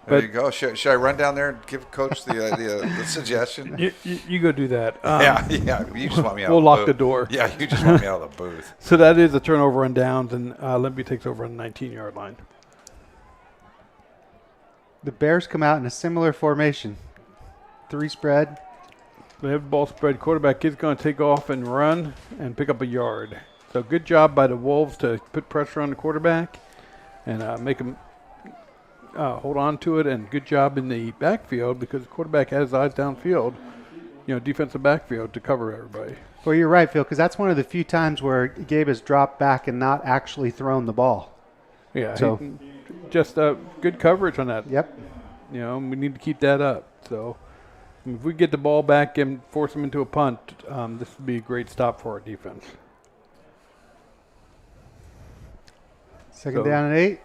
There you go. Should I run down there and give Coach the suggestion? You go do that. Yeah. You just want me out. We'll of the lock booth. the door. Yeah, you just want me out of the booth. So that is a turnover on downs, and Olympia takes over on the 19-yard line. The Bears come out in a similar formation. 3 spread. They have the ball spread. Quarterback is going to take off and run and pick up a yard. So good job by the Wolves to put pressure on the quarterback and make him hold on to it, and good job in the backfield because the quarterback has eyes downfield, defensive backfield to cover everybody. Well, you're right, Phil, because that's one of the few times where Gabe has dropped back and not actually thrown the ball. Yeah, so just good coverage on that. Yep. We need to keep that up. So if we get the ball back and force them into a punt, this would be a great stop for our defense. Second down and 8.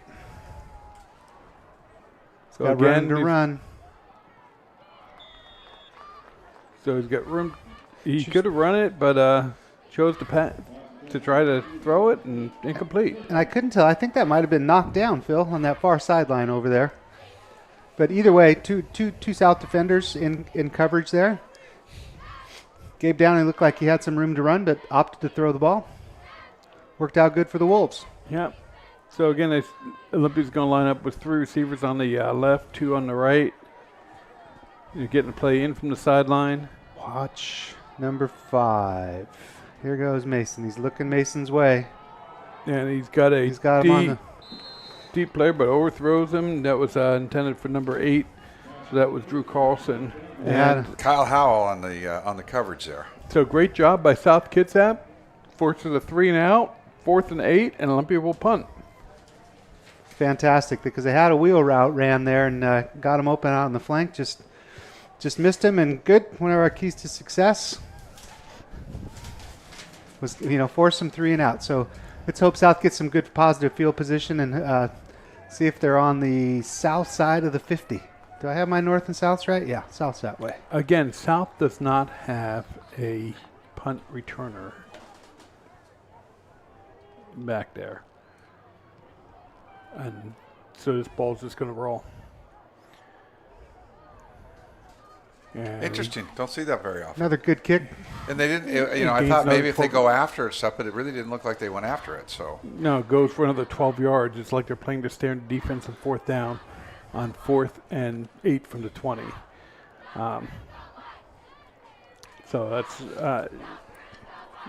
So got again, room to run. So he's got room. He could have run it, but chose to try to throw it and incomplete. And I couldn't tell. I think that might have been knocked down, Phil, on that far sideline over there. But either way, two South defenders in coverage there. Gabe Downey looked like he had some room to run, but opted to throw the ball. Worked out good for the Wolves. Yeah. So again, Olympia's going to line up with 3 receivers on the left, 2 on the right. You're getting to play in from the sideline. Watch number 5. Here goes Mason. He's looking Mason's way. And he's got him on the deep player, but overthrows him. That was intended for number 8. So that was Drew Carlson. And Kyle Howell on the coverage there. So great job by South Kitsap. Forces a 3 and out, 4th and 8, and Olympia will punt. Fantastic, because they had a wheel route ran there and got him open out on the flank. Just missed him, and good. One of our keys to success was, force some 3 and out. So let's hope South gets some good positive field position and see if they're on the south side of the 50. Do I have my north and south right? Yeah, south that way. Again, South does not have a punt returner back there. And so this ball's just going to roll. And interesting. Don't see that very often. Another good kick. And they didn't, I thought maybe if they go after it stuff, but it really didn't look like they went after it. So no, it goes for another 12 yards. It's like they're playing to standard defense on 4th down on 4th and 8 from the 20. So that's...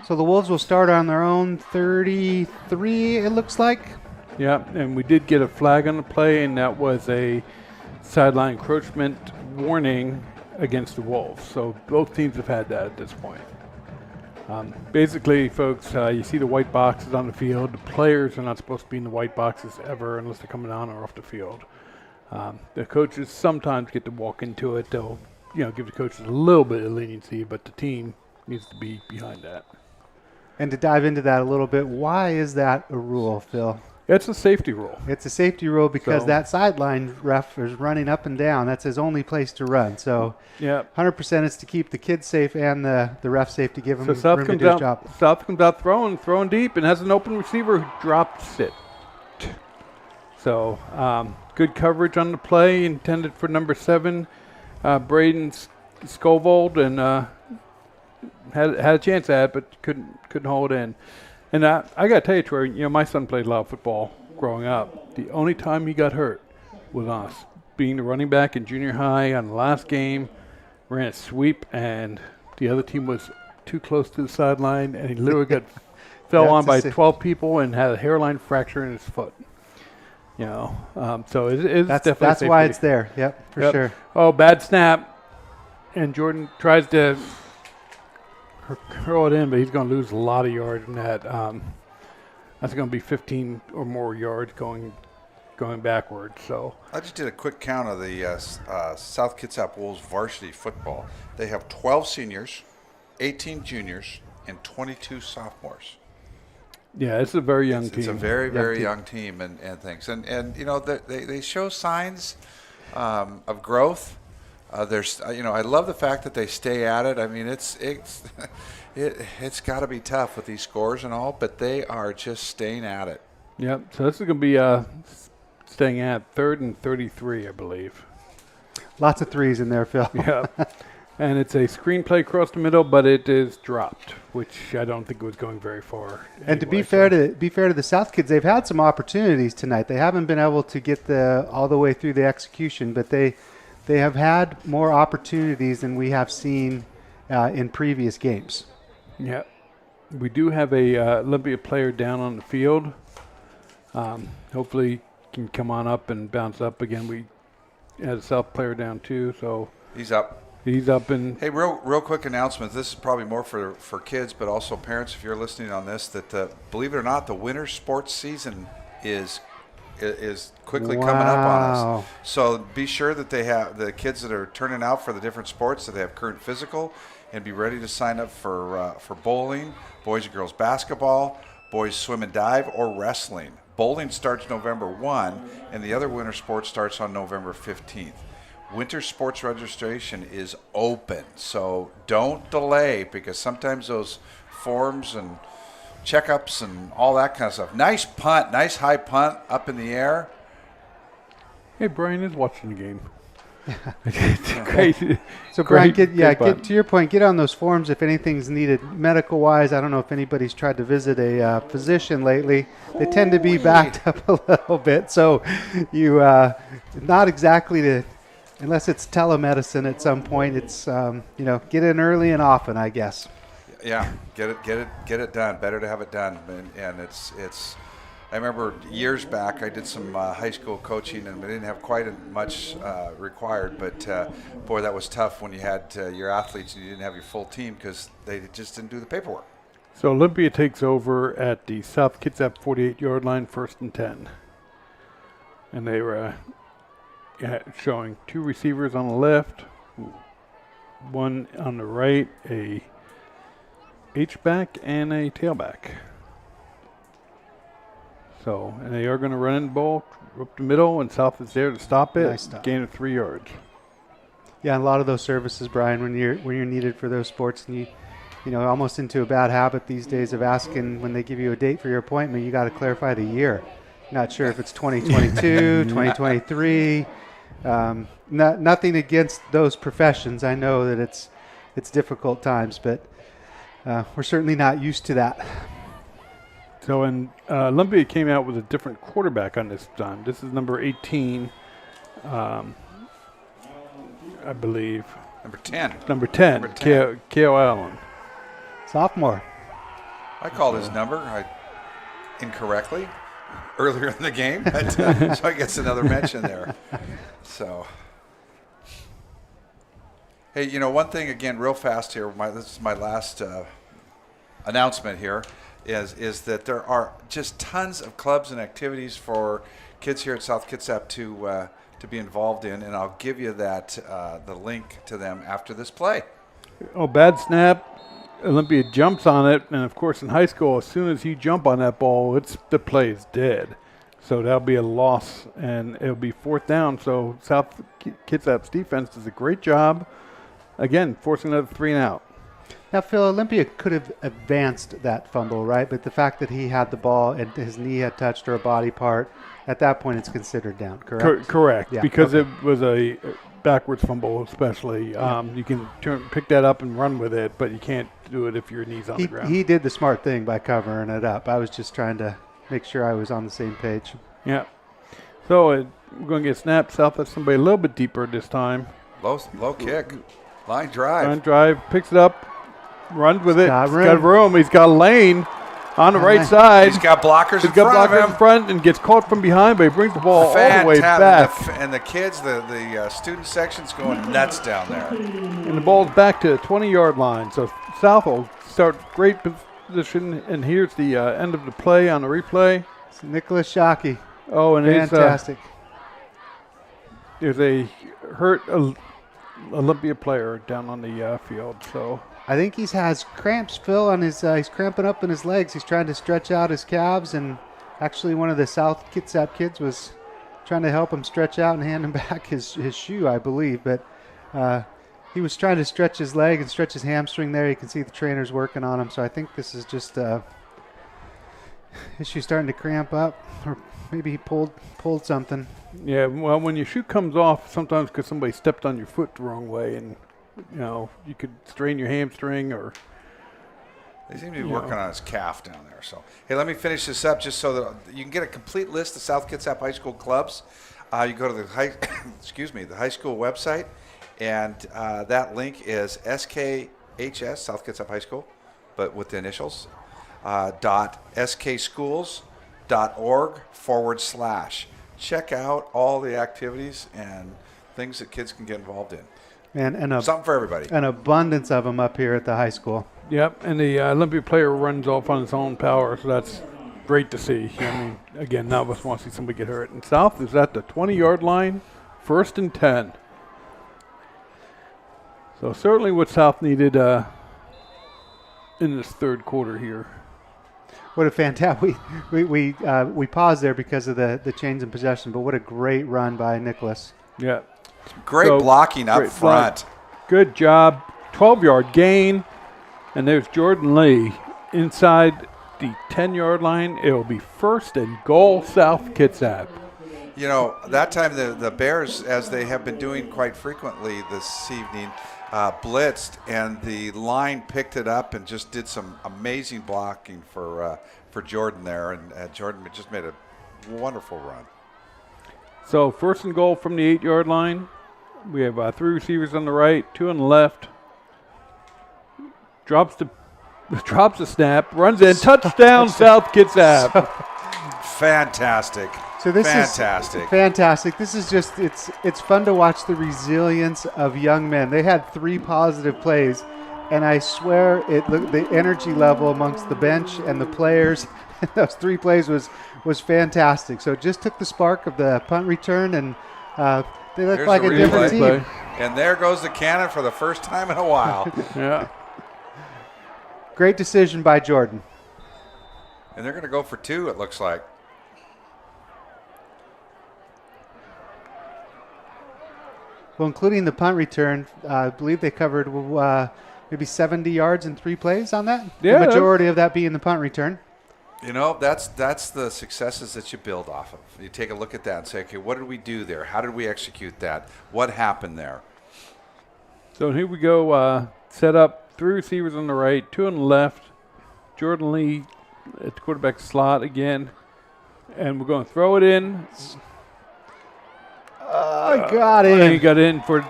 so the Wolves will start on their own 33, it looks like. Yeah, and we did get a flag on the play, and that was a sideline encroachment warning against the Wolves. So both teams have had that at this point. Basically, folks, you see the white boxes on the field. The players are not supposed to be in the white boxes ever unless they're coming on or off the field. The coaches sometimes get to walk into it. They'll, give the coaches a little bit of leniency, but the team needs to be behind that. And to dive into that a little bit, why is that a rule, Phil? It's a safety rule. It's a safety rule because that sideline ref is running up and down. That's his only place to run. So 100% is to keep the kids safe and the ref safe to give him room to do his job. South comes out throwing deep and has an open receiver who drops it. So good coverage on the play, intended for number 7, Braden Scovold, and had a chance at it, but couldn't hold in. And I got to tell you, Troy, my son played a lot of football growing up. The only time he got hurt was on us. Being the running back in junior high on the last game, ran a sweep, and the other team was too close to the sideline, and he literally fell on by 12 people and had a hairline fracture in his foot. So it's definitely that's why it's there. Yep, for sure. Oh, bad snap, and Jordan tries to curl it in, but he's going to lose a lot of yards in that. That's going to be 15 or more yards going backwards. So I just did a quick count of the South Kitsap Wolves varsity football. They have 12 seniors, 18 juniors, and 22 sophomores. Yeah, it's a very young team. It's a very, very young team and things. And they show signs of growth. There's, I love the fact that they stay at it. I mean, it's it's got to be tough with these scores and all, but they are just staying at it. Yep. So this is going to be staying at 3rd and 33, I believe. Lots of threes in there, Phil. Yeah. And it's a screenplay across the middle, but it is dropped, which I don't think was going very far. And to be fair to the South kids, they've had some opportunities tonight. They haven't been able to get all the way through the execution, but they have had more opportunities than we have seen in previous games. Yeah. We do have a Olympia player down on the field. Hopefully can come on up and bounce up again. We had a South player down too, so he's up. He's up. And hey, real quick announcement. This is probably more for kids, but also parents if you're listening on this, that believe it or not, the winter sports season is quickly coming up on us. So be sure that they have the kids that are turning out for the different sports, that they have current physical, and be ready to sign up for bowling, boys and girls basketball, boys swim and dive, or wrestling. Bowling starts November 1, and the other winter sports starts on November 15th. Winter sports registration is open, so don't delay, because sometimes those forms and checkups and all that kind of stuff. Nice punt, nice high punt up in the air. Hey, Brian is watching the game. It's crazy. So Brian, Great get to your point. Get on those forms if anything's needed medical-wise. I don't know if anybody's tried to visit a physician lately. They tend to be backed up a little bit. So you not exactly to, unless it's telemedicine at some point. It's get in early and often, I guess. Yeah, get it done. Better to have it done, and it's. I remember years back I did some high school coaching, and we didn't have quite as much required, but boy, that was tough when you had your athletes and you didn't have your full team because they just didn't do the paperwork. So Olympia takes over at the South Kitsap 48-yard line, 1st and 10. And they were showing 2 receivers on the left, 1 on the right, a H-back and a tailback. So, and they are going to run in the ball up the middle, and South is there to stop it. Nice stop. Gain of 3 yards. Yeah, a lot of those services, Brian, when you're needed for those sports, and you almost into a bad habit these days of asking when they give you a date for your appointment, you got to clarify the year. Not sure if it's 2022, 2023. Nothing against those professions. I know that it's difficult times, but we're certainly not used to that. So, Olympia came out with a different quarterback on this time. This is number 18, I believe. Number 10. Number 10, K.O. Allen. Sophomore. I called his number incorrectly earlier in the game, but, so I guess another mention there. So, hey, one thing again, real fast here. This is my last announcement here. Is that there are just tons of clubs and activities for kids here at South Kitsap to be involved in, and I'll give you that the link to them after this play. Oh, bad snap. Olympia jumps on it, and of course in high school, as soon as you jump on that ball, the play is dead. So that'll be a loss, and it'll be 4th down. So South Kitsap's defense does a great job, again, forcing another 3 and out. Now, Phil, Olympia could have advanced that fumble, right? But the fact that he had the ball and his knee had touched or a body part, at that point it's considered down, correct? Correct, yeah, because okay. it was a backwards fumble especially. You can pick that up and run with it, but you can't do it if your knee's on the ground. He did the smart thing by covering it up. I was just trying to make sure I was on the same page. Yeah. So we're going to get snapped. South at somebody a little bit deeper this time. Low kick. Line drive. Line drive, picks it up. Runs with it. Got He's got room. He's got a lane on the right side. He's got blockers in front and gets caught from behind, but he brings the ball all the way back. And the kids, the student section's going nuts down there. And the ball's back to the 20-yard line. So South will start great position. And here's the end of the play on the replay. It's Nicholas Shockey. Oh, and fantastic. There's a hurt Olympia player down on the field. So I think he has cramps, Phil, on his. He's cramping up in his legs. He's trying to stretch out his calves, and actually one of the South Kitsap kids was trying to help him stretch out and hand him back his shoe, I believe. But he was trying to stretch his leg and stretch his hamstring there. You can see the trainer's working on him. So I think this is just his shoe starting to cramp up, or maybe he pulled something. Yeah, well, when your shoe comes off, sometimes because somebody stepped on your foot the wrong way, and you could strain your hamstring, or they seem to be working on his calf down there. So, hey, let me finish this up just so that you can get a complete list of South Kitsap High School clubs. You go to the high school website, and that link is SKHS, South Kitsap High School, but with the initials, skschools.org/. Check out all the activities and things that kids can get involved in. And something for everybody. An abundance of them up here at the high school. Yep, and the Olympia player runs off on his own power, so that's great to see. I mean, again, none of us want to see somebody get hurt. And South is at the 20-yard line, 1st and 10. So certainly what South needed in this third quarter here. What a fantastic! We paused there because of the change in possession, but what a great run by Nicholas. Yeah. Great blocking up front. Good job. 12-yard gain. And there's Jordan Lee inside the 10-yard line. It will be 1st and goal, South Kitsap. You know, that time the Bears, as they have been doing quite frequently this evening, blitzed, and the line picked it up and just did some amazing blocking for Jordan there, and Jordan just made a wonderful run. So 1st and goal from the 8-yard line. We have 3 receivers on the right, 2 on the left. Drops the snap, runs in, touchdown South Kitsap. Fantastic. So this fantastic. is fantastic. This is just it's fun to watch the resilience of young men. They had 3 positive plays, and I swear the energy level amongst the bench and the players those 3 plays was fantastic. So it just took the spark of the punt return, and they look like a different team. And there goes the cannon for the first time in a while. Yeah. Great decision by Jordan. And they're going to go for 2, it looks like. Well, including the punt return, I believe they covered maybe 70 yards in 3 plays on that. Yeah, the majority of that being the punt return. You know, that's the successes that you build off of. You take a look at that and say, okay, what did we do there? How did we execute that? What happened there? So here we go. Set up 3 receivers on the right, 2 on the left. Jordan Lee at the quarterback slot again. And we're going to throw it in. Got in. He got in for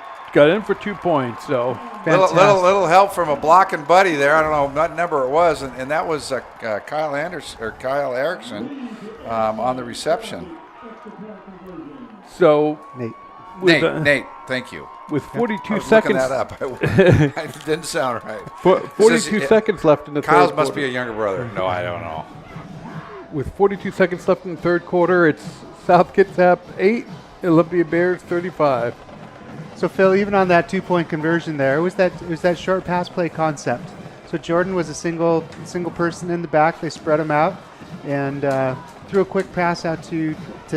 2 points. So little help from a blocking buddy there. I don't know what number it was, and that was Kyle Erickson on the reception. So Nate, thank you. With 42 I was seconds, looking that up. It didn't sound right. 42 seconds left in the Kyle's third must quarter. be a younger brother. No, I don't know. With 42 seconds left in the third quarter, it's South Kitsap 8, Olympia Bears 35. So Phil, even on that 2-point conversion there, it was that short pass play concept. So Jordan was a single person in the back. They spread him out and threw a quick pass out to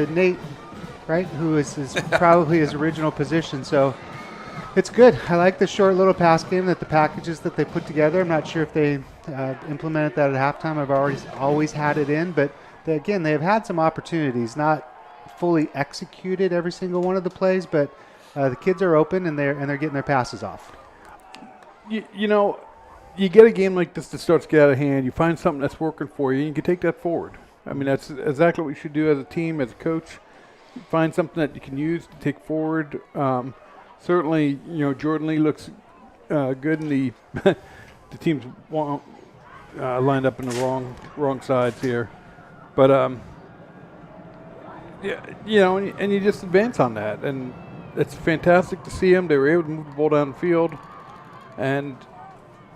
Nate, right, who is probably his original position. So it's good. I like the short little pass game, that the packages that they put together. I'm not sure if they implemented that at halftime. I've always had it in, but again, they've had some opportunities, not fully executed every single one of the plays, but the kids are open and they're getting their passes off. You know, you get a game like this that starts to get out of hand. You find something that's working for you, and you can take that forward. I mean, that's exactly what you should do as a team, as a coach. Find something that you can use to take forward. Certainly, you know, Jordan Lee looks good, and the team's lined up in the wrong sides here. But yeah, you know, and you just advance on that, and it's fantastic to see them. They were able to move the ball down the field, and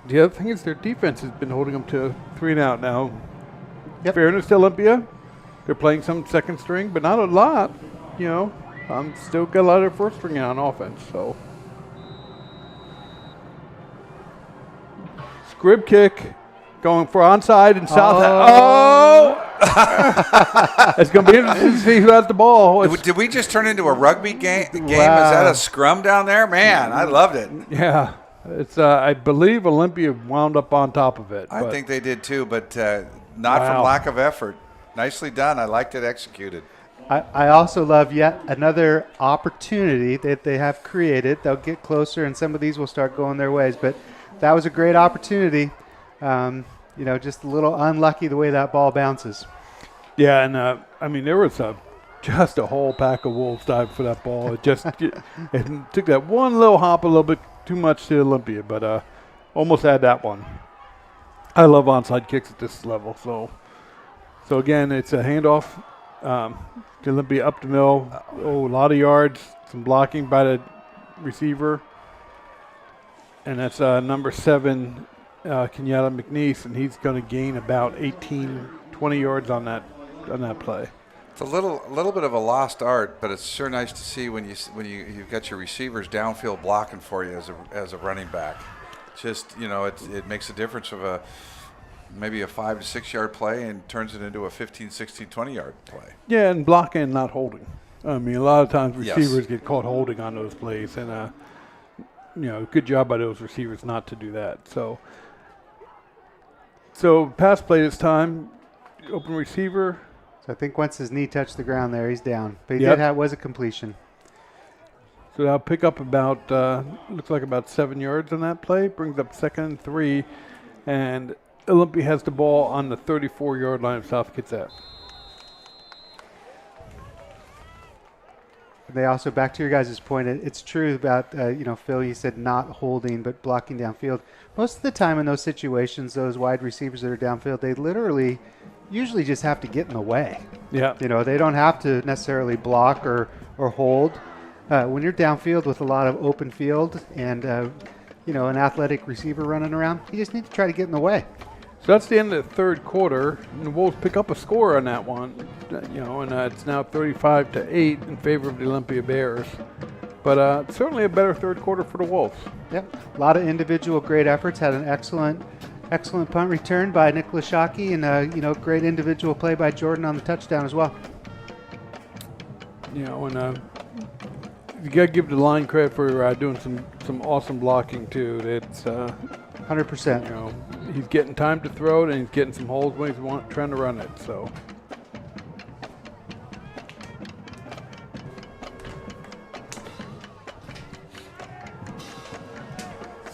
the other thing is their defense has been holding them to 3 and out now. Yep. Fairness to Olympia, they're playing some second string, but not a lot. You know, still got a lot of first string on offense. So, scrib kick, going for onside and South. Oh! It's going to be interesting to see who has the ball. Did we just turn into a rugby game? Wow. Is that a scrum down there? Man, I loved it. Yeah. It's. I believe Olympia wound up on top of it. I think they did too, but not from lack of effort. Nicely done. I liked it executed. I also love yet another opportunity that they have created. They'll get closer, and some of these will start going their ways. But that was a great opportunity. You know, just a little unlucky the way that ball bounces. Yeah, and I mean, there was just a whole pack of Wolves diving for that ball. It just it took that one little hop a little bit too much to Olympia, but almost had that one. I love onside kicks at this level. So again, it's a handoff to Olympia up the middle. Oh, a lot of yards, some blocking by the receiver. And that's number 7, Kenyatta McNeese, and he's going to gain about 18, 20 yards on that play. It's a little bit of a lost art, but it's sure nice to see when you've got your receivers downfield blocking for you as a running back. Just, you know, it makes a difference of maybe a 5 to 6 yard play and turns it into a 15, 16, 20 yard play. Yeah, and blocking and not holding. I mean, a lot of times receivers get caught holding on those plays, and you know, good job by those receivers not to do that. So pass play this time, open receiver, So I think once his knee touched the ground there, he's down. But he was a completion. So that'll pick up about, looks like about 7 yards on that play. Brings up 2nd and 3. And Olympia has the ball on the 34-yard line of South Kitsap. They also, back to your guys' point, it's true about, Phil, you said not holding but blocking downfield. Most of the time in those situations, those wide receivers that are downfield, they literally usually just have to get in the way. Yeah. They don't have to necessarily block or hold. When you're downfield with a lot of open field and, an athletic receiver running around, you just need to try to get in the way. So that's the end of the third quarter, and the Wolves pick up a score on that one, and it's now 35-8 in favor of the Olympia Bears. But certainly a better third quarter for the Wolves. Yep, a lot of individual great efforts. Had an excellent punt return by Nicholas Shockey, and great individual play by Jordan on the touchdown as well. You got to give the line credit for doing some awesome blocking too. It's 100%. He's getting time to throw it, and he's getting some holes when he's trying to run it. So.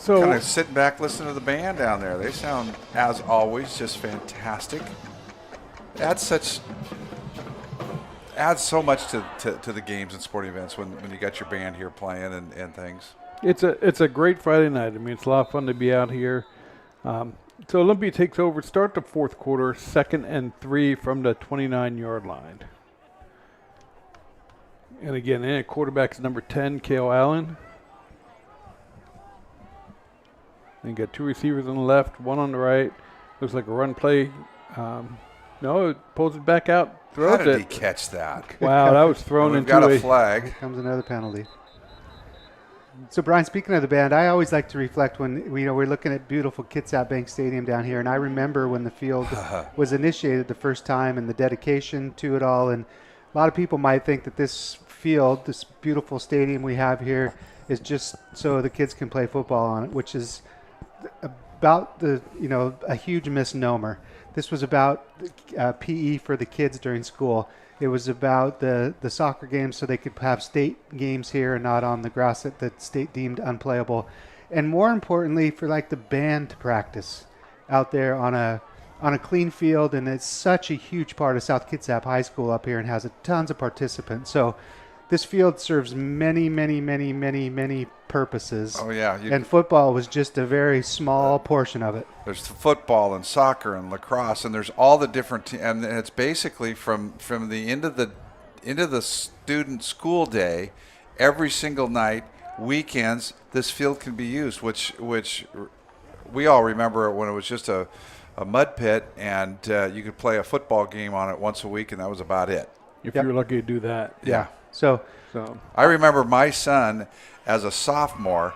Kind of sitting back, listening to the band down there. They sound, as always, just fantastic. Adds so much to the games and sporting events when you got your band here playing and things. It's a great Friday night. I mean, it's a lot of fun to be out here. So Olympia takes over, start the fourth quarter, 2nd and 3 from the 29-yard line. And again, quarterback's number 10, Cale Allen. And you got 2 receivers on the left, 1 on the right. Looks like a run play. No, it pulls it back out, throws it. How did he catch that? Wow, that was thrown into got a flag. Here comes another penalty. So, Brian, speaking of the band, I always like to reflect when we're looking at beautiful Kitsap Bank Stadium down here, and I remember when the field was initiated the first time and the dedication to it all. And a lot of people might think that this field, this beautiful stadium we have here, is just so the kids can play football on it, which is about a huge misnomer. This was about PE for the kids during school. It was about the soccer games so they could have state games here and not on the grass that the state deemed unplayable. And more importantly, for like the band to practice out there on a clean field. And it's such a huge part of South Kitsap High School up here and has tons of participants. So this field serves many, many, many, many, many purposes. Oh, yeah. And football was just a very small portion of it. There's football and soccer and lacrosse, and there's all the different and it's basically from the end of the student school day, every single night, weekends, this field can be used, which we all remember when it was just a mud pit, and you could play a football game on it once a week, and that was about it. If you were lucky to do that. Yeah. So I remember my son as a sophomore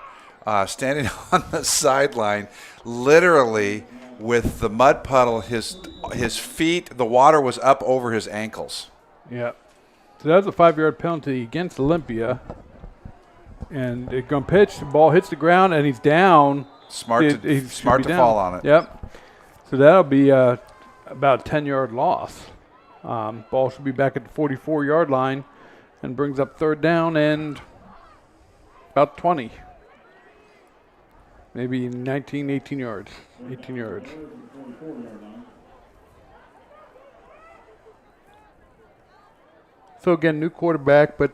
standing on the sideline, literally with the mud puddle, his feet, the water was up over his ankles. Yeah. So that was a 5-yard penalty against Olympia. And they're going to pitch, the ball hits the ground, and he's down. Smart to fall on it. Yep. So that'll be about a 10-yard loss. Ball should be back at the 44-yard line and brings up 3rd down and about 20. Maybe 19, 18 yards. 18 yards. So again, new quarterback, but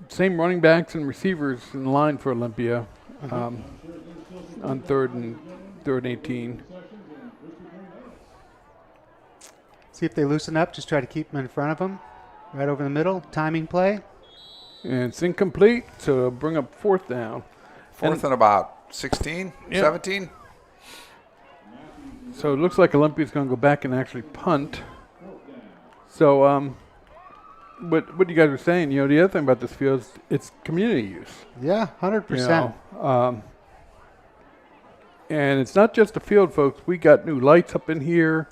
same running backs and receivers in line for Olympia on 3rd and 18. See if they loosen up. Just try to keep them in front of them. Right over the middle. Timing play. And it's incomplete, so it'll bring up 4th down. 4th and about 16, 17. So it looks like Olympia's going to go back and actually punt. So what you guys were saying, the other thing about this field is it's community use. Yeah, 100%. And it's not just the field, folks. We got new lights up in here,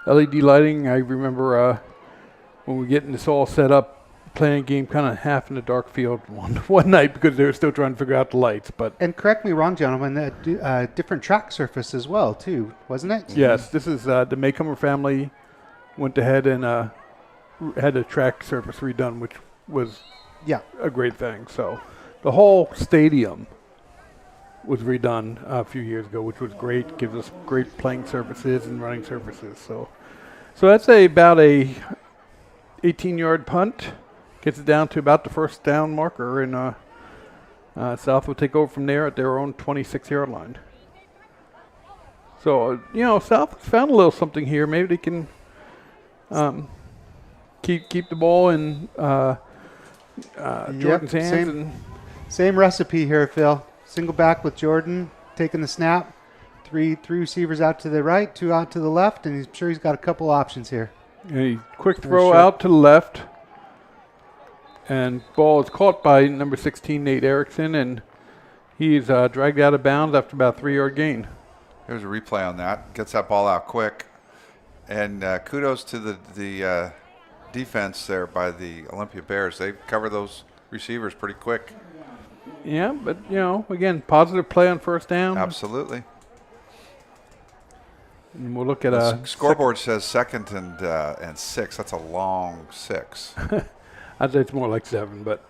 LED lighting. I remember when we getting this all set up, playing a game kind of half in the dark field one night because they were still trying to figure out the lights. And correct me wrong, gentlemen, different track surface as well, too, wasn't it? Yes, this is the Maycomer family went ahead and had the track surface redone, which was a great thing. So the whole stadium was redone a few years ago, which was great. Gives us great playing surfaces and running surfaces. So that's about a 18-yard punt. Gets it down to about the first down marker, and South will take over from there at their own 26-yard line. So, South has found a little something here. Maybe they can keep the ball in Jordan's hands. Same recipe here, Phil. Single back with Jordan, taking the snap. Three receivers out to the right, 2 out to the left, and I'm sure he's got a couple options here. A quick throw out to the left. And ball is caught by number 16, Nate Erickson, and he's dragged out of bounds after about a 3-yard gain. There's a replay on that. Gets that ball out quick. And kudos to the defense there by the Olympia Bears. They cover those receivers pretty quick. Yeah, but, again, positive play on first down. Absolutely. And we'll look at the scoreboard says 2nd and 6. That's a long 6. I'd say it's more like 7, but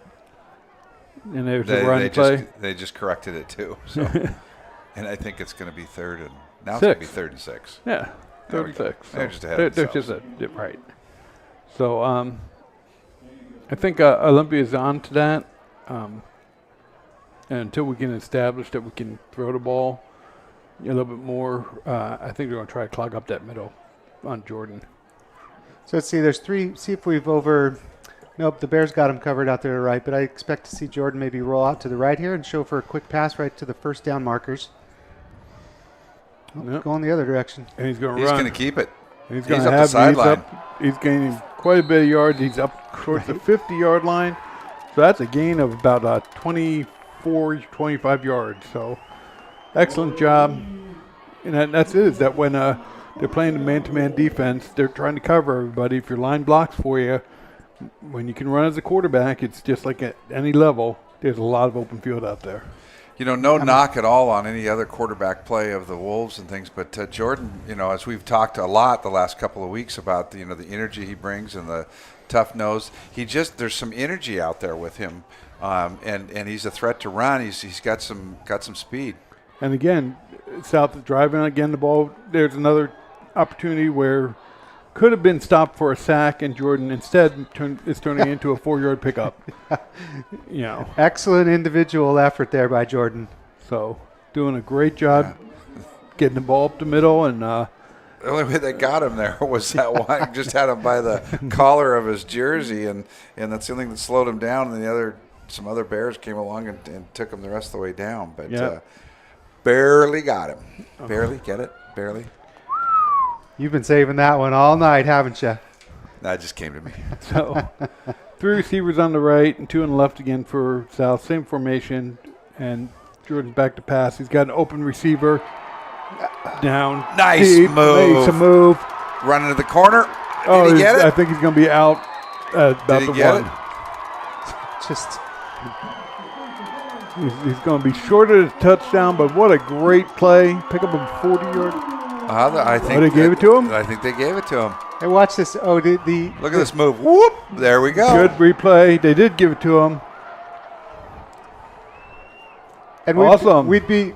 and there's a run play. They just corrected it too. So, and I think it's going to be 3rd and now it's going to be 3rd and 6. Yeah, 3rd and 6. They're just ahead of themselves. Right. So I think Olympia is on to that. And until we can establish that we can throw the ball a little bit more, I think we're going to try to clog up that middle on Jordan. So let's see. There's 3. See if we've over. Nope, the Bears got him covered out there to the right, but I expect to see Jordan maybe roll out to the right here and show for a quick pass right to the first down markers. Going the other direction. And he's going to run. He's going to keep it. He's going to have the sideline. He's gaining quite a bit of yards. He's up towards the 50-yard line. So that's a gain of about 24, 25 yards. So excellent job. And that's it, is that when they're playing the man-to-man defense, they're trying to cover everybody. If your line blocks for you, when you can run as a quarterback, it's just like at any level, there's a lot of open field out there. No knock at all on any other quarterback play of the Wolves and things, but Jordan, as we've talked a lot the last couple of weeks about the energy he brings and the tough nose, there's some energy out there with him, and he's a threat to run. He's got some speed. And again, South is driving again the ball. There's another opportunity where could have been stopped for a sack, and Jordan instead is turning into a 4-yard pickup. Excellent individual effort there by Jordan. So doing a great job getting the ball up the middle. And the only way they got him there was that one just had him by the collar of his jersey, and that's the only thing that slowed him down. And some other Bears came along and took him the rest of the way down, but barely got him. Barely, get it? Barely. You've been saving that one all night, haven't you? That just came to me. So 3 receivers on the right and 2 on the left again for South. Same formation. And Jordan's back to pass. He's got an open receiver down. Nice deep. move. Makes a move. Running to the corner. Did he get it? I think he's going to be out about Did he the get 1. It? Just. He's going to be short of the touchdown, but what a great play. Pick up a 40-yard. I think they gave it to him? I think they gave it to him. Hey, watch this. Oh, look at this move. Whoop! There we go. Good replay. They did give it to him. And awesome. We'd be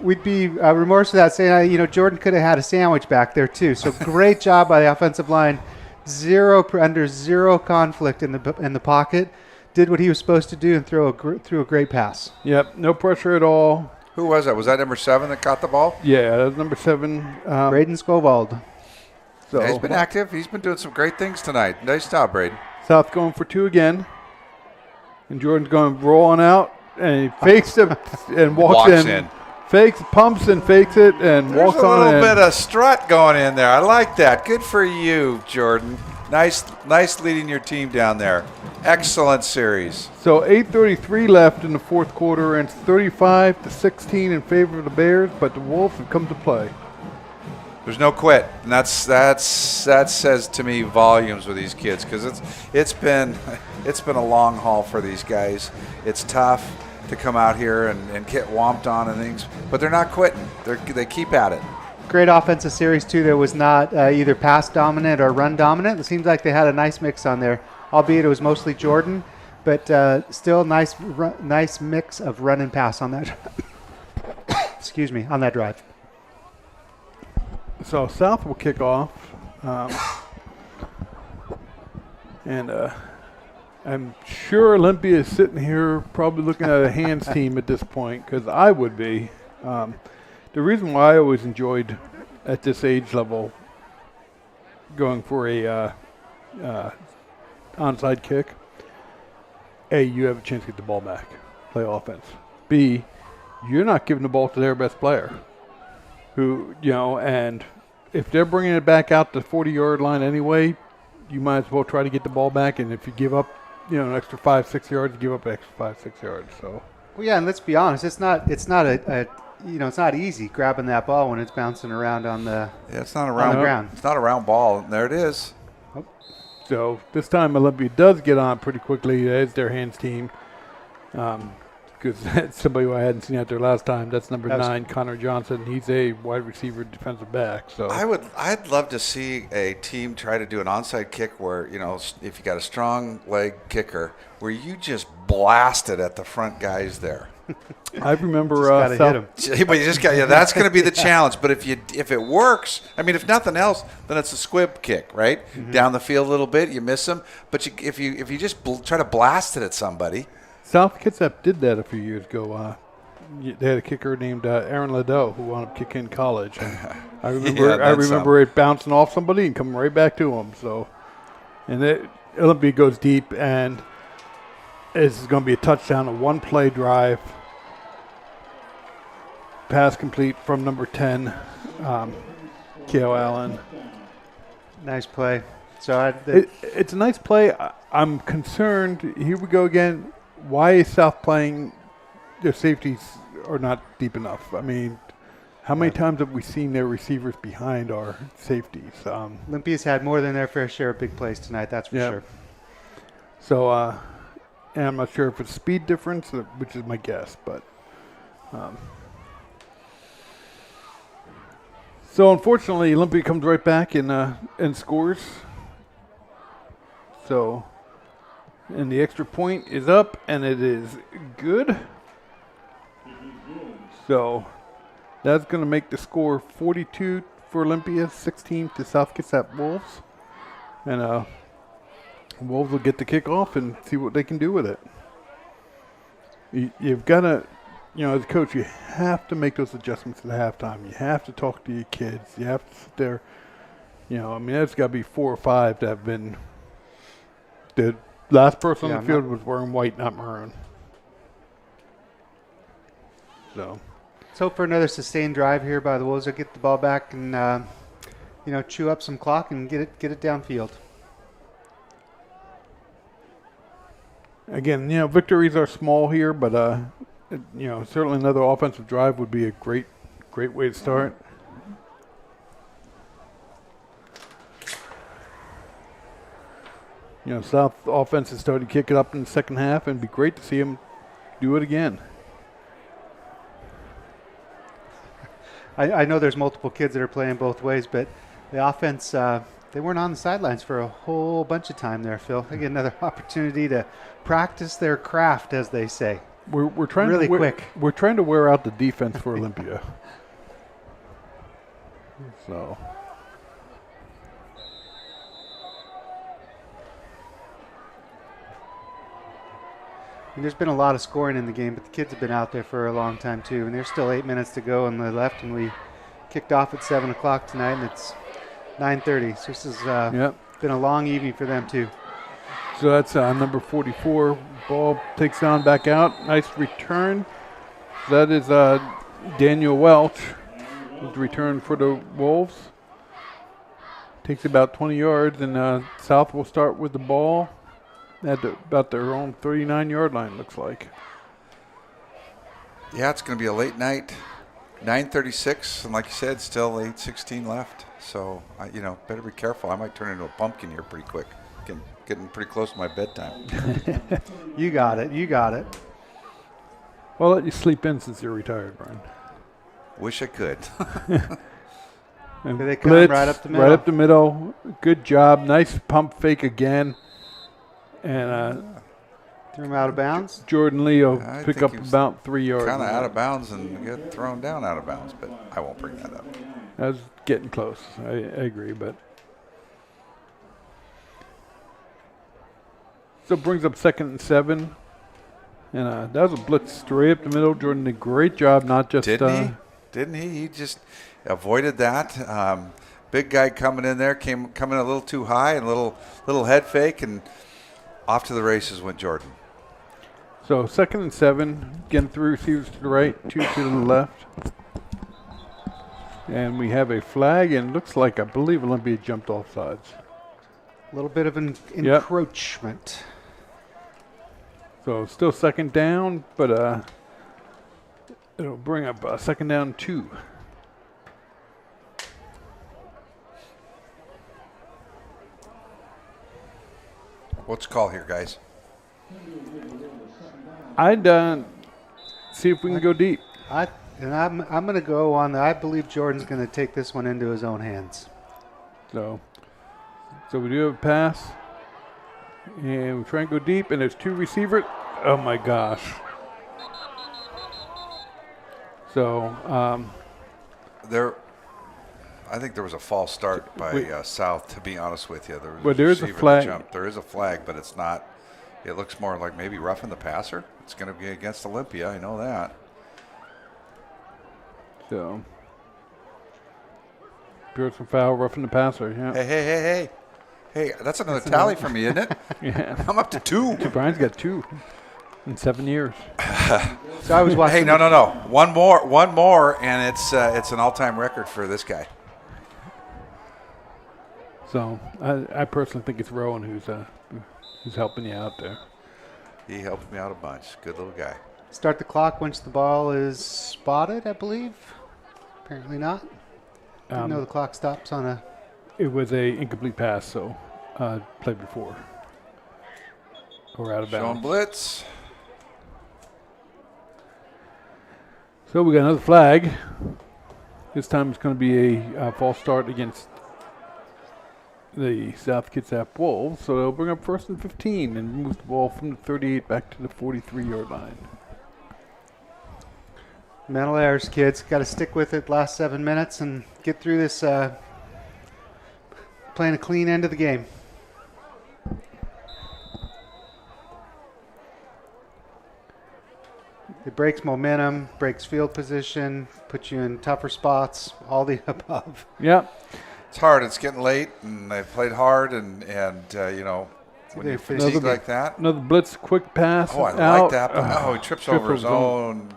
remorseful without saying, Jordan could have had a sandwich back there too. So great job by the offensive line. Under zero conflict in the pocket. Did what he was supposed to do and threw a great pass. Yep, no pressure at all. Who was that? Was that number 7 that caught the ball? Yeah, that was number 7. Braden Scovald. So he's been active. He's been doing some great things tonight. Nice job, Braden. South going for 2 again. And Jordan's going rolling out. And he fakes it and walks in. Fakes, pumps and fakes it and walks on in. There's a little bit of strut going in there. I like that. Good for you, Jordan. Nice leading your team down there. Excellent series. So 8:33 left in the fourth quarter, and it's 35-16 in favor of the Bears, but the Wolves have come to play. There's no quit, and that says to me volumes with these kids, because it's been a long haul for these guys. It's tough to come out here and get whomped on and things, but they're not quitting. They keep at it. great offensive series, too, that was not either pass dominant or run dominant. It seems like they had a nice mix on there, albeit it was mostly Jordan, but still nice mix of run and pass on that. Excuse me, on that drive. So South will kick off. And I'm sure Olympia is sitting here probably looking at a hands team at this point, because I would be. The reason why I always enjoyed at this age level going for a onside kick, A, you have a chance to get the ball back, play offense. B, you're not giving the ball to their best player, who, and if they're bringing it back out the 40-yard line anyway, you might as well try to get the ball back, and if you give up, an extra 5-6 yards, you give up an extra 5-6 yards. So. Well, yeah, and let's be honest, it's not it's not easy grabbing that ball when it's bouncing around on the it's not a round ground. It's not a round ball. There it is. Oh. So this time Olympia does get on pretty quickly. It's their hands team. Because that's somebody who I hadn't seen out there last time. That's number 9, Connor Johnson. He's a wide receiver, defensive back. So I'd love to see a team try to do an onside kick where, if you got a strong leg kicker, where you just blast it at the front guys there. I remember hit him. But you just got that's going to be the challenge. But if it works, if nothing else, then it's a squib kick, right? Mm-hmm. Down the field a little bit, you miss them. But if you just try to blast it at somebody. South Kitsap did that a few years ago. They had a kicker named Aaron Ladeau who wound up kicking in college. And I remember it bouncing off somebody and coming right back to him. So, and Olympia goes deep, and this is going to be a touchdown, a one-play drive. Pass complete from number 10, K.O. Allen. Nice play. So it's a nice play. I'm concerned. Here we go again. Why is South playing? Their safeties are not deep enough. How many times have we seen their receivers behind our safeties? Olympia's had more than their fair share of big plays tonight, that's for sure. So, and I'm not sure if it's speed difference, which is my guess, but. So unfortunately, Olympia comes right back and scores. So. And the extra point is up, and it is good. So that's going to make the score 42 for Olympia, 16 to South Kitsap Wolves. And Wolves will get the kickoff and see what they can do with it. You've got to, as a coach, you have to make those adjustments at halftime. You have to talk to your kids. You have to sit there. There's got to be 4 or 5 that have been the last person on the field was wearing white, not maroon. So, let's hope for another sustained drive here by the Wolves. They'll get the ball back and chew up some clock and get it downfield. Again, victories are small here, but certainly another offensive drive would be a great way to start. South offense has started to kick it up in the second half, and it'd be great to see them do it again. I know there's multiple kids that are playing both ways, but the offense, they weren't on the sidelines for a whole bunch of time there, Phil. They get another opportunity to practice their craft, as they say. We're trying really quick. We're trying to wear out the defense for Olympia. So. There's been a lot of scoring in the game, but the kids have been out there for a long time too. And there's still 8 minutes to go on the left, and we kicked off at 7 o'clock tonight, and it's 9:30. So this has been a long evening for them too. So that's number 44. Ball takes on back out. Nice return. That is Daniel Welch. The return for the Wolves. Takes about 20 yards, and South will start with the ball at about their own 39-yard line, looks like. Yeah, it's going to be a late night. 9:36, and like you said, still 8:16 left. So, better be careful. I might turn into a pumpkin here pretty quick. Getting pretty close to my bedtime. You got it. Well, I'll let you sleep in since you're retired, Brian. Wish I could. And Here they come, blitz, right up the middle. Right up the middle. Good job. Nice pump fake again. And threw him out of bounds. Jordan Lee will I pick think up he was about 3 yards. Kind of out of bounds and get thrown down out of bounds, but I won't bring that up. I was getting close. I agree, but. So it brings up 2nd and 7. And that was a blitz straight up the middle. Jordan did a great job, not just. Didn't he? He just avoided that. Big guy coming in there, coming a little too high and a little head fake, and off to the races went Jordan. So 2nd and 7. Again, 3 receivers to the right, 2 to the left. And we have a flag, and it looks like, I believe, Olympia jumped off sides. A little bit of an encroachment. So still 2nd down, but it'll bring up 2nd down 2. What's the call here, guys? I'd see if we can go deep. I'm going to go on. I believe Jordan's going to take this one into his own hands. So we do have a pass, and we try and go deep, and there's 2 receivers. Oh my gosh! So I think there was a false start by South. To be honest with you, there is a flag. There is a flag, but it's not. It looks more like maybe roughing the passer. It's going to be against Olympia. I know that. So Pearson foul, roughing the passer. Yeah. Hey! That's another tally for me, isn't it? Yeah. I'm up to 2. Brian's got 2 in 7 years. So I was watching. Hey, no. One more, and it's an all-time record for this guy. So I personally think it's Rowan who's helping you out there. He helped me out a bunch. Good little guy. Start the clock once the ball is spotted, I believe. Apparently not. Didn't know the clock stops on a. It was a incomplete pass, so play before. Or out of bounds. Showing blitz. So we got another flag. This time it's going to be a false start against the South Kitsap Wolves. So they'll bring up 1st and 15 and move the ball from the 38 back to the 43-yard line. Mental errors, kids. Got to stick with it last 7 minutes and get through this playing a clean end of the game. It breaks momentum, breaks field position, puts you in tougher spots, all the above. Yeah. It's hard. It's getting late, and they played hard, and you know, when you fatigue like that. Another blitz, quick pass. Oh, I like that. But, he trips over his own.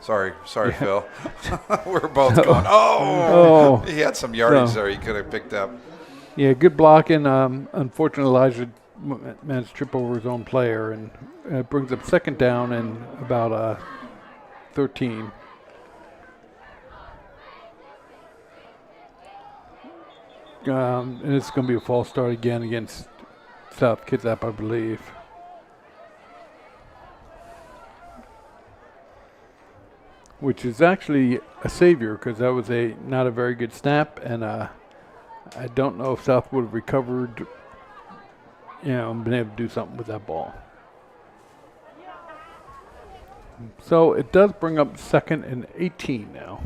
Sorry, Phil. We're both going, oh. He had some yardage there he could have picked up. Yeah, good blocking. Unfortunately, Elijah managed to trip over his own player, and it brings up 2nd down and about 13. And it's going to be a false start again against South Kitsap, I believe. Which is actually a savior, because that was not a very good snap, and I don't know if South would have recovered, and been able to do something with that ball. So it does bring up 2nd and 18 now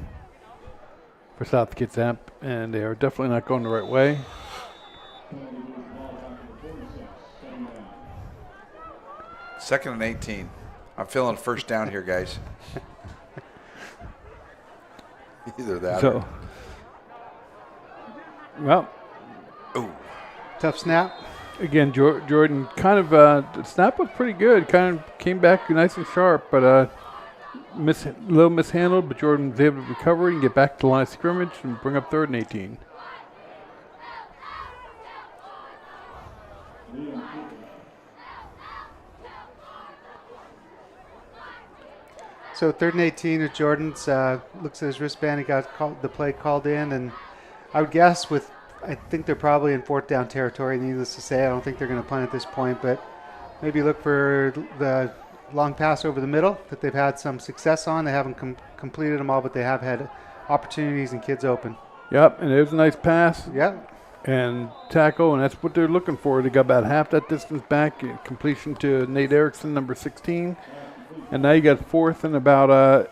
for South Kitsap, and they are definitely not going the right way. Second and 18. I'm feeling 1st down here, guys. Either that. So, well, tough snap. Again, Jordan kind of the snap was pretty good. Kind of came back nice and sharp, but a little mishandled. But Jordan was able to recover and get back to the line of scrimmage and bring up 3rd and 18. So 3rd and 18 at Jordan's. Looks at his wristband. He got the play called in, and I would guess I think they're probably in 4th down territory. Needless to say, I don't think they're going to punt at this point, but maybe look for the long pass over the middle that they've had some success on. They haven't completed them all, but they have had opportunities and kids open. Yep, and there's a nice pass. Yep. And tackle, and that's what they're looking for. They got about half that distance back. Completion to Nate Erickson, number 16. And now you got 4th and about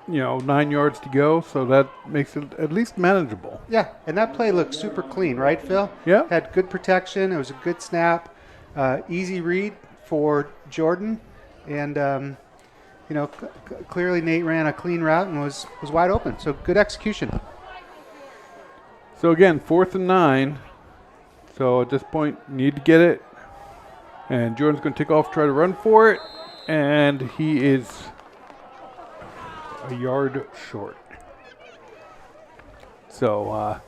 9 yards to go, so that makes it at least manageable. Yeah, and that play looked super clean, right, Phil? Yeah. Had good protection. It was a good snap, easy read for Jordan, and clearly Nate ran a clean route and was wide open. So good execution. So again, 4th and 9. So at this point, need to get it. And Jordan's going to take off, try to run for it. And he is a yard short. So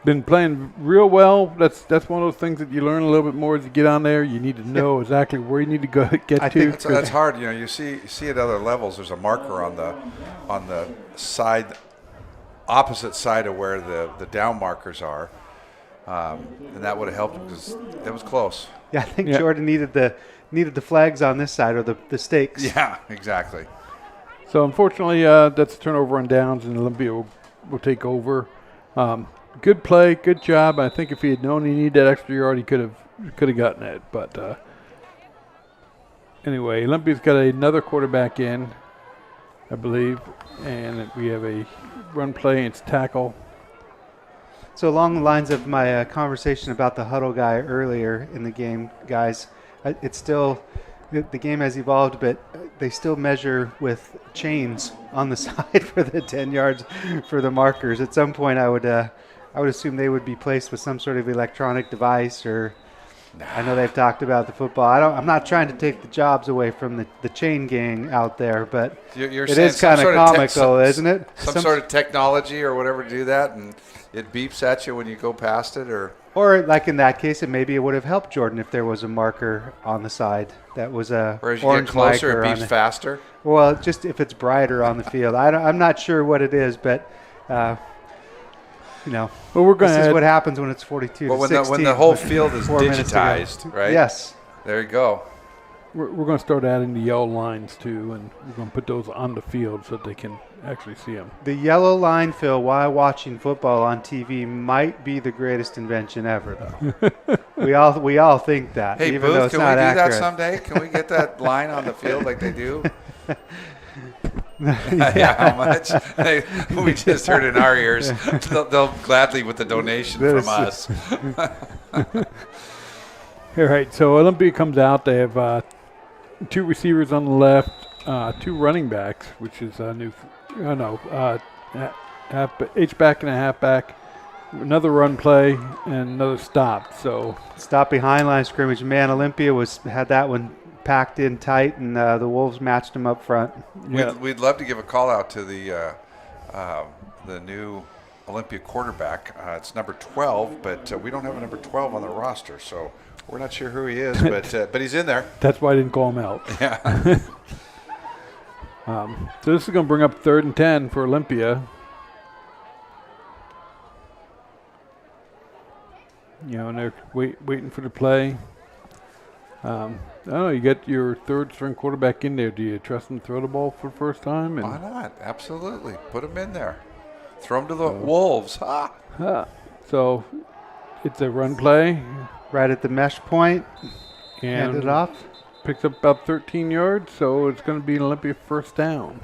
been playing real well. That's one of those things that you learn a little bit more as you get on there. You need to know exactly where you need to go get I to. think that's hard. You see at other levels. There's a marker on the side, opposite side of where the down markers are, and that would have helped because it was close. Yeah, I think Jordan needed the flags on this side or the stakes. Yeah, exactly. So unfortunately, that's a turnover on downs, and Olympia will take over. Good play, good job. I think if he had known he needed that extra yard, he could have gotten it. But anyway, Olympia's got another quarterback in, I believe, and we have a run play. It's tackle. So along the lines of my conversation about the huddle guy earlier in the game, guys, it's still the game has evolved, but they still measure with chains on the side for the 10 yards for the markers. At some point, I would assume they would be placed with some sort of electronic device, or I know they've talked about the football. I'm not trying to take the jobs away from the chain gang out there, but You're it is kind of comical, isn't it? Some sort of technology or whatever to do that, and it beeps at you when you go past it, or like in that case, maybe it would have helped Jordan if there was a marker on the side that was a or as you orange get closer, it marker beeps faster. Well, just if it's brighter on the field. I'm not sure what it is, but well, we're going. This is what happens when it's 42. Well, to 16 when the whole field is 4 minutes digitized, right? Yes. There you go. We're going to start adding the yellow lines too, and we're going to put those on the field so that they can actually see them. The yellow line, Phil, while watching football on TV, might be the greatest invention ever, though. we all think that. Hey, even though Booth, it's can we not do accurate. that someday? Can we get that line on the field like they do? Yeah, how much? We just heard in our ears. They'll gladly with the donation from us. All right, so Olympia comes out. They have 2 receivers on the left, 2 running backs, which is a new, H-back and a halfback, another run play, and another stop. So stop behind line of scrimmage. Man, Olympia had that one packed in tight, and the Wolves matched them up front. We'd love to give a call out to the new Olympia quarterback. It's number 12, but we don't have a number 12 on the roster, so we're not sure who he is, but he's in there. That's why I didn't call him out. Yeah. So this is going to bring up 3rd and 10 for Olympia. And they're waiting for the play. I don't know, you get your 3rd string quarterback in there. Do you trust him to throw the ball for the first time? Why not? Absolutely. Put him in there. Throw him to the Wolves. So it's a run play. Right at the mesh point. And hand it off. Picks up about 13 yards, so it's going to be an Olympia first down.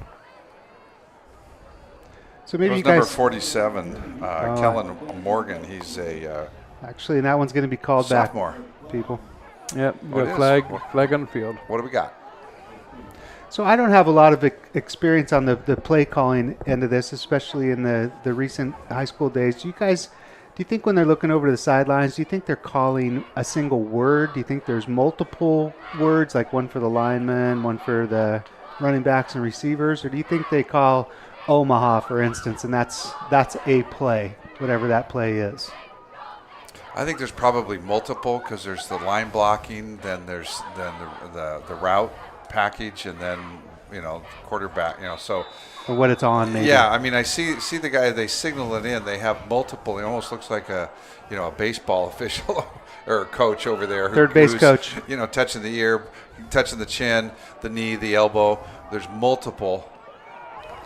So maybe it was you guys number 47, Kellen Morgan. He's a actually, and that one's going to be called sophomore. Back, people. Yep, flag on the field. What do we got? So I don't have a lot of experience on the play calling end of this, especially in the recent high school days. Do you think when they're looking over to the sidelines, do you think they're calling a single word? Do you think there's multiple words, like one for the linemen, one for the running backs and receivers? Or do you think they call Omaha, for instance, and that's a play, whatever that play is? I think there's probably multiple, because there's the line blocking, then there's the route package, and then quarterback. So. Or what it's on, maybe. Yeah, I mean, I see the guy. They signal it in. They have multiple. It almost looks like a baseball official or coach over there. Third base coach. Touching the ear, touching the chin, the knee, the elbow. There's multiple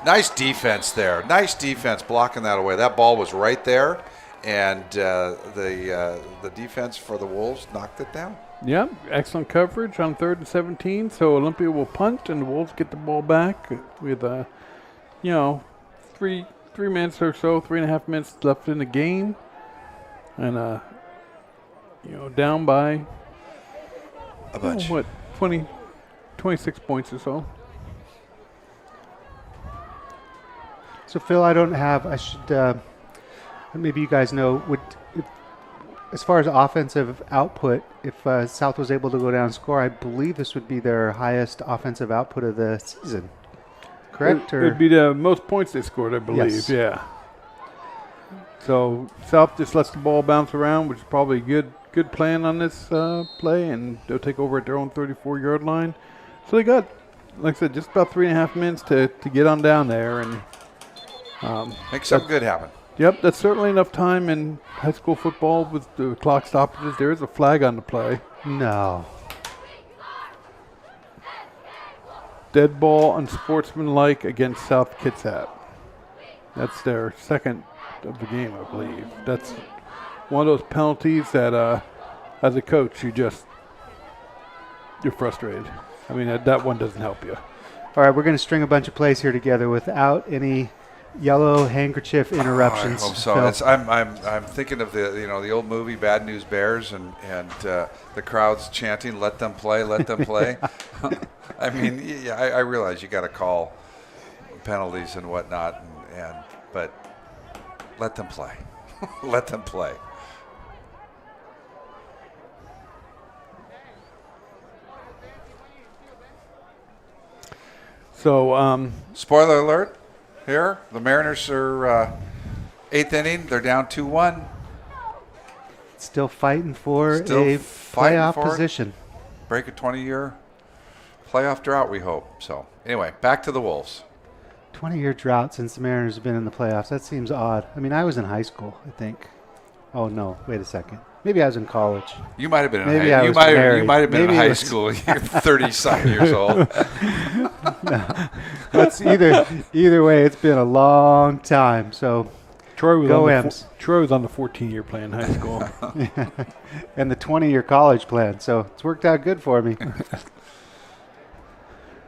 Nice defense there. Nice defense blocking that away. That ball was right there, and the defense for the Wolves knocked it down. Yeah, excellent coverage on 3rd and 17. So Olympia will punt, and the Wolves get the ball back with, 3 minutes or so, 3.5 minutes left in the game, and down by a bunch. 26 points or so. So Phil, I should maybe you guys know as far as offensive output, if South was able to go down and score, I believe this would be their highest offensive output of the season. Correct? It would be the most points they scored, I believe. Yes. Yeah. So South just lets the ball bounce around, which is probably a good plan on this play, and they'll take over at their own 34-yard line. So they got, like I said, just about 3.5 minutes to get on down there and make something good happen. Yep, that's certainly enough time in high school football with the clock stoppages. There is a flag on the play. No. Dead ball unsportsmanlike against South Kitsap. That's their second of the game, I believe. That's one of those penalties that, as a coach, you're frustrated. I mean, that one doesn't help you. All right, we're going to string a bunch of plays here together without any yellow handkerchief interruptions. I hope so. It's, I'm thinking of the old movie Bad News Bears and the crowds chanting, "Let them play, let them play." I mean, yeah, I realize you got to call penalties and whatnot, but let them play, let them play. So, spoiler alert. Here, the Mariners are 8th inning. They're down 2-1. Still fighting for a playoff position. Break a 20-year playoff drought, we hope. So, anyway, back to the Wolves. 20-year drought since the Mariners have been in the playoffs. That seems odd. I mean, I was in high school, I think. Oh, no. Wait a second. Maybe I was in college. You might have been Maybe in high school. You might have been Maybe in high school. You're 30-some years old. No. It's either way, it's been a long time. So Troy was go on M's. Troy was on the 14-year plan in high school. And the 20-year college plan. So it's worked out good for me. I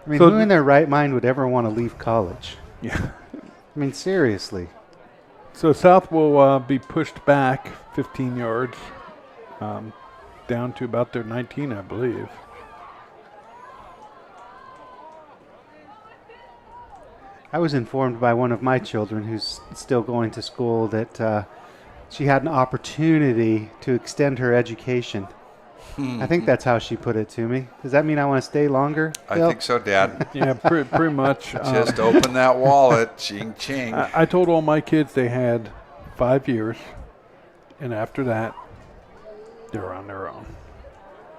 mean, who in their right mind would ever want to leave college? Yeah. I mean, seriously. So South will be pushed back 15 yards down to about their 19, I believe. I was informed by one of my children who's still going to school that she had an opportunity to extend her education. I think that's how she put it to me. Does that mean I want to stay longer, Phil? I think so, Dad. Yeah, pretty much. Just open that wallet, ching ching. I told all my kids they had 5 years, and after that, they're on their own.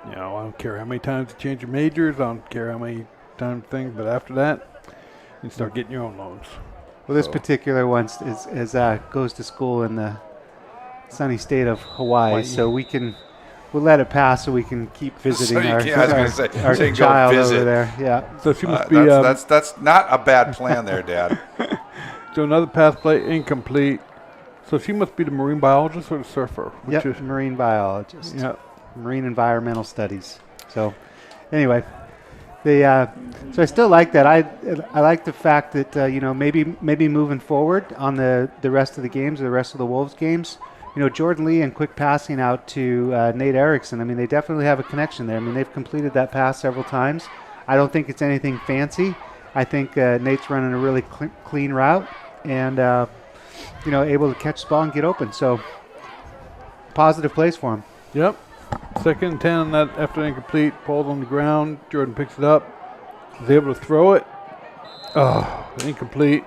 I don't care how many times you change your majors. I don't care how many times things, but after that, you start getting your own loans. Well, this particular one goes to school in the sunny state of Hawaii, so we'll let it pass so we can keep visiting our child over there. Yeah. So she must be. That's not a bad plan there, Dad. So another pass play incomplete. So she must be the marine biologist or the surfer. Yep, marine biologist. Yep. Marine environmental studies. So anyway, so I still like that. I like the fact that maybe moving forward on the rest of the games, or the rest of the Wolves games. Jordan Lee and quick passing out to Nate Erickson. I mean, they definitely have a connection there. I mean, they've completed that pass several times. I don't think it's anything fancy. I think Nate's running a really clean route and, able to catch the ball and get open. So, positive plays for him. Yep. 2nd and 10 on that after incomplete. Ball's on the ground. Jordan picks it up. Is able to throw it. Oh, incomplete.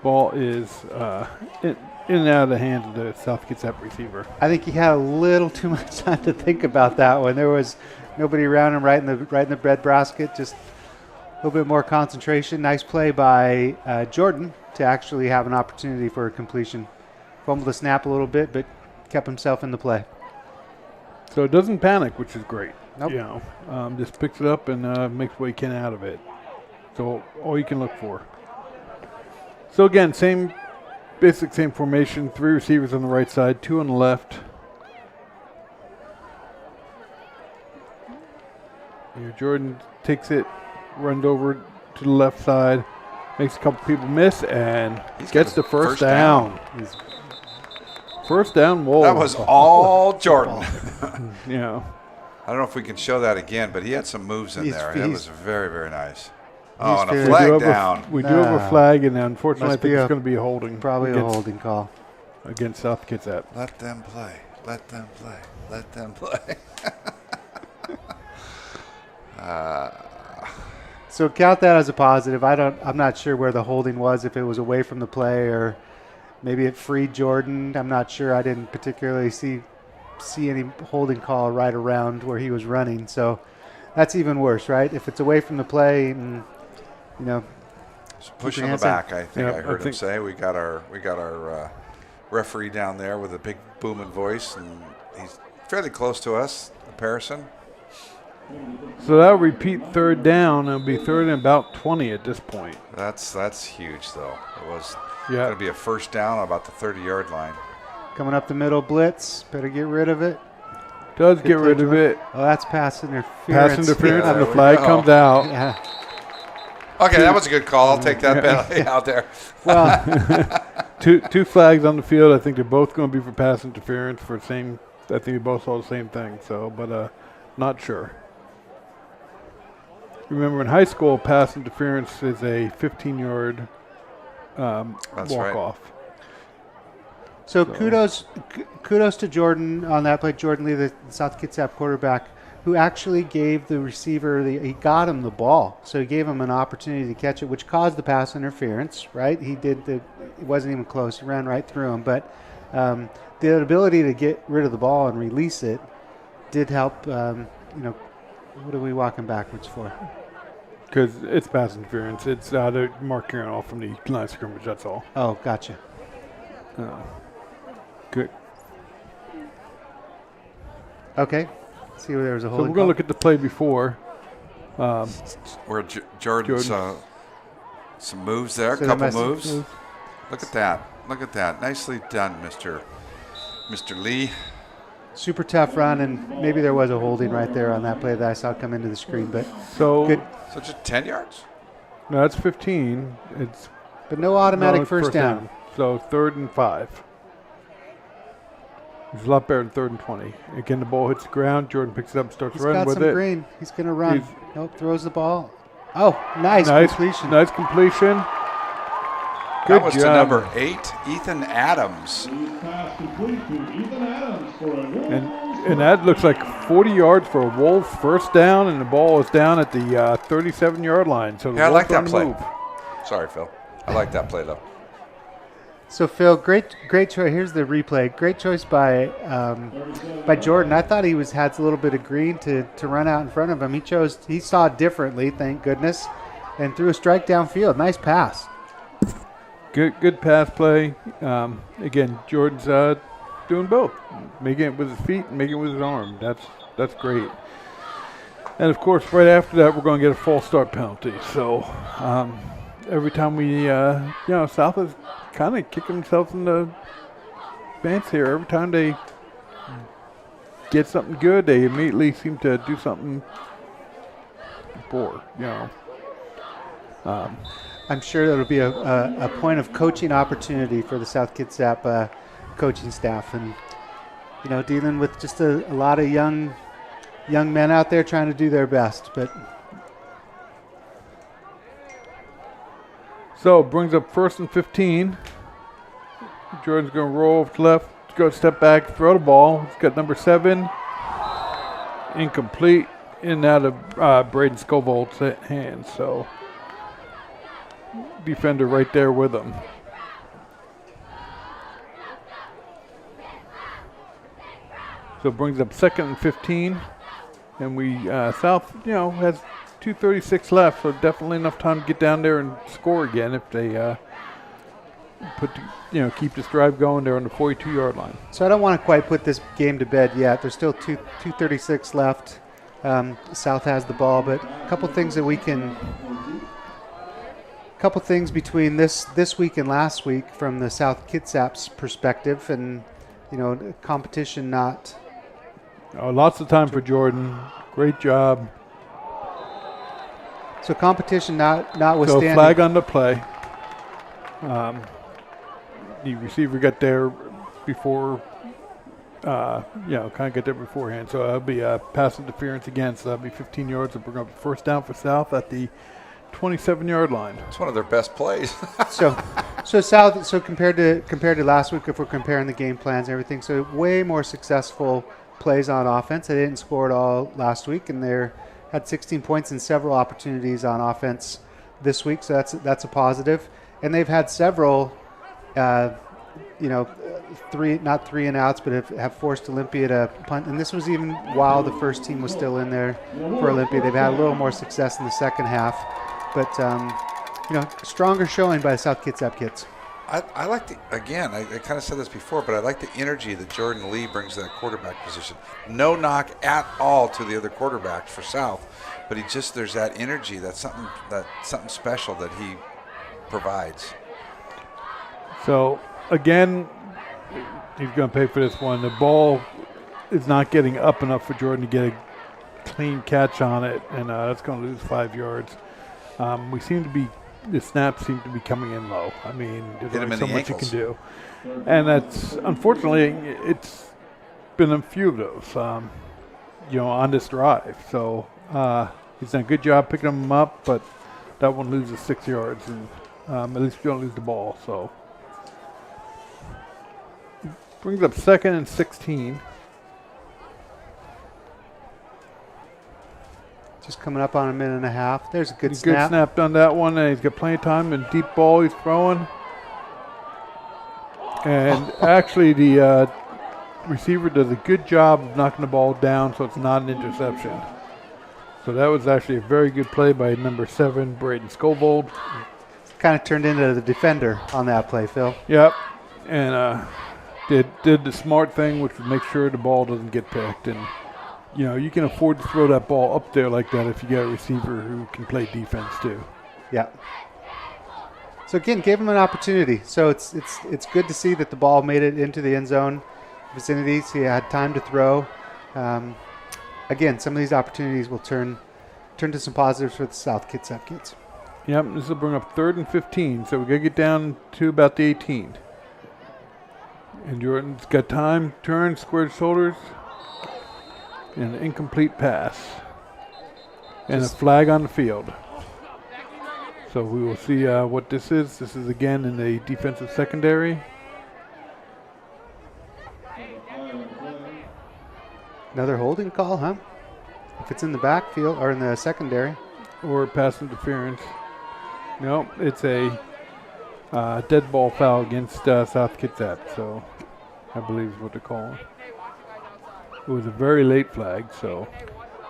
Ball is in and out of the hands of the South Kitsap receiver. I think he had a little too much time to think about that one. There was nobody around him right in the breadbasket. Just a little bit more concentration. Nice play by Jordan to actually have an opportunity for a completion. Fumbled the snap a little bit, but kept himself in the play. So it doesn't panic, which is great. Nope. Just picks it up and makes what he can out of it. So all you can look for. So again, same formation. 3 receivers on the right side, 2 on the left. Here, Jordan takes it, runs over to the left side, makes a couple people miss, and gets the first down. First down, Wolves. That was all Jordan. Yeah. I don't know if we can show that again, but he had some moves in there. That was very, very nice. Oh, and a flag down. We do have a flag, and unfortunately, I think it's going to be a holding. Probably a holding call. Against South Kitsap. Let them play. Let them play. Let them play. So count that as a positive. I'm not sure where the holding was, if it was away from the play or maybe it freed Jordan. I'm not sure. I didn't particularly see any holding call right around where he was running. So that's even worse, right? If it's away from the play and push on the back. I think I heard him say we got our referee down there with a big booming voice, and he's fairly close to us, Harrison. So that'll repeat third down. It'll be third and about 20 at this point. That's huge, though. It was going to be a first down about the 30-yard line. Coming up the middle blitz. Better get rid of it. Does get rid of it. Oh, that's pass interference. Pass interference, and the flag comes out. Yeah. Okay, that was a good call. I'll take that penalty out there. Well, two flags on the field. I think they're both going to be for pass interference for same. I think we both saw the same thing. So, but not sure. Remember, in high school, pass interference is a 15-yard walk-off. So kudos to Jordan on that play. Jordan Lee, the South Kitsap quarterback, who actually gave the receiver, he got him the ball. So he gave him an opportunity to catch it, which caused the pass interference, right? It wasn't even close. He ran right through him. But the ability to get rid of the ball and release it did help, what are we walking backwards for? Because it's pass interference. It's they're marking it off from the line of scrimmage, that's all. Oh, gotcha. Good. Okay. See where there was a So holding we're going to look at the play before. Where Jordan saw some moves there, a couple moves. Look at that. Look at that. Nicely done, Mr. Lee. Super tough run, and maybe there was a holding right there on that play that I saw come into the screen. But good. So just 10 yards? No, it's 15. But no automatic first down. So 3rd and 5. It's a lot better than 3rd and 20. Again, the ball hits the ground. Jordan picks it up and starts running with it. He's got some green. He's going to run. Nope, throws the ball. Oh, nice completion. Nice completion. That was to number 8, Ethan Adams. And that looks like 40 yards for a Wolves first down, and the ball is down at the 37-yard line. So I like that play. Sorry, Phil. I like that play, though. So, Phil, great choice. Here's the replay. Great choice by Jordan. I thought he had a little bit of green to run out in front of him. He saw differently, thank goodness, and threw a strike downfield. Nice pass. Good pass play. Again, Jordan's doing both, making it with his feet and making it with his arm. That's great. And of course, right after that, we're going to get a false start penalty. So every time we, South is kind of kicking themselves in the pants here. Every time they get something good, they immediately seem to do something poor. I'm sure that'll be a point of coaching opportunity for the South Kitsap coaching staff, and dealing with just a lot of young men out there trying to do their best. But so brings up 1st and 15. Jordan's going to roll to left, go step back, throw the ball. He's got number 7, incomplete, in and out of Braden Scovold's hands. So defender right there with him. So it brings up 2nd and 15, and we South has 2:36 left, so definitely enough time to get down there and score again if they keep this drive going there on the 42-yard line. So I don't want to quite put this game to bed yet. There's still 2:36 left. South has the ball, but a couple things that we can couple things between this week and last week from the South Kitsap's perspective, and competition not. Oh, lots of time for Jordan. Great job. So competition notwithstanding. So flag on the play. The receiver got there before, kind of get there beforehand. So that'll be a pass interference again. So that'll be 15 yards to bring up first down for South at the 27-yard line. It's one of their best plays. so South. So compared to last week, if we're comparing the game plans and everything, so way more successful plays on offense. They didn't score at all last week, and they had 16 points and several opportunities on offense this week. So that's a positive. And they've had several, not 3 and outs, but have forced Olympia to punt. And this was even while the first team was still in there for Olympia. They've had a little more success in the second half. But, stronger showing by the South Kitsap kids. I like I kind of said this before, but I like the energy that Jordan Lee brings to that quarterback position. No knock at all to the other quarterbacks for South, but there's that energy, that's something special that he provides. So again, he's going to pay for this one. The ball is not getting up enough for Jordan to get a clean catch on it, and that's going to lose 5 yards. The snaps seem to be coming in low. I mean, there's only so much you can do. And that's, unfortunately, it's been a few of those, on this drive. So he's done a good job picking them up, but that one loses 6 yards, and at least you don't lose the ball. So brings up 2nd and 16. Just coming up on a minute and a half. There's a good snap. Good snap on that one, and he's got plenty of time, and deep ball he's throwing. And actually the receiver does a good job of knocking the ball down so it's not an interception. So that was actually a very good play by number 7, Braden Scovold. Kind of turned into the defender on that play, Phil. Yep. And did the smart thing, which would make sure the ball doesn't get picked. And you can afford to throw that ball up there like that if you got a receiver who can play defense too. Yeah. So again, gave him an opportunity. So it's good to see that the ball made it into the end zone vicinity. So he had time to throw. Again, some of these opportunities will turn to some positives for the South Kitsap kids. Yep, this will bring up 3rd and 15. So we got to get down to about the 18. And Jordan's got time, turn, squared shoulders. And an incomplete pass. And a flag on the field. So we will see what this is. This is again in the defensive secondary. Another holding call, huh? If it's in the backfield or in the secondary. Or pass interference. No, it's a dead ball foul against South Kitsap. So I believe is what they're calling. It was a very late flag, so.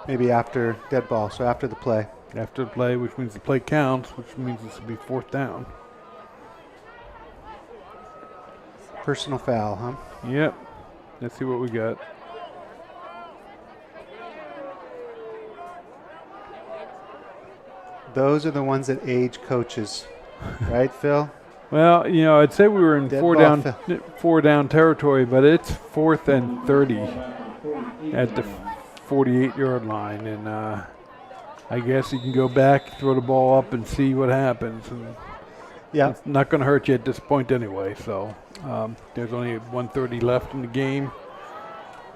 Maybe after dead ball, so after the play. After the play, which means the play counts, which means this will be 4th down. Personal foul, huh? Yep. Let's see what we got. Those are the ones that age coaches, right, Phil? Well, I'd say we were in four down territory, but it's 4th and 30 at the 48-yard line, and I guess you can go back, throw the ball up, and see what happens. And yeah, it's not going to hurt you at this point anyway. So there's only 1:30 left in the game,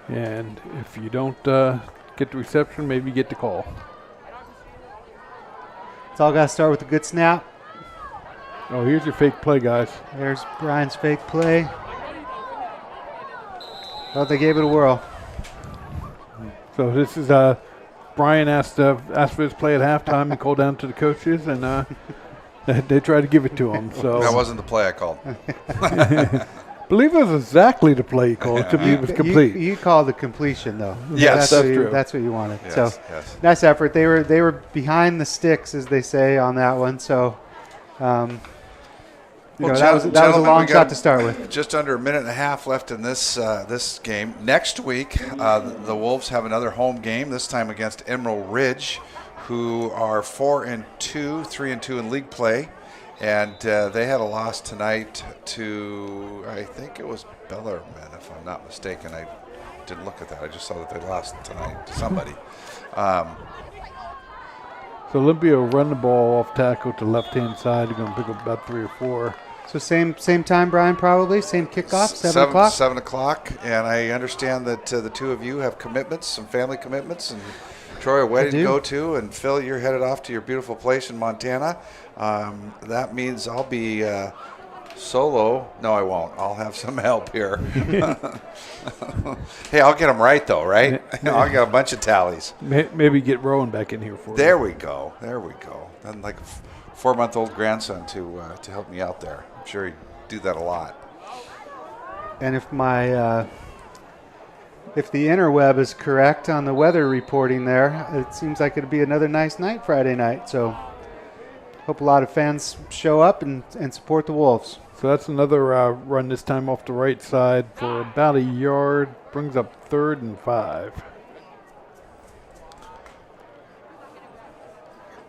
and if you don't get the reception, maybe you get the call. It's all got to start with a good snap. Oh, here's your fake play, guys. There's Brian's fake play. Oh, they gave it a whirl. So this is Brian asked for his play at halftime and called down to the coaches, and they tried to give it to him. So that wasn't the play I called. Believe it was exactly the play you called. It was complete. You called the completion, though. Yes, that's true. That's what you wanted. Yes, so yes. Nice effort. They were behind the sticks, as they say, on that one. So that was a long shot to start with. Just under a minute and a half left in this game. Next week, the Wolves have another home game. This time against Emerald Ridge, who are 4-2, 3-2 in league play. And they had a loss tonight to, I think it was Bellarmine, if I'm not mistaken. I didn't look at that. I just saw that they lost tonight to somebody. So Olympia will run the ball off tackle to left-hand side. They're going to pick up about 3 or 4. So same time, Brian, probably? Same kickoff, 7 o'clock? 7 o'clock. And I understand that the two of you have commitments, some family commitments. And Troy, a wedding to go to. And Phil, you're headed off to your beautiful place in Montana. That means I'll be solo. No, I won't. I'll have some help here. Hey, I'll get them right, though, right? I'll get a bunch of tallies. Maybe get Rowan back in here for There we go. There we go. And like a 4-month-old grandson to help me out there. I'm sure he'd do that a lot. And if my if the interweb is correct on the weather reporting there, it seems like it'll be another nice night Friday night. So hope a lot of fans show up and support the Wolves. So that's another run, this time off the right side for about a yard. Brings up 3rd and 5.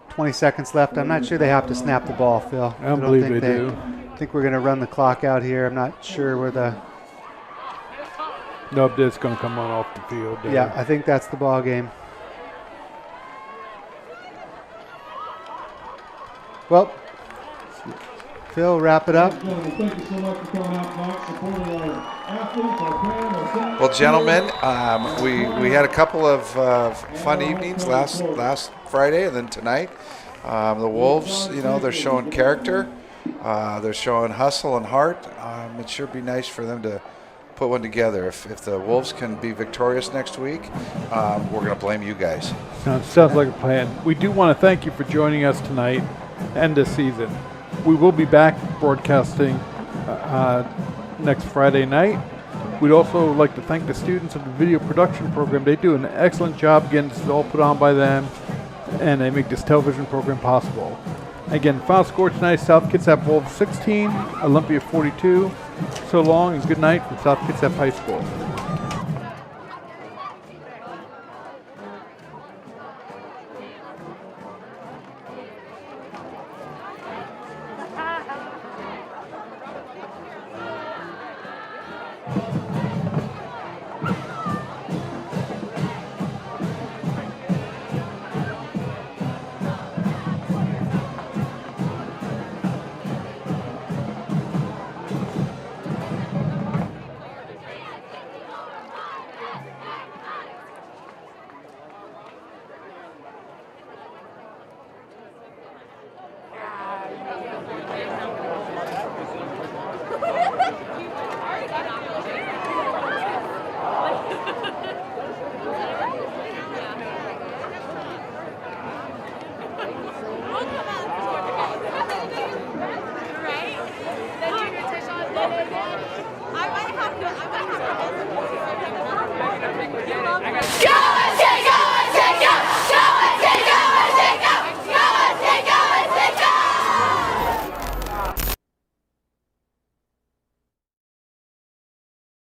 20 seconds left. I'm not sure they have to snap the ball, Phil. I don't believe they do. I think we're going to run the clock out here. I'm not sure where the... Nope, it's going to come on off the field there. Yeah, I think that's the ball game. Well, Phil, wrap it up. Thank you so much for coming out tonight, supporting our athletes, our fans, our fans. Well, gentlemen, we had a couple of fun evenings last Friday and then tonight. The Wolves, they're showing character. They're showing hustle and heart. It sure be nice for them to put one together. If the Wolves can be victorious next week, we're going to blame you guys. Sounds like a plan. We do want to thank you for joining us tonight and this season. We will be back broadcasting next Friday night. We'd also like to thank the students of the video production program. They do an excellent job getting this all put on by them, and they make this television program possible. Again, final score tonight, South Kitsap Wolves 16, Olympia 42. So long and good night from South Kitsap High School.